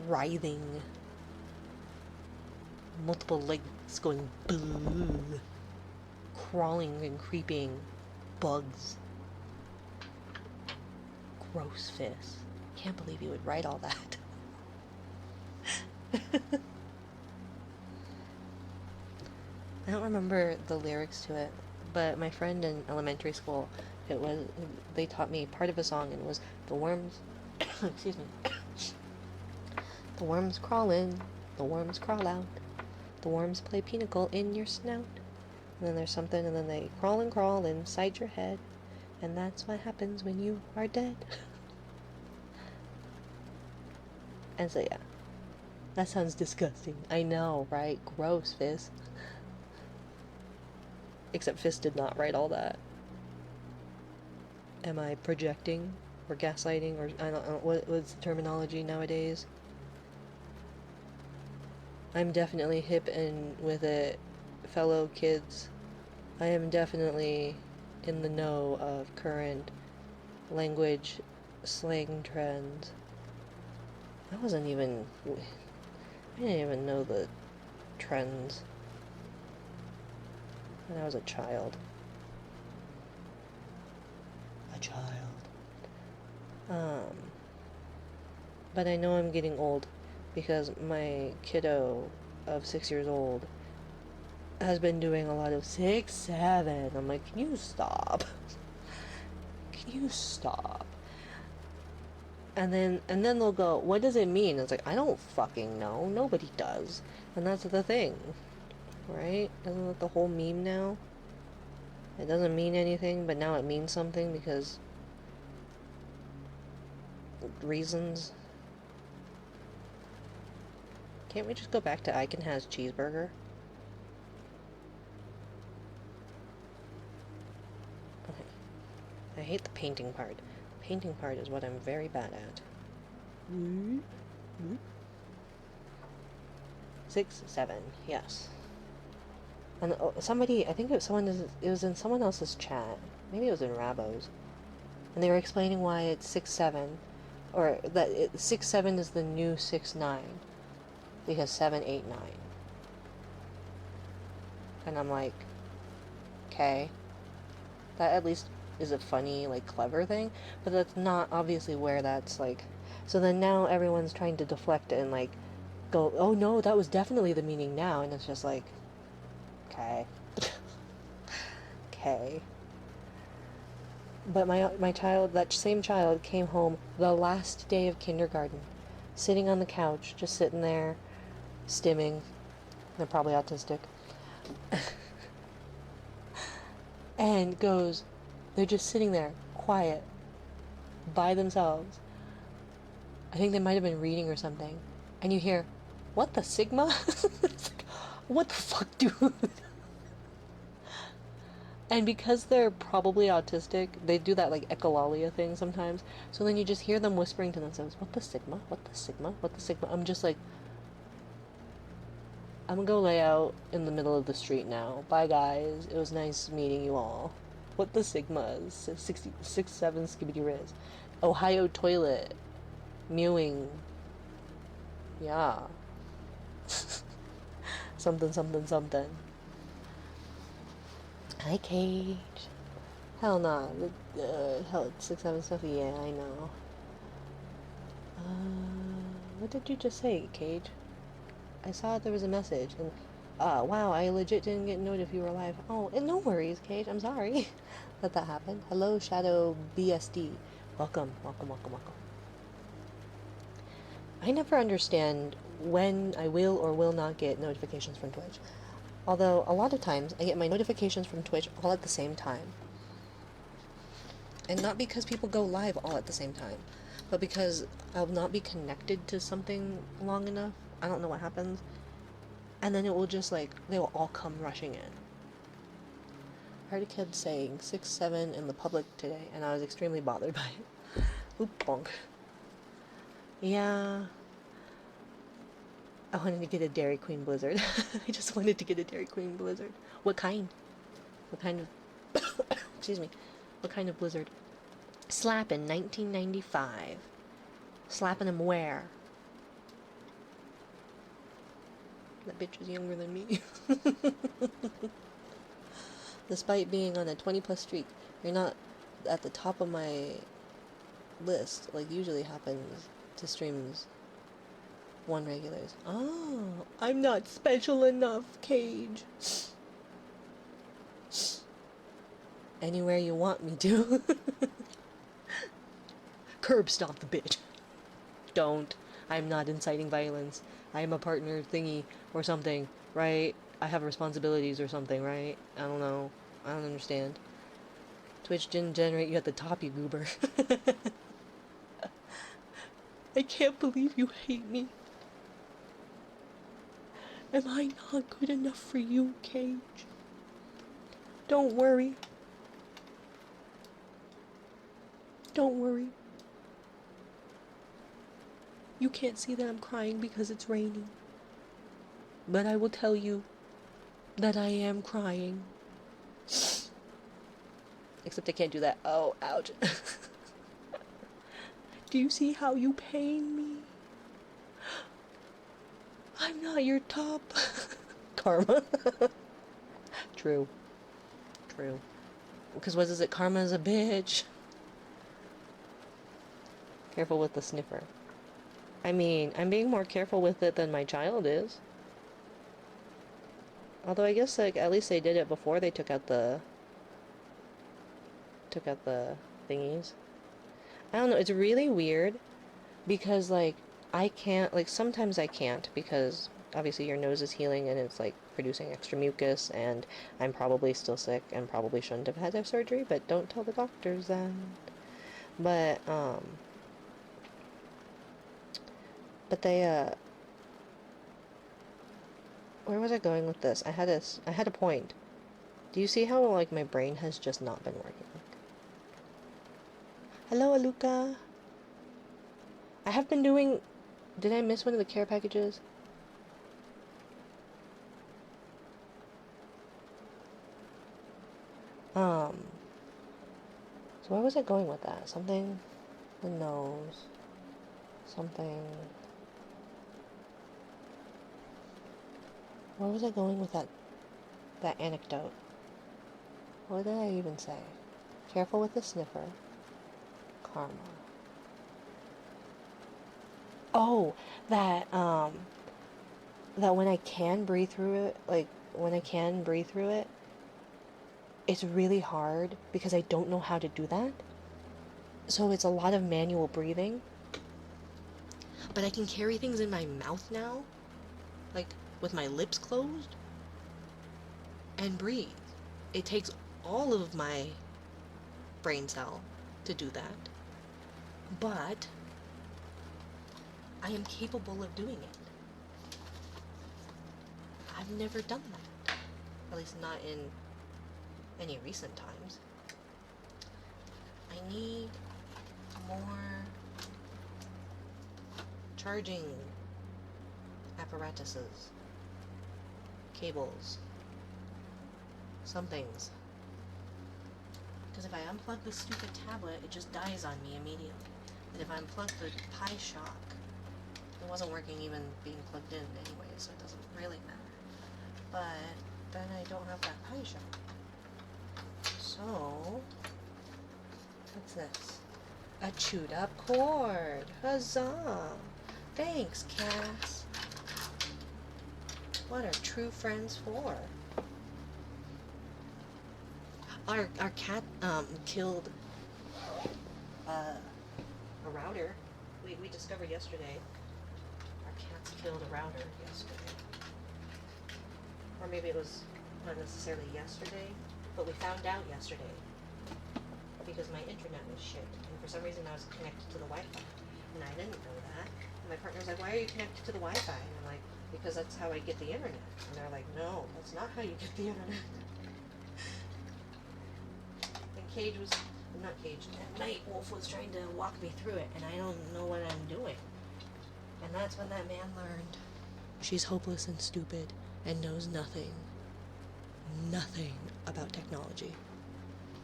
writhing, multiple legs going boo, crawling and creeping bugs. Gross, Fizz. Can't believe you would write all that. I don't remember the lyrics to it, but my friend in elementary school, they taught me part of a song, and it was the worms, excuse me, the worms crawl in, the worms crawl out, the worms play pinochle in your snout, and then there's something, and then they crawl and crawl inside your head, and that's what happens when you are dead. And so yeah, that sounds disgusting. I know, right? Gross, Fizz. Except Fizz did not write all that. Am I projecting or gaslighting, or I don't know what's the terminology nowadays? I'm definitely hip and with it, fellow kids. I am definitely in the know of current language slang trends. I didn't even know the trends when I was a child. But I know I'm getting old because my kiddo of 6 years old has been doing a lot of 6, 7. I'm like, can you stop? can you stop? And then they'll go, what does it mean? It's like, I don't fucking know. Nobody does. And that's the thing. Right? Isn't that the whole meme now? It doesn't mean anything, but now it means something because reasons. Can't we just go back to Icon has cheeseburger? Okay. I hate the painting part. The painting part is what I'm very bad at. 6, 7, yes. And somebody, I think it was in someone else's chat. Maybe it was in Rabo's. And they were explaining why it's 6, 7. Or that 6, 7 is the new 6, 9. Because 7, 8, 9. And I'm like, okay. That at least is a funny, like, clever thing. But that's not obviously where that's, like... So then now everyone's trying to deflect it and, like, go, oh no, that was definitely the meaning now. And it's just like, okay. Okay. But my child, that same child, came home the last day of kindergarten, sitting on the couch, just sitting there, stimming. They're probably autistic. And goes, they're just sitting there, quiet, by themselves. I think they might have been reading or something. And you hear, what the Sigma? It's like, what the fuck, dude? And because they're probably autistic, they do that, like, echolalia thing sometimes. So then you just hear them whispering to themselves, what the Sigma? What the Sigma? What the Sigma? I'm just like, I'm gonna go lay out in the middle of the street now. Bye, guys. It was nice meeting you all. What the Sigmas? 6, 7 skibbity riz. Ohio toilet. Mewing. Yeah. Something, something, something. Hi, Cage. Hell nah. Hell, 6, 7 stuff. Yeah, I know. What did you just say, Cage? I saw there was a message, and wow, I legit didn't get noted if you were alive. Oh, and no worries, Cage. I'm sorry that happened. Hello, Shadow BSD. Welcome, welcome, welcome, welcome. I never understand when I will or will not get notifications from Twitch. Although, a lot of times, I get my notifications from Twitch all at the same time. And not because people go live all at the same time, but because I'll not be connected to something long enough. I don't know what happens. And then it will just, like, they will all come rushing in. I heard a kid saying 6, 7 in the public today, and I was extremely bothered by it. Oop, bonk. Yeah. I wanted to get a Dairy Queen Blizzard. I just wanted to get a Dairy Queen Blizzard. What kind? What kind of... Excuse me. What kind of Blizzard? Slappin' 1995. Slapping him where? That bitch is younger than me. Despite being on a 20+ streak, you're not at the top of my list, like usually happens to streams 1 regulars. Oh, I'm not special enough, Cage. Anywhere you want me to. Curb stomp the bitch. Don't. I'm not inciting violence. I am a partner thingy or something, right? I have responsibilities or something, right? I don't know. I don't understand. Twitch didn't generate you at the top, you goober. I can't believe you hate me. Am I not good enough for you, Cage? Don't worry. Don't worry. You can't see that I'm crying because it's raining. But I will tell you that I am crying. Except I can't do that. Oh, ouch. Do you see how you pain me? I'm not your top. Karma. True. True. Because what is it? Karma is a bitch. Careful with the sniffer. I mean, I'm being more careful with it than my child is. Although I guess, like, at least they did it before they took out the thingies. I don't know, it's really weird because, like, I can't, like, sometimes I can't because obviously your nose is healing and it's, like, producing extra mucus, and I'm probably still sick and probably shouldn't have had to have surgery, but don't tell the doctors that. But, they, where was I going with this? I had a point. Do you see how, like, my brain has just not been working? Hello, Aluka. I have been doing... Did I miss one of the care packages? So where was I going with that? Something... The nose. Something... Where was I going with that anecdote? What did I even say? Careful with the sniffer. Karma. Oh, that when I can breathe through it, like, when I can breathe through it, it's really hard because I don't know how to do that. So it's a lot of manual breathing. But I can carry things in my mouth now, like, with my lips closed, and breathe. It takes all of my brain cell to do that. But I am capable of doing it. I've never done that. At least not in any recent times. I need more charging apparatuses, cables, some things. Because if I unplug the stupid tablet, it just dies on me immediately. And if I unplug the Pi Shock, it wasn't working even being plugged in anyway, so it doesn't really matter. But then I don't have that Pi Shock. So, what's this? A chewed up cord. Huzzah! Thanks, Cass. What are true friends for? Our cat killed a router. We discovered yesterday. Our cats killed a router yesterday. Or maybe it was not necessarily yesterday, but we found out yesterday because my internet was shit, and for some reason I was connected to the Wi-Fi, and I didn't know that. And my partner was like, "Why are you connected to the Wi-Fi?" And I'm like, "Because that's how I get the internet." And they're like, "No, that's not how you get the internet." And Cage was, not Cage, at night Wolf was trying to walk me through it, and I don't know what I'm doing. And that's when that man learned she's hopeless and stupid and knows nothing about technology.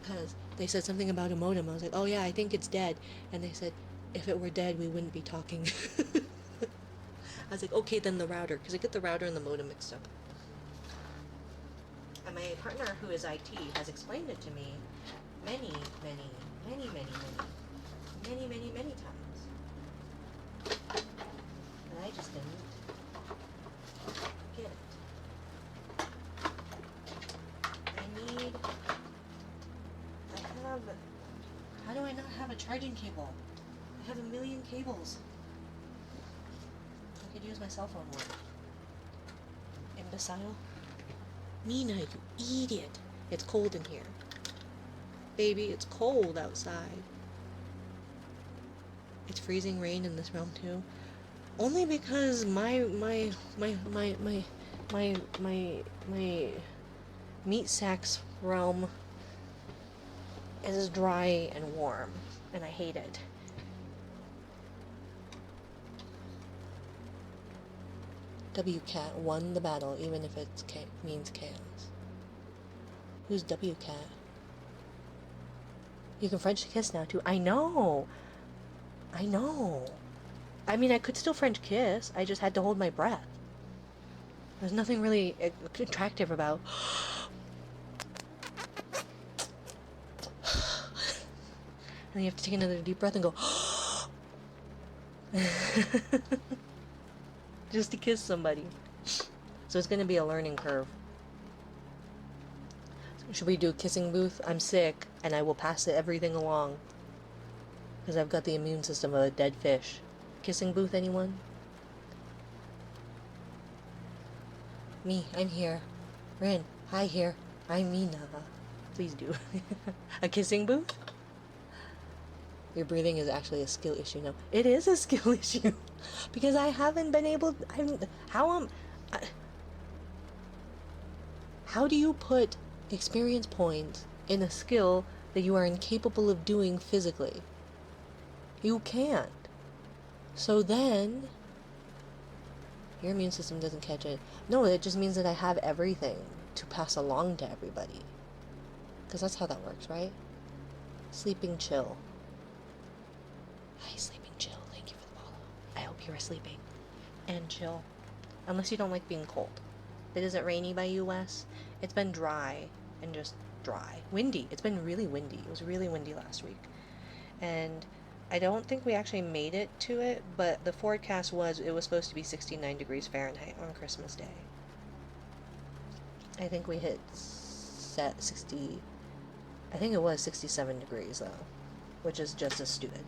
Because they said something about a modem. I was like, "Oh yeah, I think it's dead." And they said, "If it were dead, we wouldn't be talking." I was like, "Okay, then the router," because I get the router and the modem mixed up. And my partner, who is IT, has explained it to me many times. And I just didn't get it. How do I not have a charging cable? I have a million cables. I could use my cell phone one. Imbecile. Nina, you idiot. It's cold in here. Baby, it's cold outside. It's freezing rain in this realm too. Only because my meat sack's realm is dry and warm, and I hate it. WCat won the battle, even if it means chaos. Who's WCat? You can French kiss now too. I know. I mean, I could still French kiss. I just had to hold my breath. There's nothing really attractive about. And you have to take another deep breath and go. Just to kiss somebody. So it's gonna be a learning curve. Should we do a kissing booth? I'm sick, and I will pass everything along. Because I've got the immune system of a dead fish. Kissing booth, anyone? Me, I'm here. Rin, hi here. I'm Mina. Please do. A kissing booth? Your breathing is actually a skill issue now. It is a skill issue. Because I haven't been able... how do you put experience points in a skill that you are incapable of doing physically? You can't. So then... your immune system doesn't catch it. No, it just means that I have everything to pass along to everybody. Because that's how that works, right? Sleeping chill. Hi, sleeping chill. Thank you for the follow. I hope you are sleeping. And chill. Unless you don't like being cold. But is it rainy by you, Wes? It's been dry. And just dry. Windy. It's been really windy. It was really windy last week. And I don't think we actually made it to it, but the forecast was it was supposed to be 69 degrees Fahrenheit on Christmas Day. I think we hit 60... I think it was 67 degrees, though. Which is just as stupid.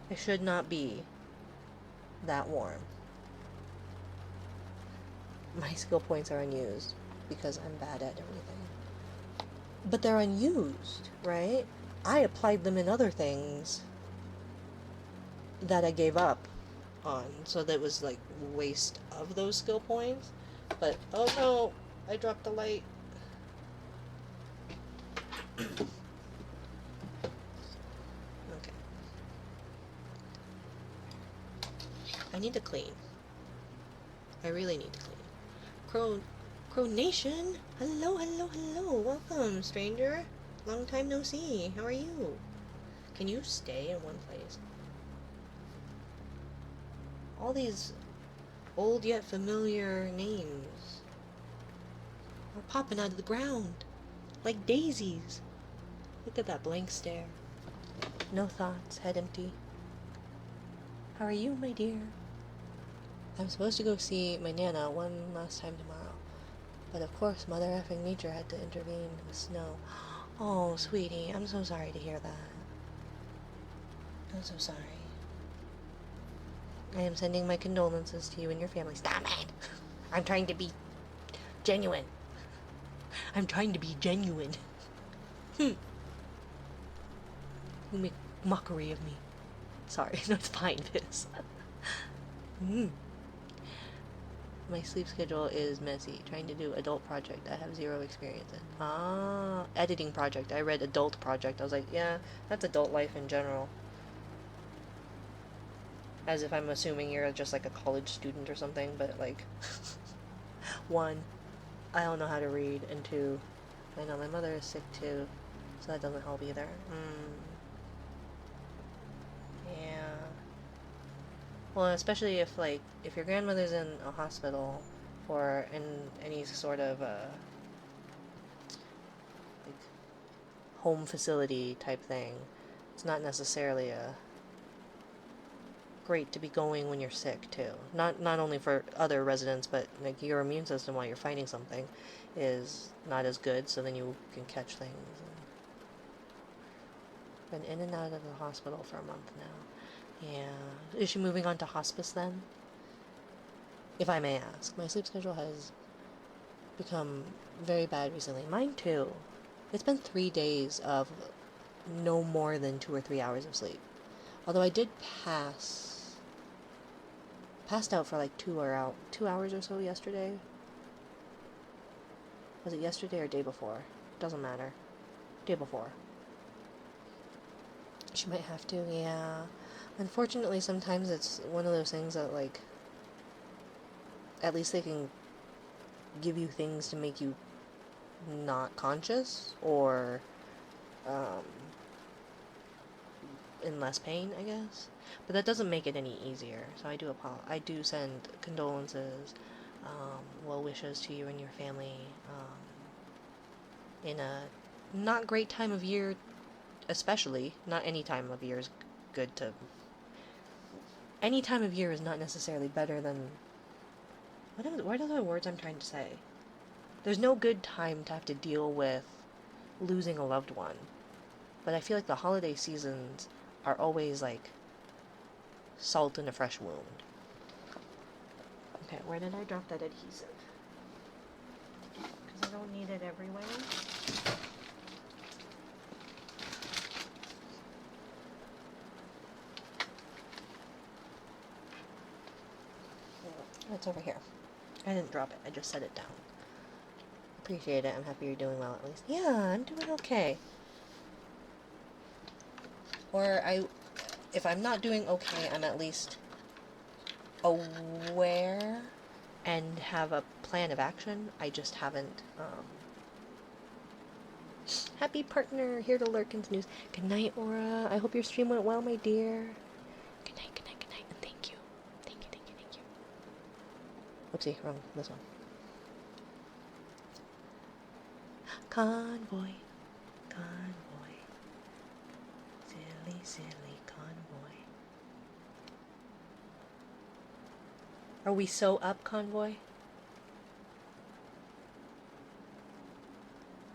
It should not be that warm. My skill points are unused because I'm bad at everything. But they're unused, right? I applied them in other things that I gave up on, so that was like waste of those skill points. But oh no, I dropped the light. Okay. I need to clean. I really need to clean. Crow Nation! Hello, hello, hello! Welcome, stranger! Long time no see. How are you? Can you stay in one place? All these old yet familiar names are popping out of the ground like daisies. Look at that blank stare. No thoughts, head empty. How are you, my dear? I'm supposed to go see my Nana one last time tomorrow. But of course, Mother effing Nature had to intervene in the snow. Oh, sweetie, I'm so sorry to hear that. I'm so sorry. I am sending my condolences to you and your family. Stop it! I'm trying to be genuine. I'm trying to be genuine. You make mockery of me. Sorry, no, it's fine, Fizz. My sleep schedule is messy. Trying to do adult project I have zero experience in. Ah, editing project. I read adult project. I was like, yeah, that's adult life in general. As if I'm assuming you're just like a college student or something, but like... 1, I don't know how to read, and 2, I know my mother is sick too, so that doesn't help either. Yeah. Well, especially if your grandmother's in a hospital or in any sort of like home facility type thing, it's not necessarily great to be going when you're sick too. Not only for other residents, but like your immune system while you're fighting something is not as good, so then you can catch things. Been in and out of the hospital for a month now. Yeah. Is she moving on to hospice then? If I may ask. My sleep schedule has become very bad recently. Mine too. It's been 3 days of no more than 2 or 3 hours of sleep. Although I did passed out for like 2 hours or so yesterday. Was it yesterday or day before? Doesn't matter. Day before. She might have to, yeah. Unfortunately, sometimes it's one of those things that, like, at least they can give you things to make you not conscious, or, in less pain, I guess. But that doesn't make it any easier, so I do send condolences, well wishes to you and your family, in a not great time of year, especially. Not any time of year is good to... Any time of year is not necessarily better than... What are the words I'm trying to say? There's no good time to have to deal with losing a loved one. But I feel like the holiday seasons are always like salt in a fresh wound. Okay, where did I drop that adhesive? Because I don't need it everywhere. It's over here. I didn't drop it, I just set it down. Appreciate it. I'm happy you're doing well at least. Yeah, I'm doing okay. Or if I'm not doing okay, I'm at least aware and have a plan of action. I just haven't, Happy partner, here to lurk in news. Good night, Aura. I hope your stream went well, my dear. Good night, good night, good night, and thank you. Thank you, thank you, thank you. Oopsie, wrong. This one. Convoy. Convoy. Silly, silly convoy. Are we so up, Convoy?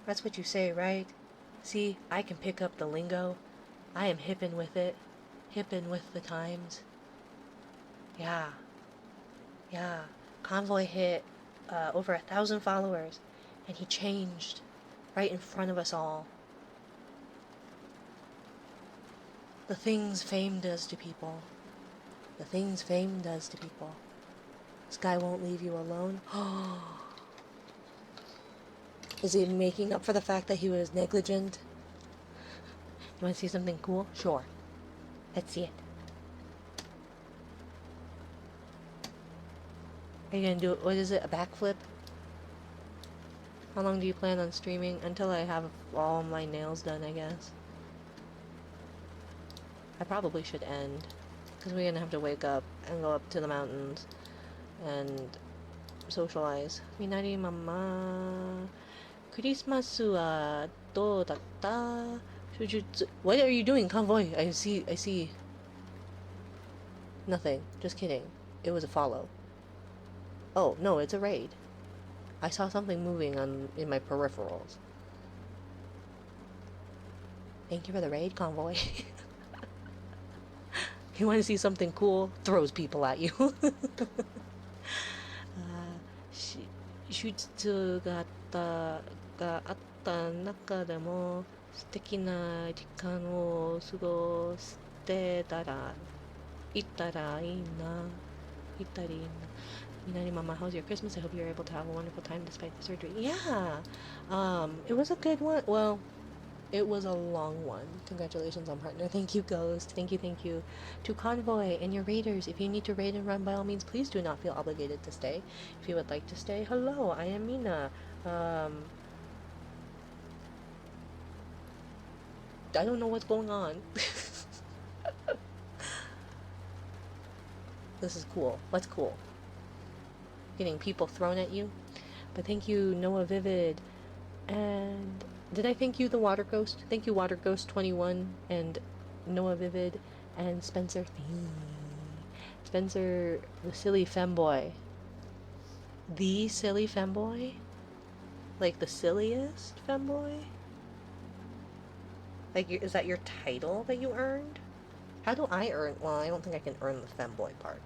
That's what you say, right? See, I can pick up the lingo. I am hippin' with it. Hippin' with the times. Yeah. Yeah. Convoy hit over 1,000 followers. And he changed right in front of us all. The things fame does to people. The things fame does to people. This guy won't leave you alone. Is he making up for the fact that he was negligent? You want to see something cool? Sure. Let's see it. Are you gonna do, what is it, a backflip? How long do you plan on streaming? Until I have all my nails done, I guess. I probably should end. Because we're gonna have to wake up and go up to the mountains and socialize. Minari mama. Christmas wa do datta? What are you doing, Convoy? I see. Nothing. Just kidding. It was a follow. Oh, no, it's a raid. I saw something moving in my peripherals. Thank you for the raid, Convoy. You want to see something cool? Throws people at you. 手術があった中でも素敵な時間を過ごしてたら行ったらいいな。行ったらいいな。Minari Mama, how's your Christmas? I hope you're able to have a wonderful time despite the surgery. Yeah, it was a good one. Well, it was a long one. Congratulations on partner. Thank you, Ghost. Thank you. To Convoy and your raiders, if you need to raid and run, by all means, please do not feel obligated to stay. If you would like to stay, hello, I am Mina. I don't know what's going on. This is cool. What's cool? Getting people thrown at you? But thank you, Noah Vivid. And did I thank you, the Water Ghost? Thank you, Water Ghost 21 and Noah Vivid and Spencer. Spencer, the silly femboy. The silly femboy? Like the silliest femboy? Like, is that your title that you earned? How do I earn? Well, I don't think I can earn the femboy part.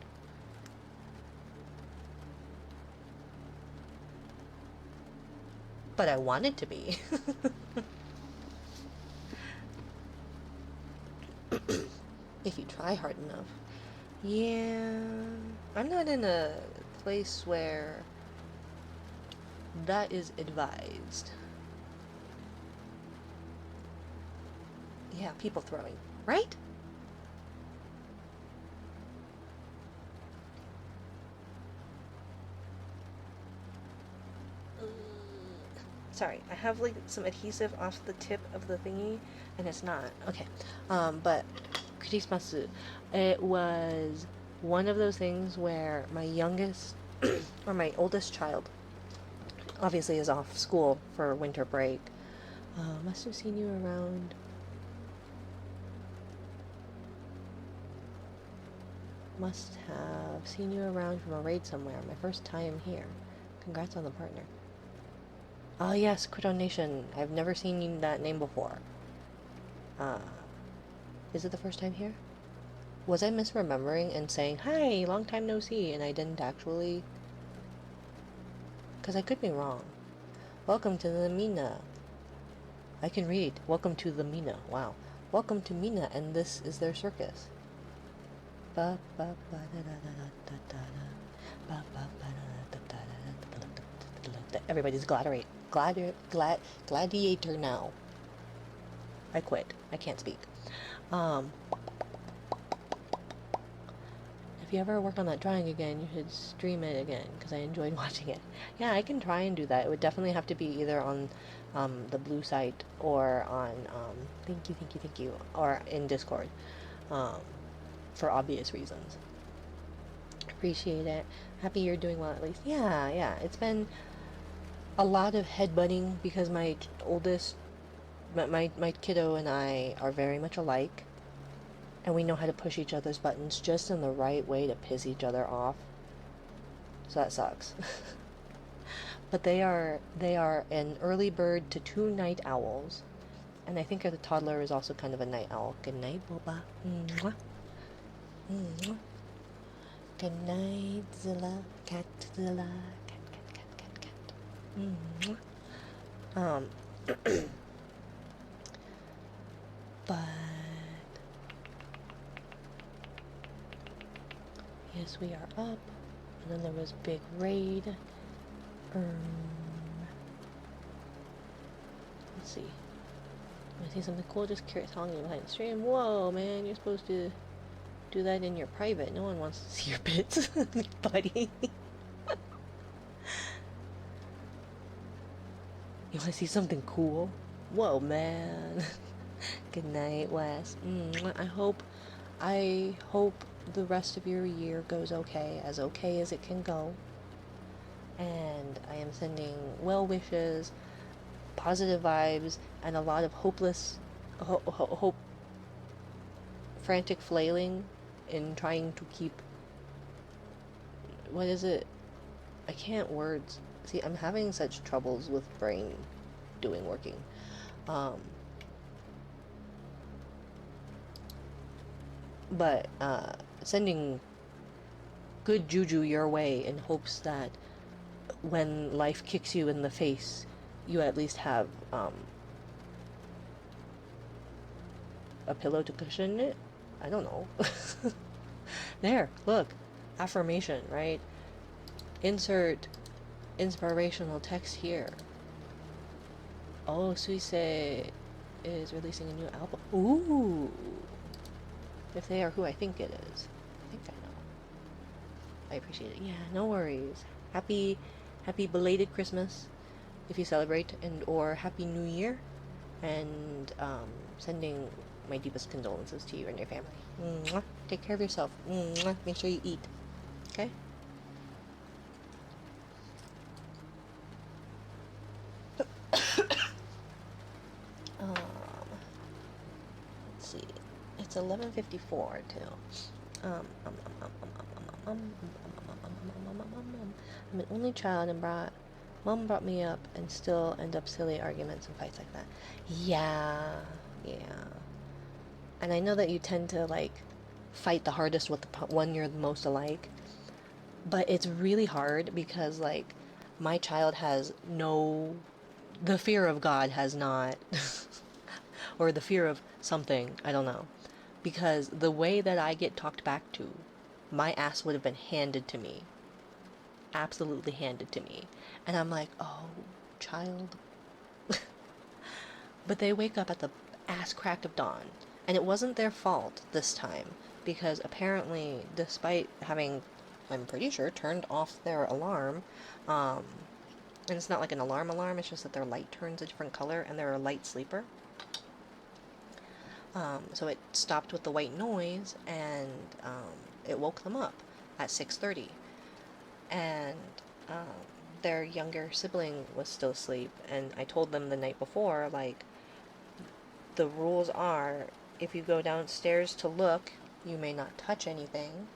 But I want it to be. If you try hard enough. Yeah, I'm not in a place where that is advised. Yeah, people throwing, right? Sorry, I have like some adhesive off the tip of the thingy, and it's not. Okay, but Christmas, it was one of those things where my youngest, or my oldest child, obviously is off school for winter break. Must have seen you around. Must have seen you around from a raid somewhere. My first time here. Congrats on the partner. Oh yes, Crypto Nation. I've never seen that name before. Is it the first time here? Was I misremembering and saying, hi, long time no see, and I didn't actually? Because I could be wrong. Welcome to the Mina. I can read. Welcome to the Mina. Wow. Welcome to Mina, and this is their circus. Everybody's gladiator now. I quit. I can't speak. If you ever work on that drawing again, you should stream it again, because I enjoyed watching it. Yeah, I can try and do that. It would definitely have to be either on the blue site or on thank you, or in Discord, for obvious reasons. Appreciate it. Happy you're doing well at least. Yeah. It's been a lot of headbutting because my oldest, my kiddo and I are very much alike. And we know how to push each other's buttons just in the right way to piss each other off. So that sucks. But they are an early bird to 2 night owls. And I think the toddler is also kind of a night owl. Good night, Boba. Mwah. Mwah. Good night, Zilla. Catzilla. Cat. Mwah. But yes, we are up. And then there was big raid. Let's see. I see something cool. Just curious, how long you behind the stream? Whoa, man! You're supposed to do that in your private. No one wants to see your bits, buddy. You want to see something cool? Whoa, man! Good night, Wes. I hope the rest of your year goes okay as it can go. And I am sending well wishes, positive vibes, and a lot of hopeless, hope, frantic flailing in trying to keep, what is it? I can't words. See, I'm having such troubles with brain working. But sending good juju your way in hopes that when life kicks you in the face, you at least have a pillow to cushion it. I don't know. There, look, affirmation, right? Insert inspirational text here. Oh, Suisse is releasing a new album. Ooh. If they are who I think it is. I think I know. I appreciate it. Yeah, no worries. Happy belated Christmas if you celebrate, and or Happy New Year, and sending my deepest condolences to you and your family. Mwah. Take care of yourself. Mwah. Make sure you eat. Okay? Let's see. It's 11:54 too. I'm an only child and Mom brought me up, and still end up silly arguments and fights like that. Yeah. And I know that you tend to, like, fight the hardest with the one you're the most alike. But it's really hard because, like, my child has no... The fear of God has not... or the fear of something, I don't know. Because the way that I get talked back to, my ass would have been handed to me. Absolutely handed to me. And I'm like, oh, child. But they wake up at the ass crack of dawn. And it wasn't their fault this time. Because apparently, despite having, I'm pretty sure, turned off their alarm, and it's not like an alarm, it's just that their light turns a different color, and they're a light sleeper. So it stopped with the white noise, and it woke them up at 6:30. And their younger sibling was still asleep, and I told them the night before, like, the rules are, if you go downstairs to look, you may not touch anything,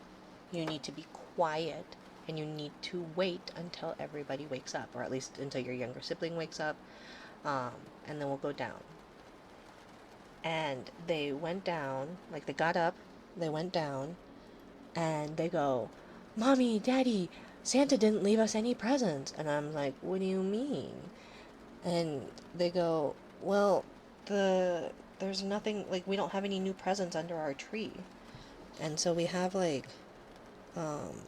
you need to be quiet, and you need to wait until everybody wakes up, or at least until your younger sibling wakes up, and then we'll go down. And they went down, like they got up, they went down, and they go, "Mommy, Daddy, Santa didn't leave us any presents." And I'm like, "What do you mean?" And they go, "Well, there's nothing, like we don't have any new presents under our tree." And so um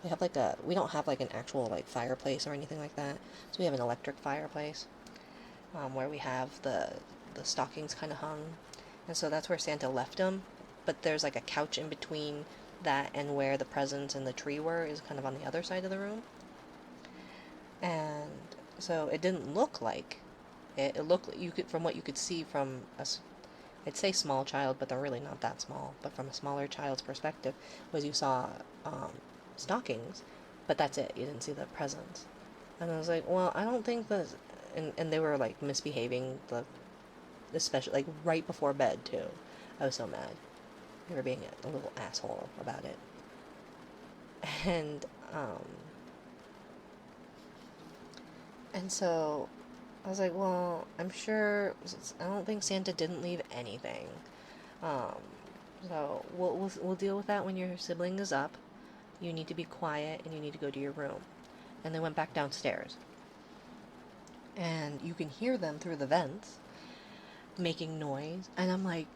we don't have like an actual like fireplace or anything like that. So we have an electric fireplace, where we have the stockings kind of hung, and so that's where Santa left them. But there's like a couch in between that and where the presents and the tree were is kind of on the other side of the room, and so it didn't look like it. It looked, you could, from what you could see from I'd say small child, but they're really not that small. But from a smaller child's perspective, was you saw stockings, but that's it. You didn't see the presents. And I was like, well, I don't think that. And they were like misbehaving, especially like right before bed too. I was so mad. They were being a little asshole about it. And um, and so I was like, well, I'm sure. I don't think Santa didn't leave anything. Um, so we'll deal with that when your sibling is up. You need to be quiet and you need to go to your room. And they went back downstairs. And you can hear them through the vents making noise. And I'm like,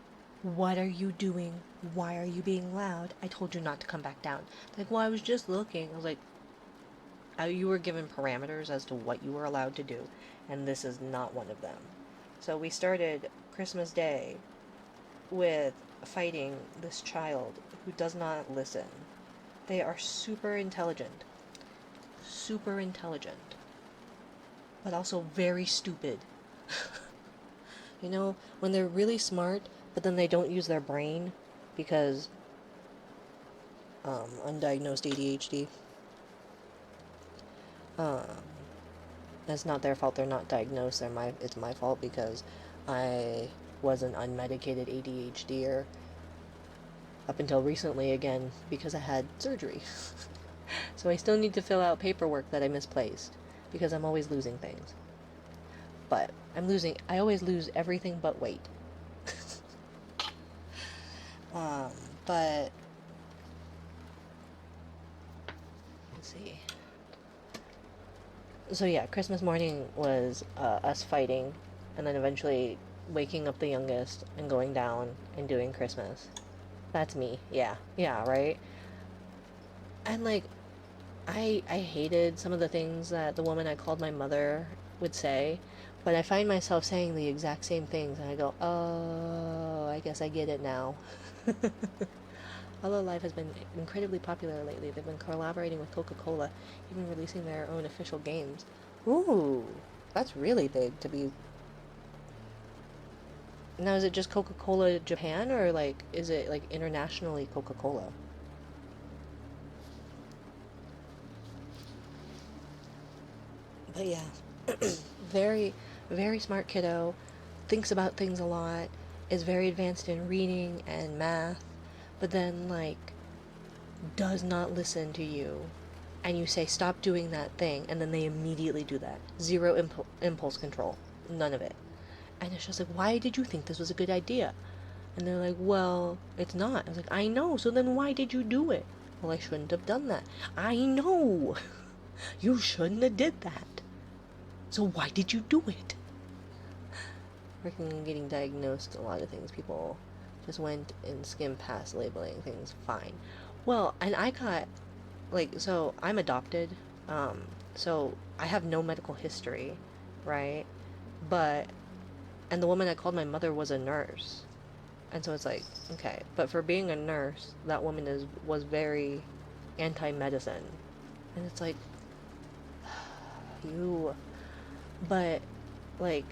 what are you doing? Why are you being loud? I told you not to come back down. Like, well, I was just looking. I was like, you were given parameters as to what you were allowed to do, and this is not one of them. So we started Christmas Day with fighting this child who does not listen. They are super intelligent, but also very stupid. You know, when they're really smart, but then they don't use their brain because undiagnosed ADHD. Uh, it's not their fault they're not diagnosed. It's my fault because I was an unmedicated ADHDer up until recently again because I had surgery. So I still need to fill out paperwork that I misplaced because I'm always losing things. But I always lose everything but weight. um, but let's see. So yeah, Christmas morning was us fighting, and then eventually waking up the youngest and going down and doing Christmas. That's me. Yeah, right. And like, I hated some of the things that the woman I called my mother would say, but I find myself saying the exact same things, and I go, oh, I guess I get it now. Although Live has been incredibly popular lately, they've been collaborating with Coca-Cola, even releasing their own official games. Ooh, that's really big to be. Now, is it just Coca-Cola Japan, or like, is it like internationally Coca-Cola? But yeah, very, very smart kiddo, thinks about things a lot, is very advanced in reading and math, but then, like, does not listen to you. And you say, stop doing that thing, and then they immediately do that. Zero impulse control. None of it. And it's just like, why did you think this was a good idea? And they're like, well, it's not. I was like, I know, so then why did you do it? Well, I shouldn't have done that. I know. You shouldn't have did that. So why did you do it? Freaking getting diagnosed, a lot of things people just went and skimmed past labeling things fine. Well, and I got, like, so I'm adopted, um, so I have no medical history, right? But, and the woman I called my mother was a nurse. And so it's like, okay, but for being a nurse, that woman was very anti-medicine. And it's like, you, but, like,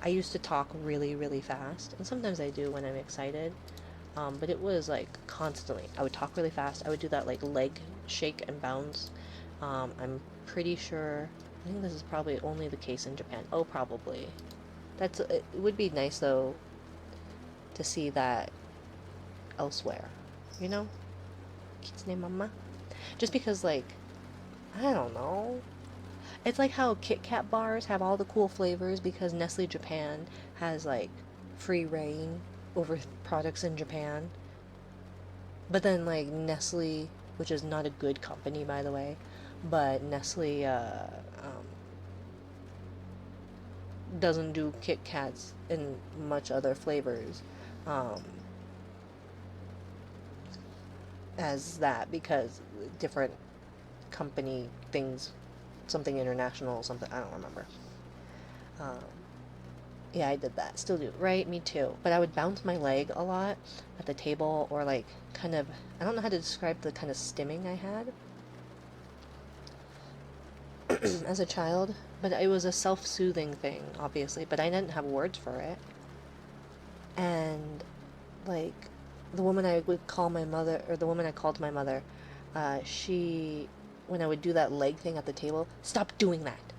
I used to talk really, really fast, and sometimes I do when I'm excited. But it was like constantly. I would talk really fast. I would do that like leg shake and bounce. I'm pretty sure. I think this is probably only the case in Japan. Oh, probably. It would be nice though to see that elsewhere. You know, Kitsune Mama. Just because like I don't know. It's like how Kit Kat bars have all the cool flavors because Nestle Japan has like free reign over products in Japan. But then like Nestle, which is not a good company by the way, but Nestle doesn't do Kit Kats in much other flavors um, as that because different company things, something international, something I don't remember. Um, yeah, I did that. Still do. Right, me too. But I would bounce my leg a lot at the table or like kind of I don't know how to describe the kind of stimming I had as a child, but it was a self-soothing thing, obviously, but I didn't have words for it. And like the woman I would call my mother, or the woman I called my mother, she, when I would do that leg thing at the table, stop doing that.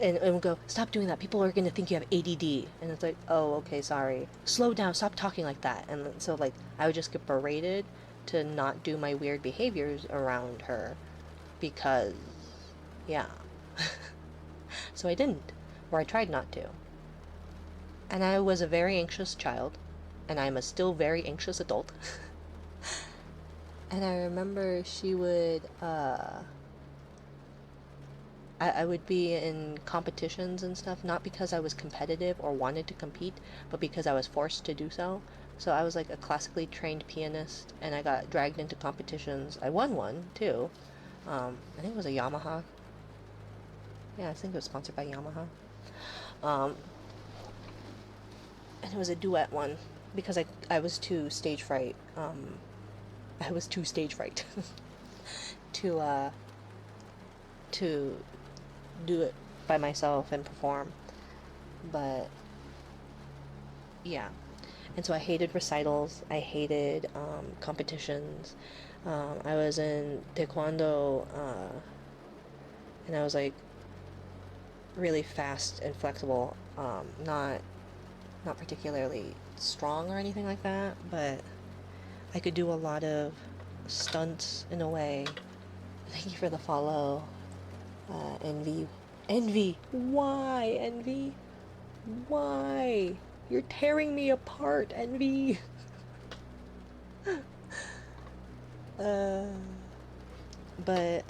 And would go, stop doing that. People are going to think you have ADD. And it's like, oh, okay, sorry. Slow down. Stop talking like that. And so, like, I would just get berated to not do my weird behaviors around her because, yeah. So I didn't, or I tried not to. And I was a very anxious child, and I'm a still very anxious adult. And I remember she would, I would be in competitions and stuff, not because I was competitive or wanted to compete, but because I was forced to do so. So I was like a classically trained pianist, and I got dragged into competitions. I won one, too. I think it was a Yamaha. Yeah, I think it was sponsored by Yamaha. Um, and it was a duet one, because I was too stage fright. I was too stage fright to, to do it by myself and perform. But, yeah. And so I hated recitals. I hated competitions. I was in taekwondo, and I was like really fast and flexible. Not particularly strong or anything like that, but I could do a lot of stunts in a way. Thank you for the follow, Envy. Envy, why, Envy? Why? You're tearing me apart, Envy. uh, but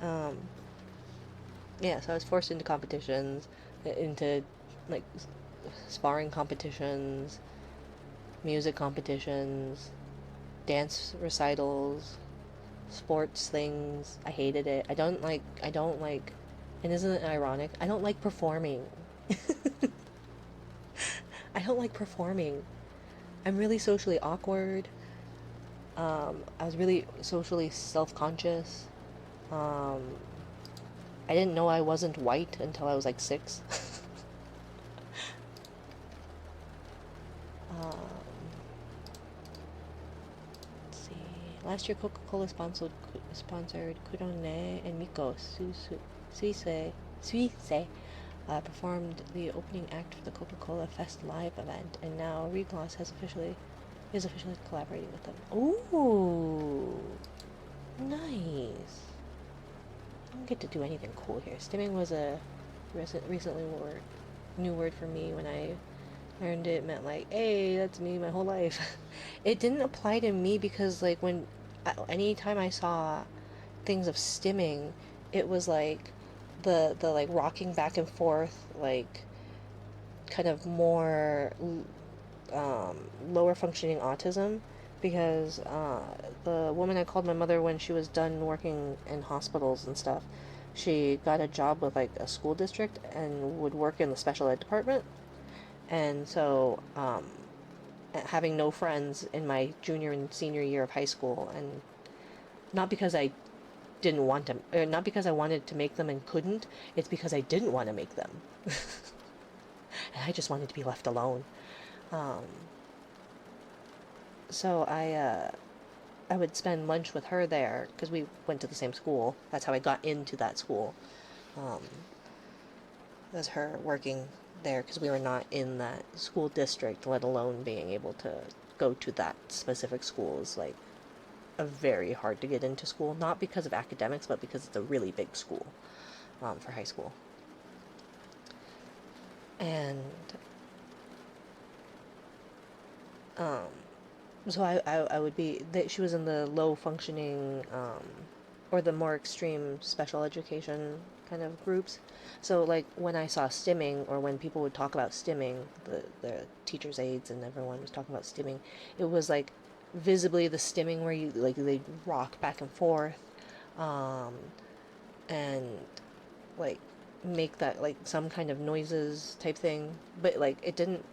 yeah, so I was forced into competitions, into like sparring competitions, music competitions, dance recitals, sports things. I hated it. I don't like, and isn't it ironic? I don't like performing. I don't like performing. I'm really socially awkward. I was really socially self-conscious. Um, I didn't know I wasn't white until I was like 6. um, let's see. Last year, Coca-Cola sponsored Kurone and Miko Suisse performed the opening act for the Coca-Cola Fest Live event, and now Regloss is officially collaborating with them. Ooh, nice. I don't get to do anything cool here. Stimming was a recently new word for me. When I learned it, meant like, hey, that's me my whole life. It didn't apply to me because like when anytime I saw things of stimming, it was like the like rocking back and forth, like kind of more lower functioning autism, because the woman I called my mother when she was done working in hospitals and stuff, she got a job with like a school district and would work in the special ed department. And so having no friends in my junior and senior year of high school, and not because I didn't want to, or not because I wanted to make them and couldn't, it's because I didn't want to make them. And I just wanted to be left alone. Um, so I would spend lunch with her there because we went to the same school. That's how I got into that school. Um, as her working there because we were not in that school district, let alone being able to go to that specific school is like a very hard to get into school, not because of academics, but because it's a really big school for high school. And so I would be that she was in the low functioning or the more extreme special education kind of groups. So like when I saw stimming, or when people would talk about stimming, the teachers' aides and everyone was talking about stimming, it was like visibly the stimming where you like they rock back and forth, and like make that like some kind of noises type thing, but like it didn't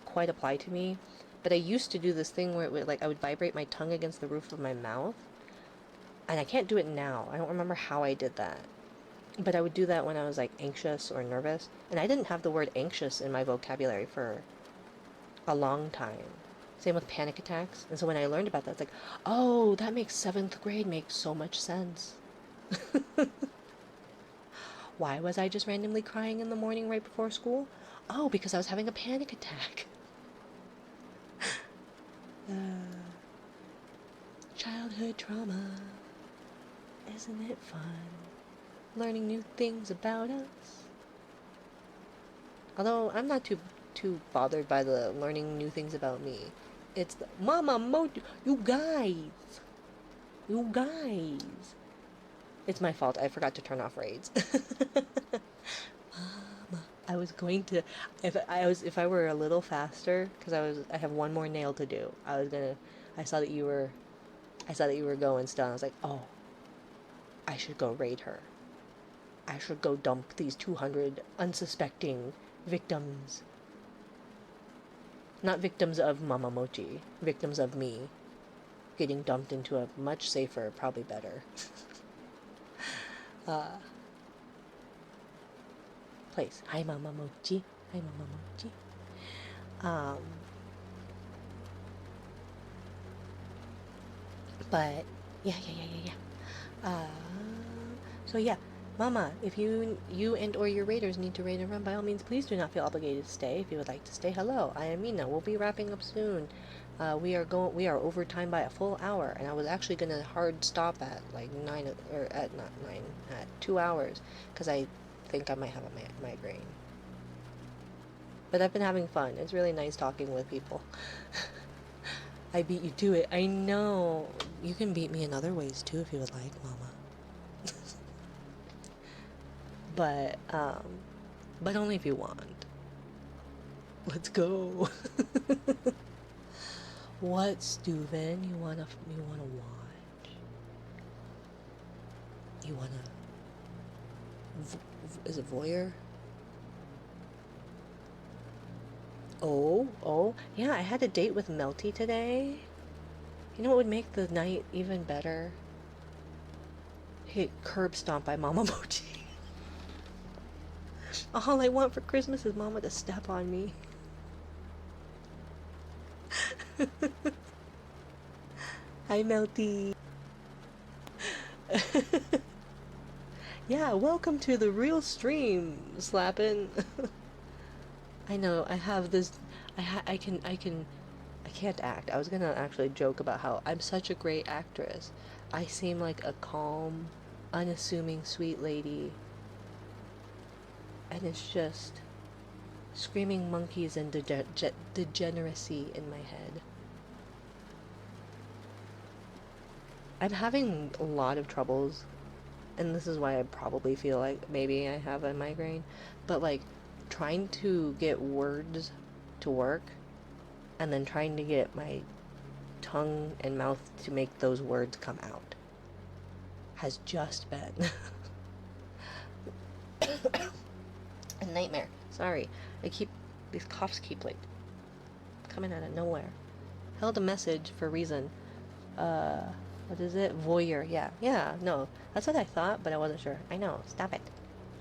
quite apply to me. But I used to do this thing where it would like I would vibrate my tongue against the roof of my mouth, and I can't do it now. I don't remember how I did that, but I would do that when I was like anxious or nervous, and I didn't have the word anxious in my vocabulary for a long time. Same with panic attacks. And so when I learned about that, it's like, oh, that makes 7th grade make so much sense. Why was I just randomly crying in the morning right before school? Oh, because I was having a panic attack. Childhood trauma. Isn't it fun? Learning new things about us. Although I'm not too bothered by the learning new things about me. It's the Mama Mo, you guys. You guys. It's my fault. I forgot to turn off raids. Mama, I was going to if I were a little faster, because I have one more nail to do. I saw that you were going still, and I was like, "Oh, I should go raid her. I should go dump these 200 unsuspecting victims. Not victims of Mama Mochi, victims of me getting dumped into a much safer, probably better place. Hi, Mama Mochi. Hi, Mama Mochi. But yeah. So yeah, Mama, if you and or your raiders need to raid and run, by all means, please do not feel obligated to stay. If you would like to stay, hello, I am Mina. We'll be wrapping up soon. We are over time by a full hour, and I was actually gonna hard stop at like 9, or at not 9, at 2 hours, because I think I might have a migraine. But I've been having fun. It's really nice talking with people. I beat you to it. I know. You can beat me in other ways too if you would like, Mama. But only if you want. Let's go. What, Steuven? You wanna watch? You wanna? Is it voyeur? Oh, yeah. I had a date with Melty today. You know what would make the night even better? Hit curb stomp by Mama Mochi. All I want for Christmas is Mama to step on me. Hi, Melty. Yeah, welcome to the real stream, Slappin'. I know, I have this, I can't act. I was gonna actually joke about how I'm such a great actress. I seem like a calm, unassuming, sweet lady. And it's just screaming monkeys and degeneracy in my head. I'm having a lot of troubles, and this is why I probably feel like maybe I have a migraine, but like trying to get words to work, and then trying to get my tongue and mouth to make those words come out has just been a nightmare. Sorry. These coughs keep like coming out of nowhere. Held a message for a reason. What is it? Voyeur. Yeah, no. That's what I thought, but I wasn't sure. I know. Stop it.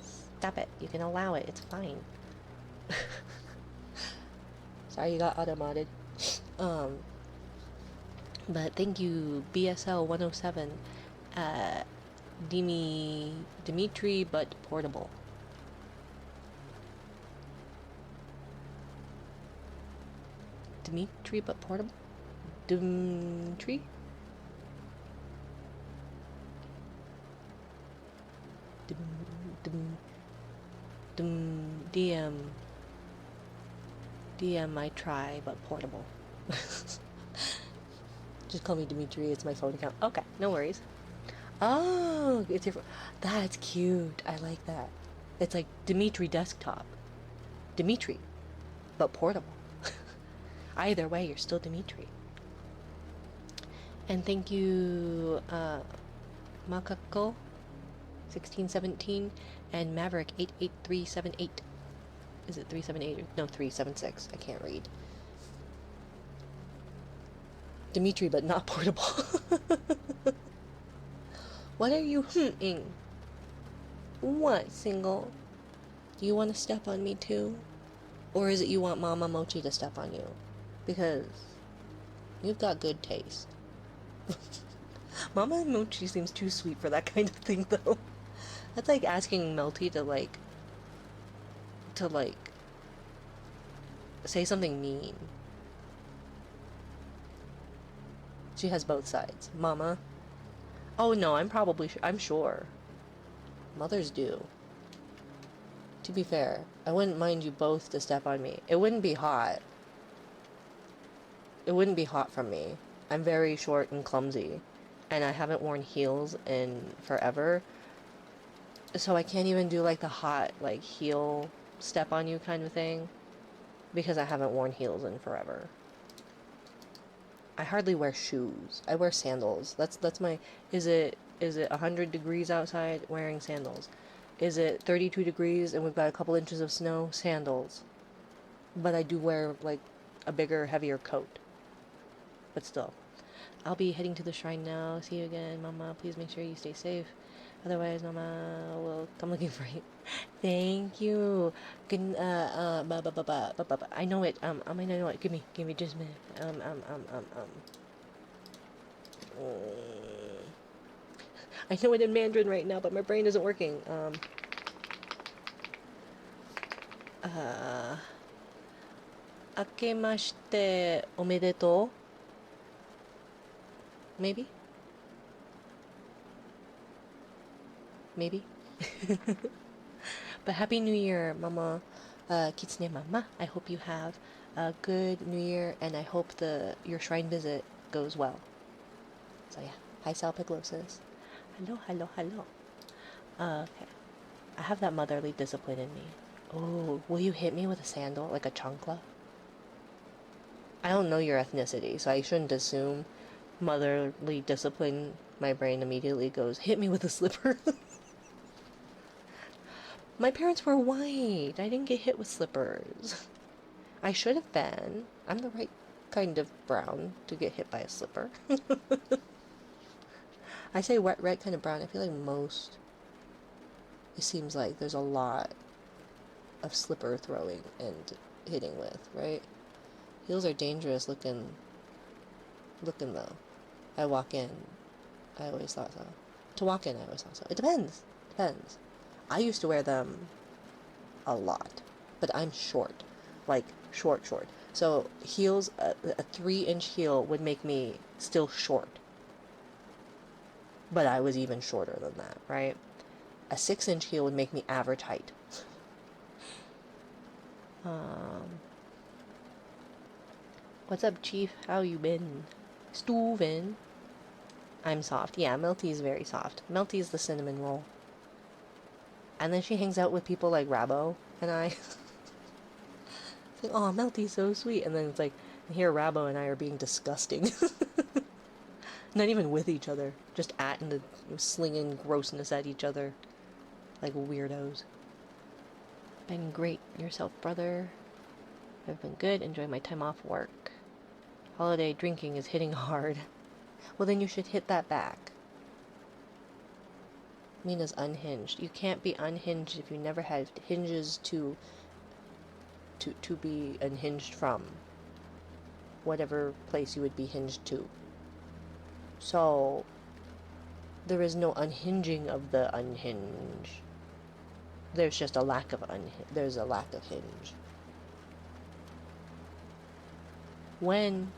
Stop it. You can allow it. It's fine. Sorry you got auto-modded. But thank you, BSL 107. Dimitri but portable. Dimitri but portable? Dimitri? DM. DM my try, but portable. Just call me Dimitri, it's my phone account. Okay, no worries. Oh, it's your. That's cute. I like that. It's like Dimitri desktop. Dimitri, but portable. Either way, you're still Dimitri. And thank you, Makako 1617 and Maverick 88378. Is it 378? No, 376. I can't read. Dimitri, but not portable. What are you hmming? What, single? Do you want to step on me too? Or is it you want Mama Mochi to step on you? Because you've got good taste. Mama Mochi seems too sweet for that kind of thing, though. That's like asking Melty to say something mean. She has both sides. Mama. Oh no, I'm sure. Mothers do. To be fair, I wouldn't mind you both to step on me. It wouldn't be hot. It wouldn't be hot from me. I'm very short and clumsy. And I haven't worn heels in forever. So I can't even do like the hot, like, heel step on you kind of thing. Because I haven't worn heels in forever. I hardly wear shoes. I wear sandals. That's my... Is it 100 degrees outside? Wearing sandals. Is it 32 degrees and we've got a couple inches of snow? Sandals. But I do wear, like, a bigger, heavier coat. But still. I'll be heading to the shrine now. See you again, Mama. Please make sure you stay safe. Otherwise, Mama will come looking for you. Thank you. Good, I know it. I know it. Give me just a minute. I know it in Mandarin right now, but my brain isn't working. Akemashite omedetou? Maybe? Maybe? But Happy New Year, Mama. Kitsune Mama. I hope you have a good New Year, and I hope your shrine visit goes well. So yeah. Hi, Salpiglosis. Hello. Okay. I have that motherly discipline in me. Oh, will you hit me with a sandal, like a chancla? I don't know your ethnicity, so I shouldn't assume motherly discipline. My brain immediately goes, hit me with a slipper. My parents were white. I didn't get hit with slippers. I should have been. I'm the right kind of brown to get hit by a slipper. I say right kind of brown. I feel like most... It seems like there's a lot of slipper throwing and hitting with, right? Heels are dangerous looking though. I walk in. I always thought so. To walk in, I always thought so. It depends. I used to wear them a lot, but I'm short, like short. So heels, a 3-inch heel would make me still short, but I was even shorter than that, right? A 6-inch heel would make me average height. What's up, Chief? How you been? Steven. I'm soft. Yeah, Melty's very soft. Melty's the cinnamon roll. And then she hangs out with people like Rabo and I. It's like, oh, Melty's so sweet. And then it's like, here Rabo and I are being disgusting. Not even with each other. Just slinging grossness at each other. Like weirdos. Been great. Yourself, brother. I've been good. Enjoy my time off work. Holiday drinking is hitting hard. Well, then you should hit that back. Mina's unhinged. You can't be unhinged if you never had hinges to be unhinged from. Whatever place you would be hinged to. So, there is no unhinging of the unhinge. There's just a lack of there's a lack of hinge. When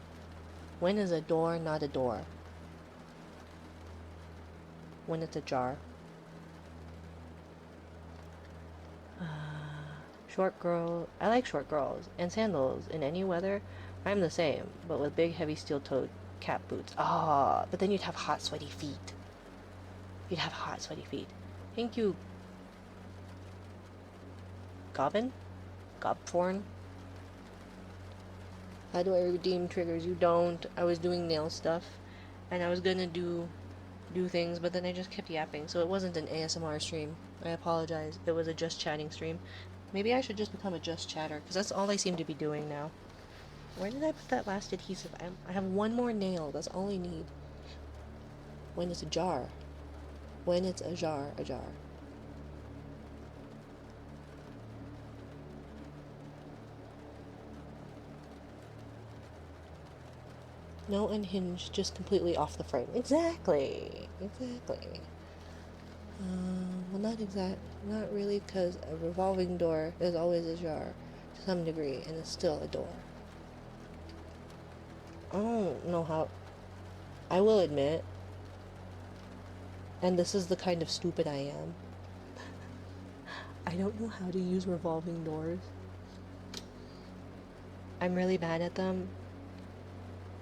is a door not a door? When it's ajar. Short girl. I like short girls and sandals in any weather. I'm the same, but with big, heavy steel-toed cat boots. Ah, but then you'd have hot, sweaty feet. You'd have hot, sweaty feet. Thank you, Gobbin? Gobthorn? How do I redeem triggers? You don't. I was doing nail stuff, and I was gonna do things, but then I just kept yapping, so it wasn't an ASMR stream. I apologize. It was a just chatting stream. Maybe I should just become a just chatter, because that's all I seem to be doing now. Where did I put that last adhesive? I have one more nail. That's all I need. When it's a jar. When it's a jar, a jar. No unhinged, just completely off the frame. Exactly. Exactly. Well, not really, because a revolving door is always a jar to some degree, and it's still a door. I don't know how. I will admit, and this is the kind of stupid I am, I don't know how to use revolving doors. I'm really bad at them.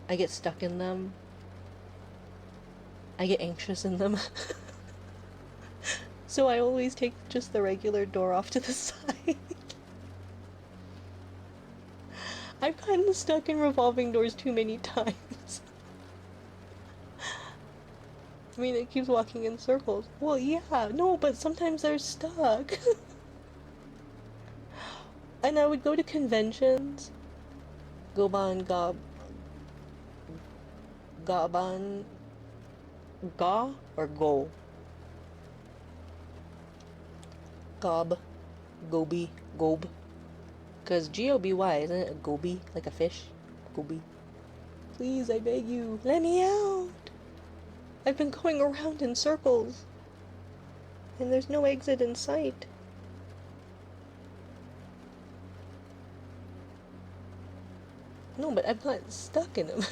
I get stuck in them. I get anxious in them. So I always take just the regular door off to the side. I've gotten stuck in revolving doors too many times. I mean, it keeps walking in circles. Well, yeah, no, but sometimes they're stuck. And I would go to conventions. Gaban, Ga, or Go? Gob, Goby, Gob. Because Goby, isn't it a goby? Like a fish? Goby. Please, I beg you, let me out! I've been going around in circles. And there's no exit in sight. No, but I'm not stuck in them.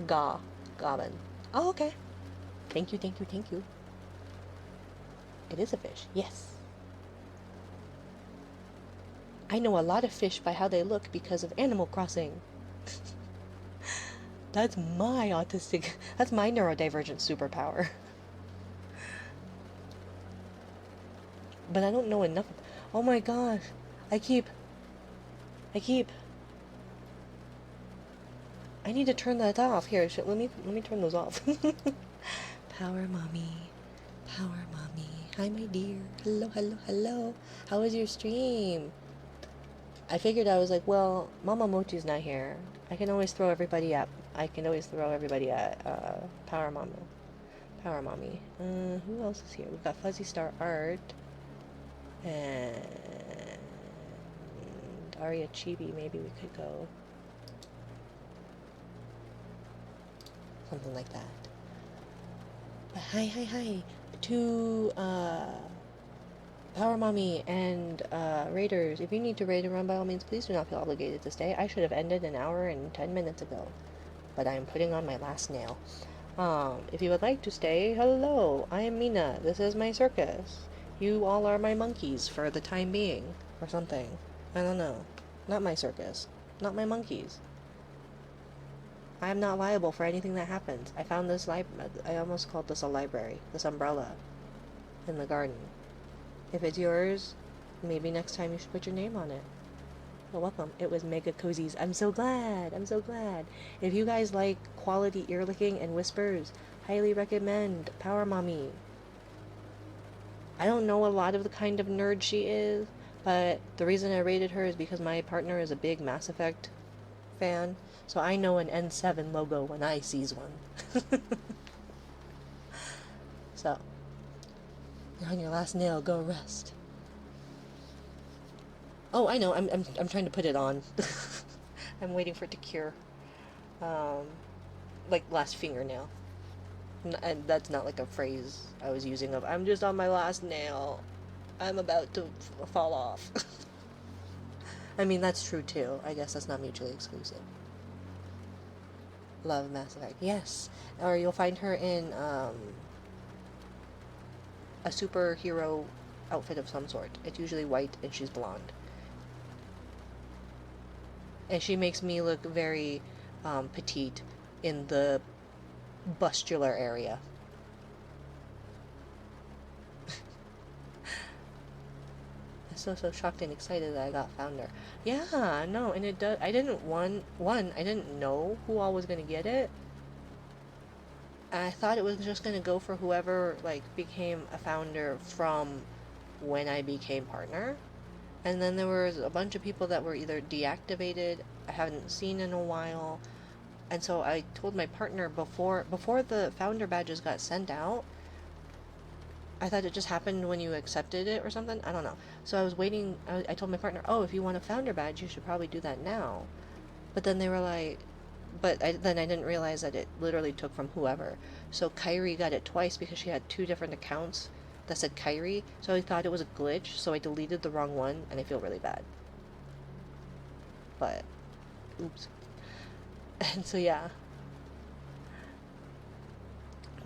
Goblin. Oh, okay. Thank you, thank you, thank you. It is a fish, yes. I know a lot of fish by how they look because of Animal Crossing. That's my neurodivergent superpower. But I don't know enough. Oh my gosh. I need to turn that off. Here, let me turn those off. Power mommy. Power mommy. Hi my dear. Hello, hello, hello. How was your stream? I figured, I was like, well, Mama Mochi's not here. I can always throw everybody at Power Mama. Power Mommy. Who else is here? We've got Fuzzy Star Art. And Aria Chibi, maybe we could go. Something like that. But hi. To, Power Mommy and Raiders, if you need to raid and run, by all means, please do not feel obligated to stay. I should have ended an hour and 10 minutes ago, but I am putting on my last nail. If you would like to stay, hello, I am Mina. This is my circus. You all are my monkeys for the time being, or something. I don't know. Not my circus. Not my monkeys. I am not liable for anything that happens. I found this I almost called this a library. This umbrella in the garden. If it's yours, maybe next time you should put your name on it. Well, welcome. It was mega cozies. I'm so glad. I'm so glad. If you guys like quality ear licking and whispers, highly recommend Power Mommy. I don't know a lot of the kind of nerd she is, but the reason I rated her is because my partner is a big Mass Effect fan, so I know an N7 logo when I sees one. So, you're on your last nail, go rest. Oh, I know, I'm trying to put it on. I'm waiting for it to cure. Like last fingernail. And that's not like a phrase I was using of, I'm just on my last nail. I'm about to fall off. I mean, that's true too. I guess that's not mutually exclusive. Love Mass Effect. Yes. Or you'll find her in, a superhero outfit of some sort. It's usually white and she's blonde. And she makes me look very petite in the bustular area. I'm so shocked and excited that I got Founder. Yeah, no, and it does. I didn't I didn't know who all was gonna get it. I thought it was just gonna go for whoever like became a founder from when I became partner. And then there was a bunch of people that were either deactivated, I haven't seen in a while. And so I told my partner before the founder badges got sent out, I thought it just happened when you accepted it or something. I don't know. So I was waiting. I told my partner, oh, if you want a founder badge, you should probably do that now. But then they were like, then I didn't realize that it literally took from whoever. So Kyrie got it twice because she had two different accounts that said Kyrie. So I thought it was a glitch. So I deleted the wrong one and I feel really bad. But, oops. And so yeah.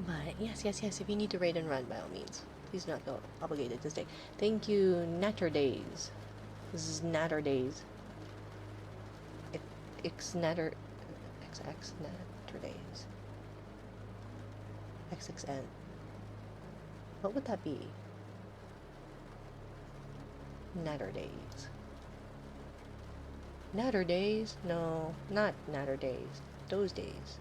But yes, if you need to raid and run, by all means. Please do not feel obligated to stay. Thank you, Natter Days. This is Natter Days. XX Natter Days. XXN. What would that be? Natter Days. Natter Days? No, not Natter Days. Those days.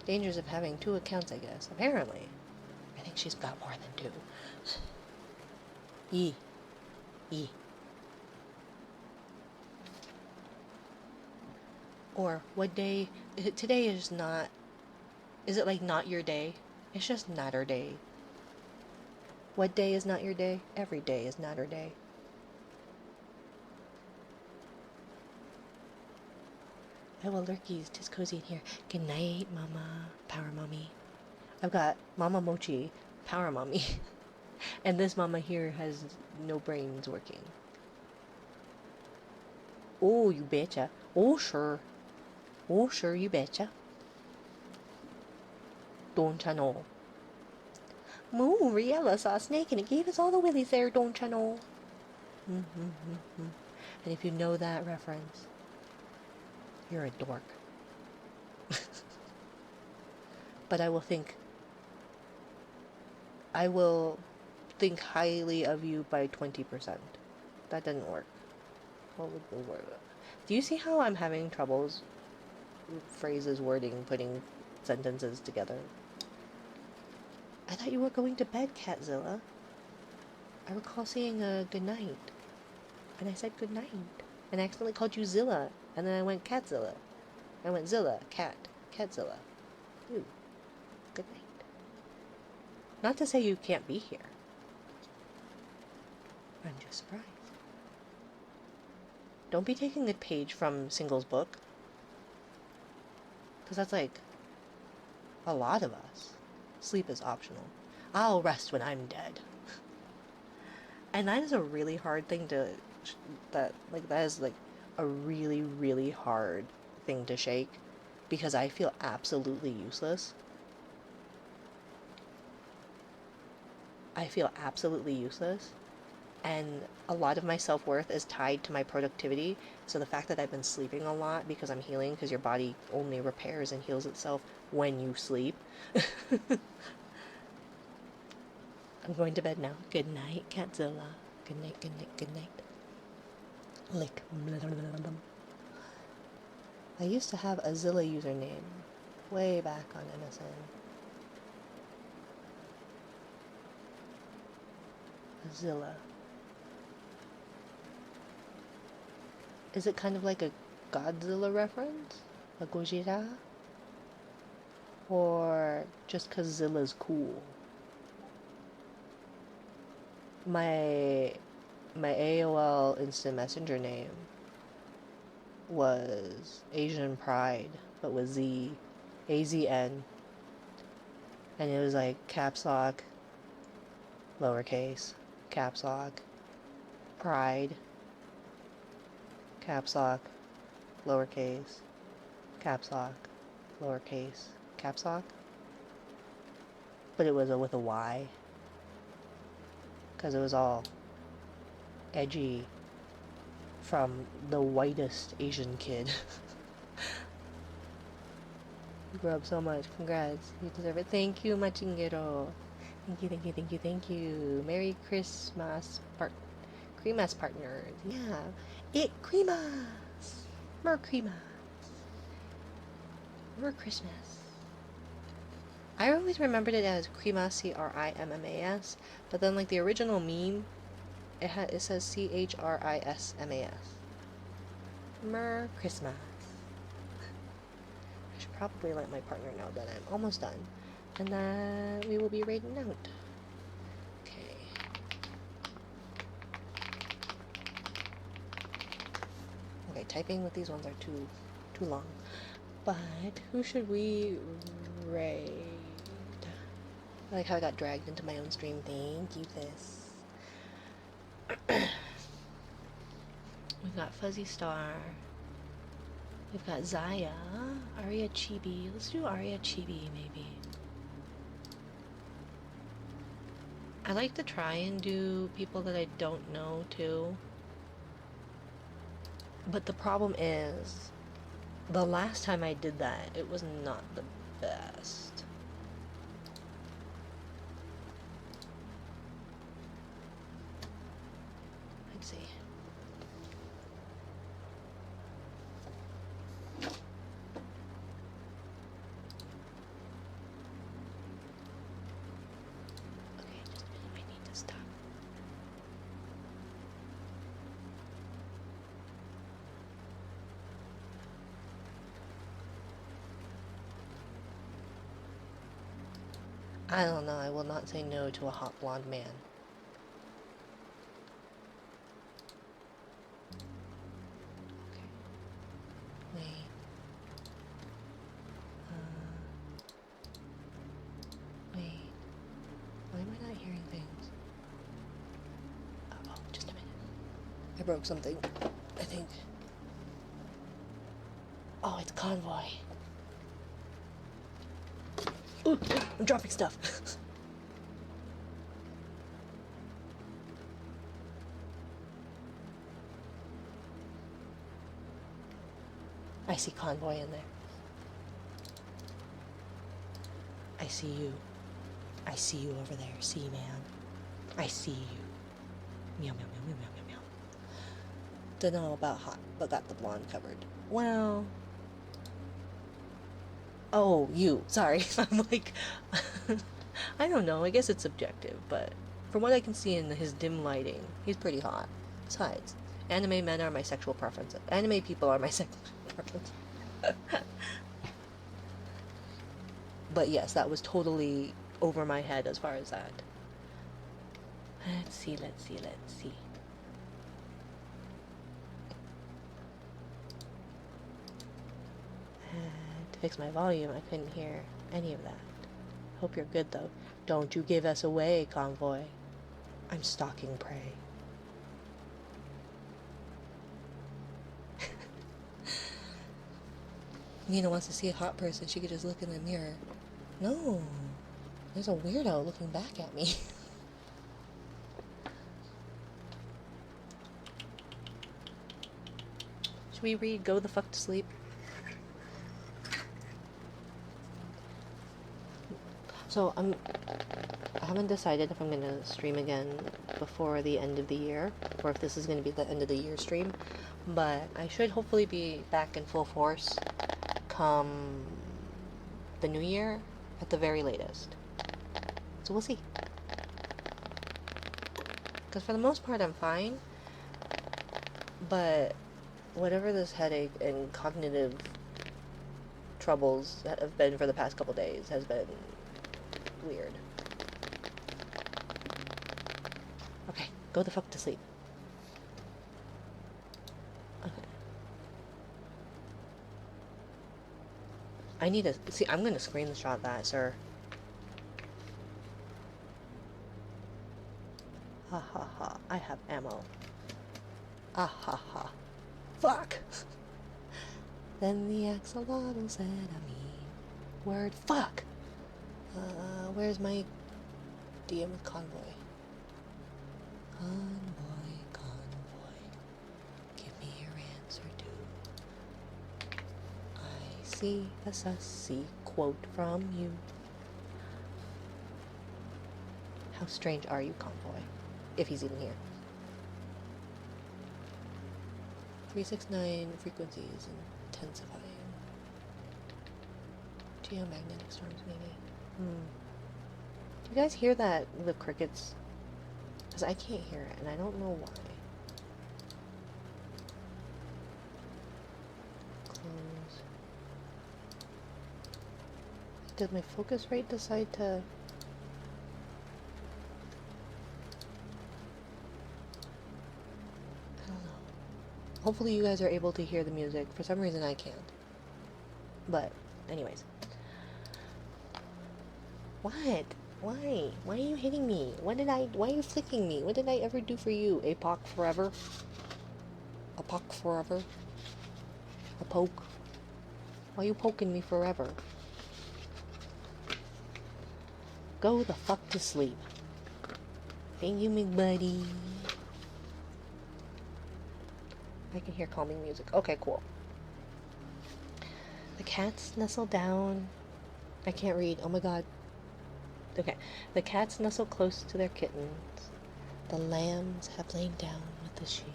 Dangers of having two accounts, I guess. Apparently. I think she's got more than two. E. Or, what day? Today is not... Is it like not your day? It's just Natter Day. What day is not your day? Every day is Natter Day. Oh, well, lurkies, 'tis cozy in here. Good night, Mama. Power Mommy. I've got Mama Mochi, Power Mommy. And this mama here has no brains working. Oh, you betcha. Oh, sure. Oh, sure, you betcha. Don't ya know? Moo, Riella saw a snake and it gave us all the willies there, don't ya know? And if you know that reference, you're a dork. But I will think highly of you by 20%. That didn't work. What would the word? Do you see how I'm having troubles phrases, wording, putting sentences together? I thought you were going to bed, Catzilla. I recall saying good night. And I said good night. And I accidentally called you Zilla. And then I went Catzilla. I went Zilla, cat, Catzilla. Ooh, good night. Not to say you can't be here. I'm just surprised. Don't be taking a page from Single's book. Because that's like a lot of us. Sleep is optional. I'll rest when I'm dead. And that is a really hard thing to... That is like a really, really hard thing to shake. Because I feel absolutely useless. I feel absolutely useless. And a lot of my self-worth is tied to my productivity. So the fact that I've been sleeping a lot because I'm healing, because your body only repairs and heals itself when you sleep. I'm going to bed now. Good night, Catzilla. Good night, good night, good night. Lick. I used to have a Zilla username way back on MSN. Zilla. Is it kind of like a Godzilla reference? A Gojira? Or just 'cause Zilla's cool? My AOL Instant Messenger name was Asian Pride, but with Z, AZN. And it was like caps lock, lowercase, caps lock, pride, caps lock, lowercase, caps lock, lowercase, caps lock. But it was with a Y. because it was all edgy from the whitest Asian kid. You grew up so much. Congrats. You deserve it. Thank you, Machingero. Thank you, thank you, thank you, thank you. Merry Christmas, Creamas partners. Yeah. Creamas. Mer Creamas. Mer Christmas. I always remembered it as Creamas, Crimmas, but then like the original meme, it says Chrissmas. Mer Christmas. I should probably let my partner know that I'm almost done, and that we will be raiding out. Okay. Okay, typing with these ones are too long. But who should we raid? I like how I got dragged into my own stream. Thank you, Fizz. We've got Fuzzy Star. We've got Zaya. Aria Chibi. Let's do Aria Chibi, maybe. I like to try and do people that I don't know, too. But the problem is, the last time I did that, it was not the best. Let's see. Okay, just a minute, I need to stop. I don't know, I will not say no to a hot blonde man. Okay. Wait. Wait. Why am I not hearing things? Oh, just a minute. I broke something, I think. Oh, it's Convoy. Ooh, I'm dropping stuff. I see Convoy in there. I see you. I see you over there, see man. I see you. Meow, meow, meow, meow, meow, meow, meow. Don't know about hot, but got the blonde covered. Well... Oh, you. Sorry. I'm like... I don't know. I guess it's subjective, but... From what I can see in his dim lighting, he's pretty hot. Besides, anime men are my sexual preference. Anime people are my sexual preference. But yes, that was totally over my head as far as that. Let's see, let's see, let's see. To fix my volume, I couldn't hear any of that. Hope you're good though. Don't you give us away, Convoy. I'm stalking prey. Nina wants to see a hot person, she could just look in the mirror. No, there's a weirdo looking back at me. Should we read Go the Fuck to Sleep? So I haven't decided if I'm gonna stream again before the end of the year, or if this is gonna be the end of the year stream, but I should hopefully be back in full force come the new year at the very latest. So we'll see. Because for the most part I'm fine, but whatever this headache and cognitive troubles that have been for the past couple days has been weird. Okay, go the fuck to sleep. Okay. I need to see. I'm gonna screenshot that, sir. Ha ha ha. I have ammo. Ah ha ha. Fuck! Then the axolotl said a mean word. Fuck! Where's my DM with Convoy? a sussy quote from you. How strange are you, convoy? If he's even here. 369 frequency is intensifying. Geomagnetic storms, maybe. Do you guys hear that, the crickets? Because I can't hear it, and I don't know why. Close. Did my focus rate decide to... I don't know. Hopefully you guys are able to hear the music. For some reason I can't. But, anyways. What? Why? Why are you hitting me? Why are you flicking me? What did I ever do for you? APOC forever? APOC forever? A poke? Why are you poking me forever? Go the fuck to sleep. Thank you, big buddy. I can hear calming music. Okay, cool. The cats nestle down. I can't read. Oh my god. Okay. The cats nestle close to their kittens. The lambs have lain down with the sheep.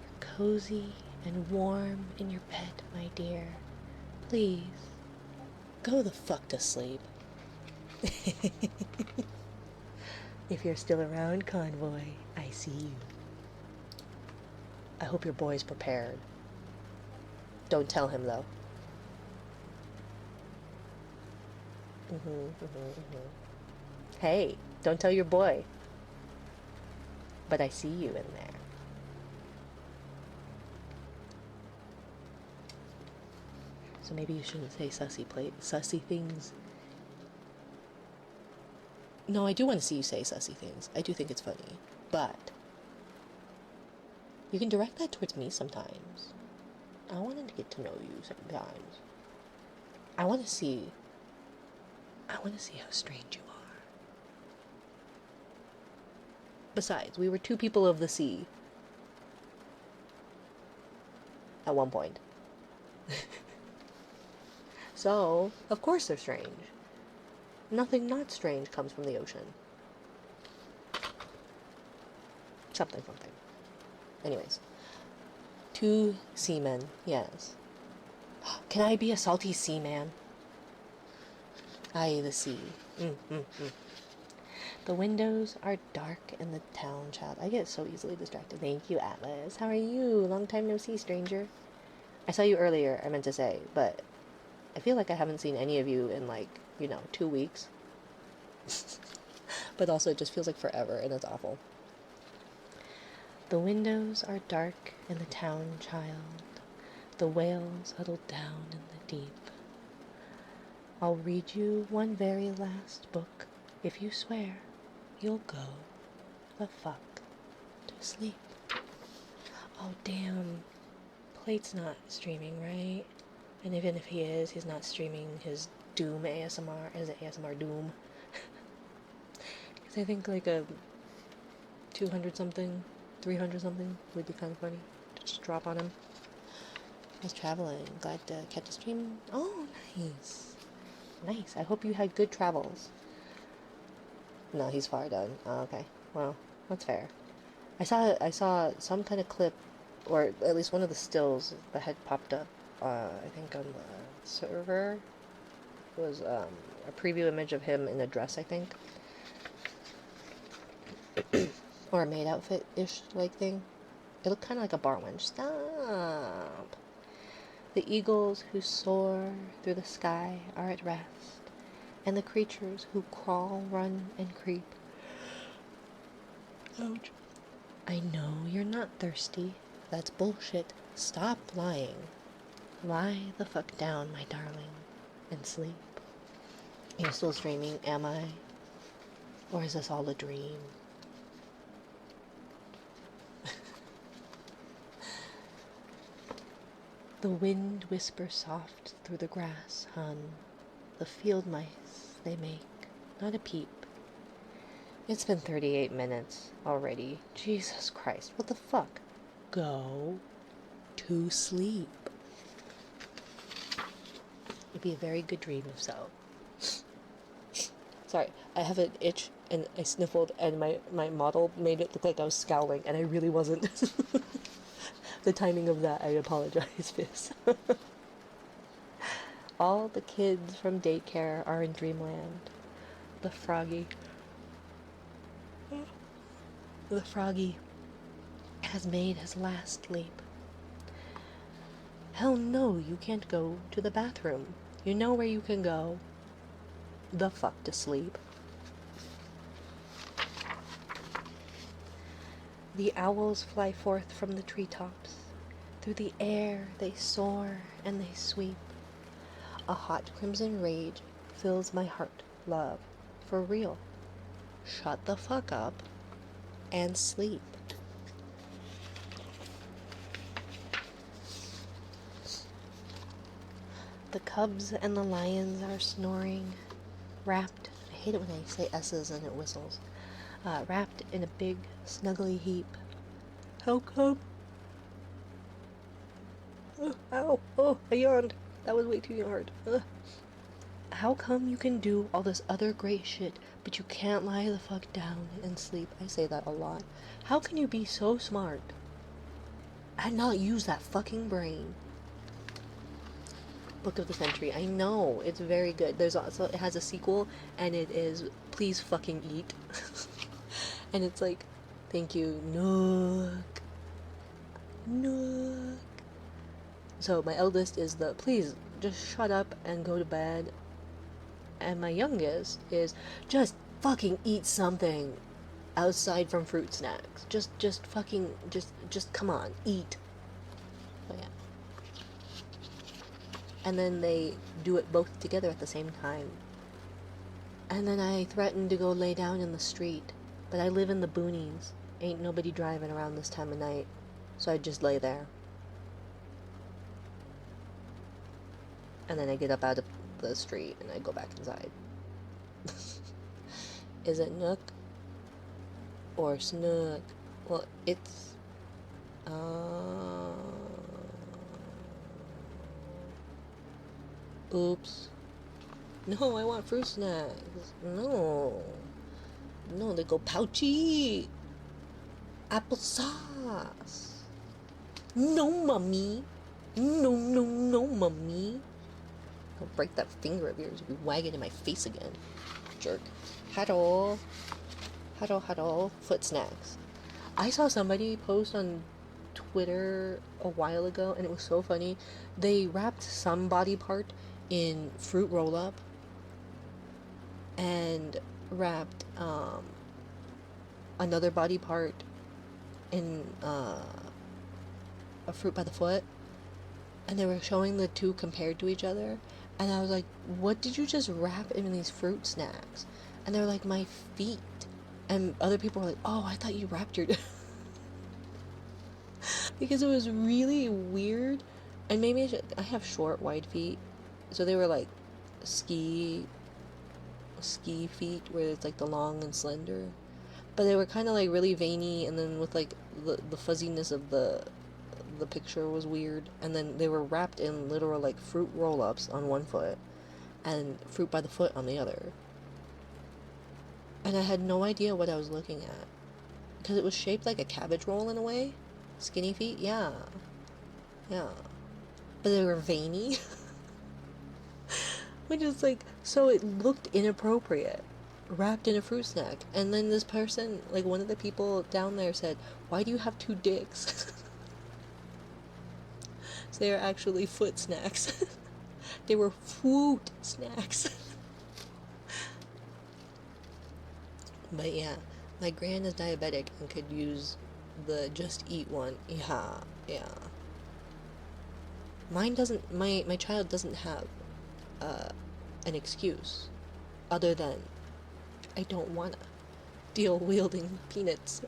You're cozy and warm in your bed, my dear. Please, go the fuck to sleep. If you're still around, convoy, I see you. I hope your boy's prepared. Don't tell him, though. Hey, don't tell your boy. But I see you in there. So maybe you shouldn't say sussy things. No, I do want to see you say sussy things. I do think it's funny. But you can direct that towards me sometimes. I want to get to know you sometimes. I want to see how strange you are. Besides, we were two people of the sea. At one point. So, of course they're strange. Nothing not strange comes from the ocean. Something. Anyways. 2 seamen, yes. Can I be a salty seaman? Aye, the sea. The windows are dark in the town, child. I get so easily distracted. Thank you, Atlas. How are you? Long time no see, stranger. I saw you earlier, I meant to say, but I feel like I haven't seen any of you in, 2 weeks. But also, it just feels like forever, and it's awful. The windows are dark in the town, child. The whales huddle down in the deep. I'll read you one very last book, if you swear you'll go the fuck to sleep. Oh, damn. Plate's not streaming, right? And even if he is, he's not streaming his Doom ASMR. Is it ASMR Doom? Because I think a 200 something, 300 something would be kind of funny to just drop on him. I was traveling. Glad to catch a stream. Oh, nice. Nice. I hope you had good travels. No, he's far done. Oh, okay. Well, that's fair. I saw some kind of clip, or at least one of the stills that had popped up, I think on the server. It was a preview image of him in a dress, I think. Or a maid outfit-ish thing. It looked kind of like a bar wench. Stop! The eagles who soar through the sky are at rest, and the creatures who crawl, run, and creep. Ouch. I know you're not thirsty. That's bullshit. Stop lying. Lie the fuck down, my darling, and sleep. You're still streaming, am I? Or is this all a dream? The wind whispers soft through the grass, hun. The field mice, they make not a peep. It's been 38 minutes already. Jesus Christ, what the fuck? Go to sleep. It'd be a very good dream if so. Sorry, I have an itch and I sniffled and my model made it look like I was scowling and I really wasn't. The timing of that, I apologize, Fizz. All the kids from daycare are in dreamland. The froggy. The froggy has made his last leap. Hell no, you can't go to the bathroom. You know where you can go. The fuck to sleep. The owls fly forth from the treetops. Through the air they soar and they sweep. A hot crimson rage fills my heart, love, for real. Shut the fuck up and sleep. The cubs and the lions are snoring, wrapped, I hate it when I say S's and it whistles, wrapped in a big, snuggly heap. How come? Ow, oh, I yawned. That was way too hard. How come you can do all this other great shit, but you can't lie the fuck down and sleep? I say that a lot. How can you be so smart and not use that fucking brain? Book of the Century. I know, it's very good. There's also, it has a sequel, and it is Please Fucking Eat. And it's like, thank you, Nook. Nook. So my eldest is the, please, just shut up and go to bed. And my youngest is, just fucking eat something outside from fruit snacks. Just fucking, just come on, eat. But yeah. And then they do it both together at the same time. And then I threatened to go lay down in the street, but I live in the boonies. Ain't nobody driving around this time of night, so I just lay there. And then I get up out of the street and I go back inside. Is it Nook or Snook? Well, it's oops. No, I want fruit snacks. No. No, they go pouchy. Applesauce. No, mommy. No, no, no, mommy. I'll break that finger of yours if you wag it in my face again. Jerk. Huddle. Huddle, huddle. Foot snacks. I saw somebody post on Twitter a while ago, and it was so funny. They wrapped some body part in fruit roll-up and wrapped another body part in a fruit by the foot, and they were showing the two compared to each other, and I was like, what did you just wrap in these fruit snacks? And they're like, my feet. And other people were like, oh, I thought you wrapped your because it was really weird. And maybe I have short wide feet, so they were like ski feet where it's like the long and slender, but they were kind of like really veiny, and then with like the fuzziness of the picture was weird, and then they were wrapped in literal like fruit roll-ups on one foot and fruit by the foot on the other, and I had no idea what I was looking at because it was shaped like a cabbage roll in a way. Skinny feet, yeah, but they were veiny. Which is like, so it looked inappropriate, wrapped in a fruit snack. And then this person, like one of the people down there said, why do you have two dicks? So they are actually foot snacks. They were food snacks. But yeah, my gran is diabetic and could use the just eat one. Yeah. Mine doesn't, my child doesn't have an excuse other than I don't wanna deal wielding peanuts.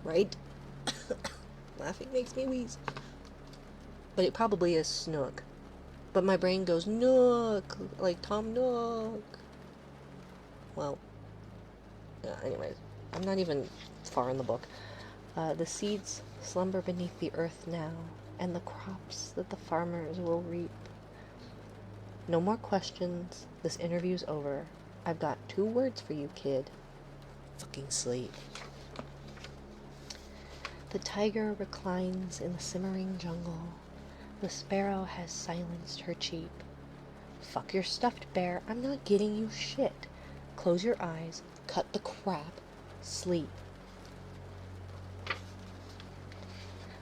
Right? Laughing makes me wheeze. But it probably is Snook. But my brain goes Nook, like Tom Nook. Well, yeah, anyways, I'm not even far in the book. The seeds slumber beneath the earth now, and the crops that the farmers will reap. No more questions. This interview's over. I've got 2 words for you, kid. Fucking sleep. The tiger reclines in the simmering jungle. The sparrow has silenced her cheep. Fuck your stuffed bear. I'm not getting you shit. Close your eyes. Cut the crap. Sleep.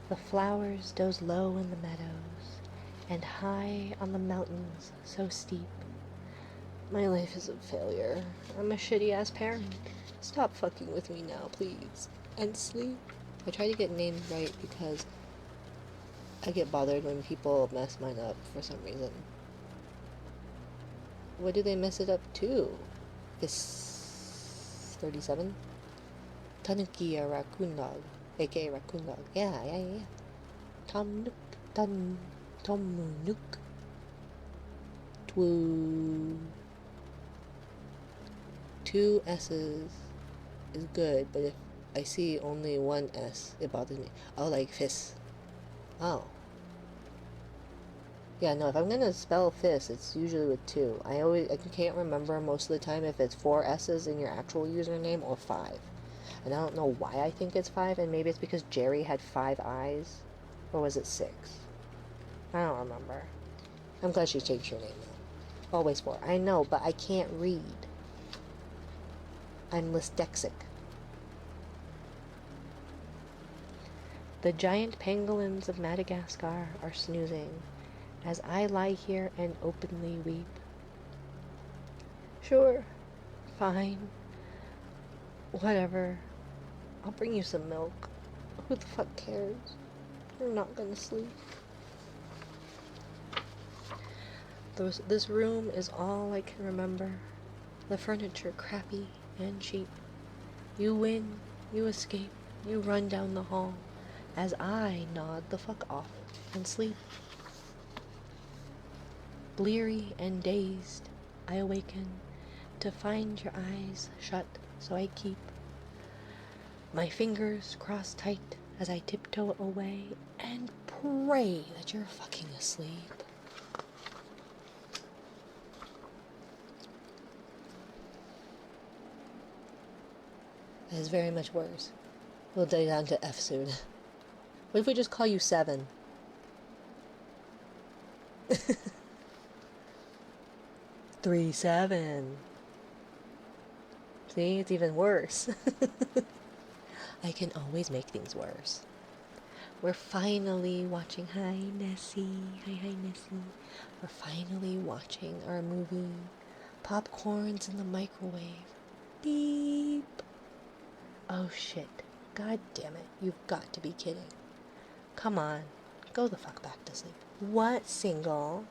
The flowers doze low in the meadows, and high on the mountains so steep. My life is a failure. I'm a shitty-ass parent. Stop fucking with me now, please. And sleep. I try to get names right because I get bothered when people mess mine up for some reason. What do they mess it up to? This 37? Tanuki, a raccoon dog, aka raccoon dog. Yeah. Tom Nook. Twoo. 2 S's is good, but if I see only 1 S, it bothers me. Oh, like fist. Oh. Yeah, no, if I'm gonna spell fist, it's usually with 2. I can't remember most of the time if it's 4 S's in your actual username or 5. And I don't know why I think it's 5, and maybe it's because Jerry had 5 eyes. Or was it 6? I don't remember. I'm glad she changed her name now. Always 4. I know, but I can't read. I'm dyslexic. The giant pangolins of Madagascar are snoozing as I lie here and openly weep. Sure, fine, whatever. I'll bring you some milk. Who the fuck cares? You're not gonna sleep. This room is all I can remember. The furniture crappy and cheap. You win, you escape, you run down the hall as I nod the fuck off and sleep. Bleary and dazed, I awaken to find your eyes shut, so I keep my fingers crossed tight as I tiptoe away and pray that you're fucking asleep. That is very much worse. We'll die down to F soon. What if we just call you 7? 3-7. See, it's even worse. I can always make things worse. We're finally watching. Hi, Nessie. Hi, Nessie. We're finally watching our movie. Popcorn's in the microwave. Beep. Oh shit. God damn it. You've got to be kidding. Come on. Go the fuck back to sleep. What, single?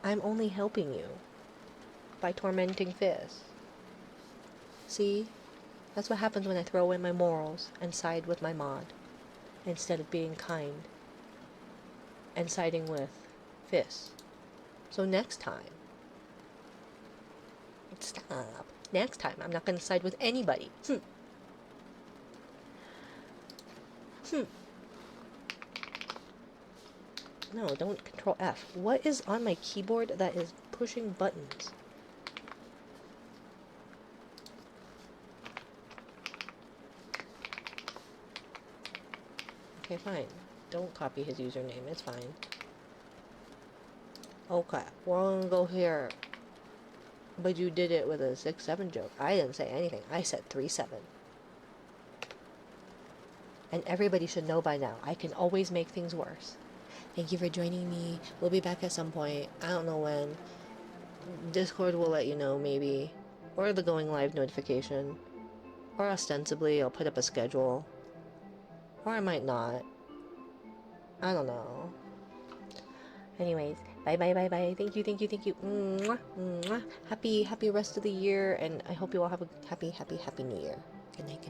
I'm only helping you by tormenting Fizz. See? That's what happens when I throw away my morals and side with my mod instead of being kind and siding with Fizz. So next time, stop. Next time, I'm not going to side with anybody. No, don't control F. What is on my keyboard that is pushing buttons? Okay, fine. Don't copy his username. It's fine. Okay, we're gonna go here. But you did it with a 6-7 joke. I didn't say anything. I said 3-7. And everybody should know by now, I can always make things worse. Thank you for joining me. We'll be back at some point. I don't know when. Discord will let you know, maybe. Or the going live notification. Or ostensibly, I'll put up a schedule. Or I might not. I don't know. Anyways, bye. Thank you. Mwah, mwah. Happy rest of the year, and I hope you all have a happy New Year. Good night.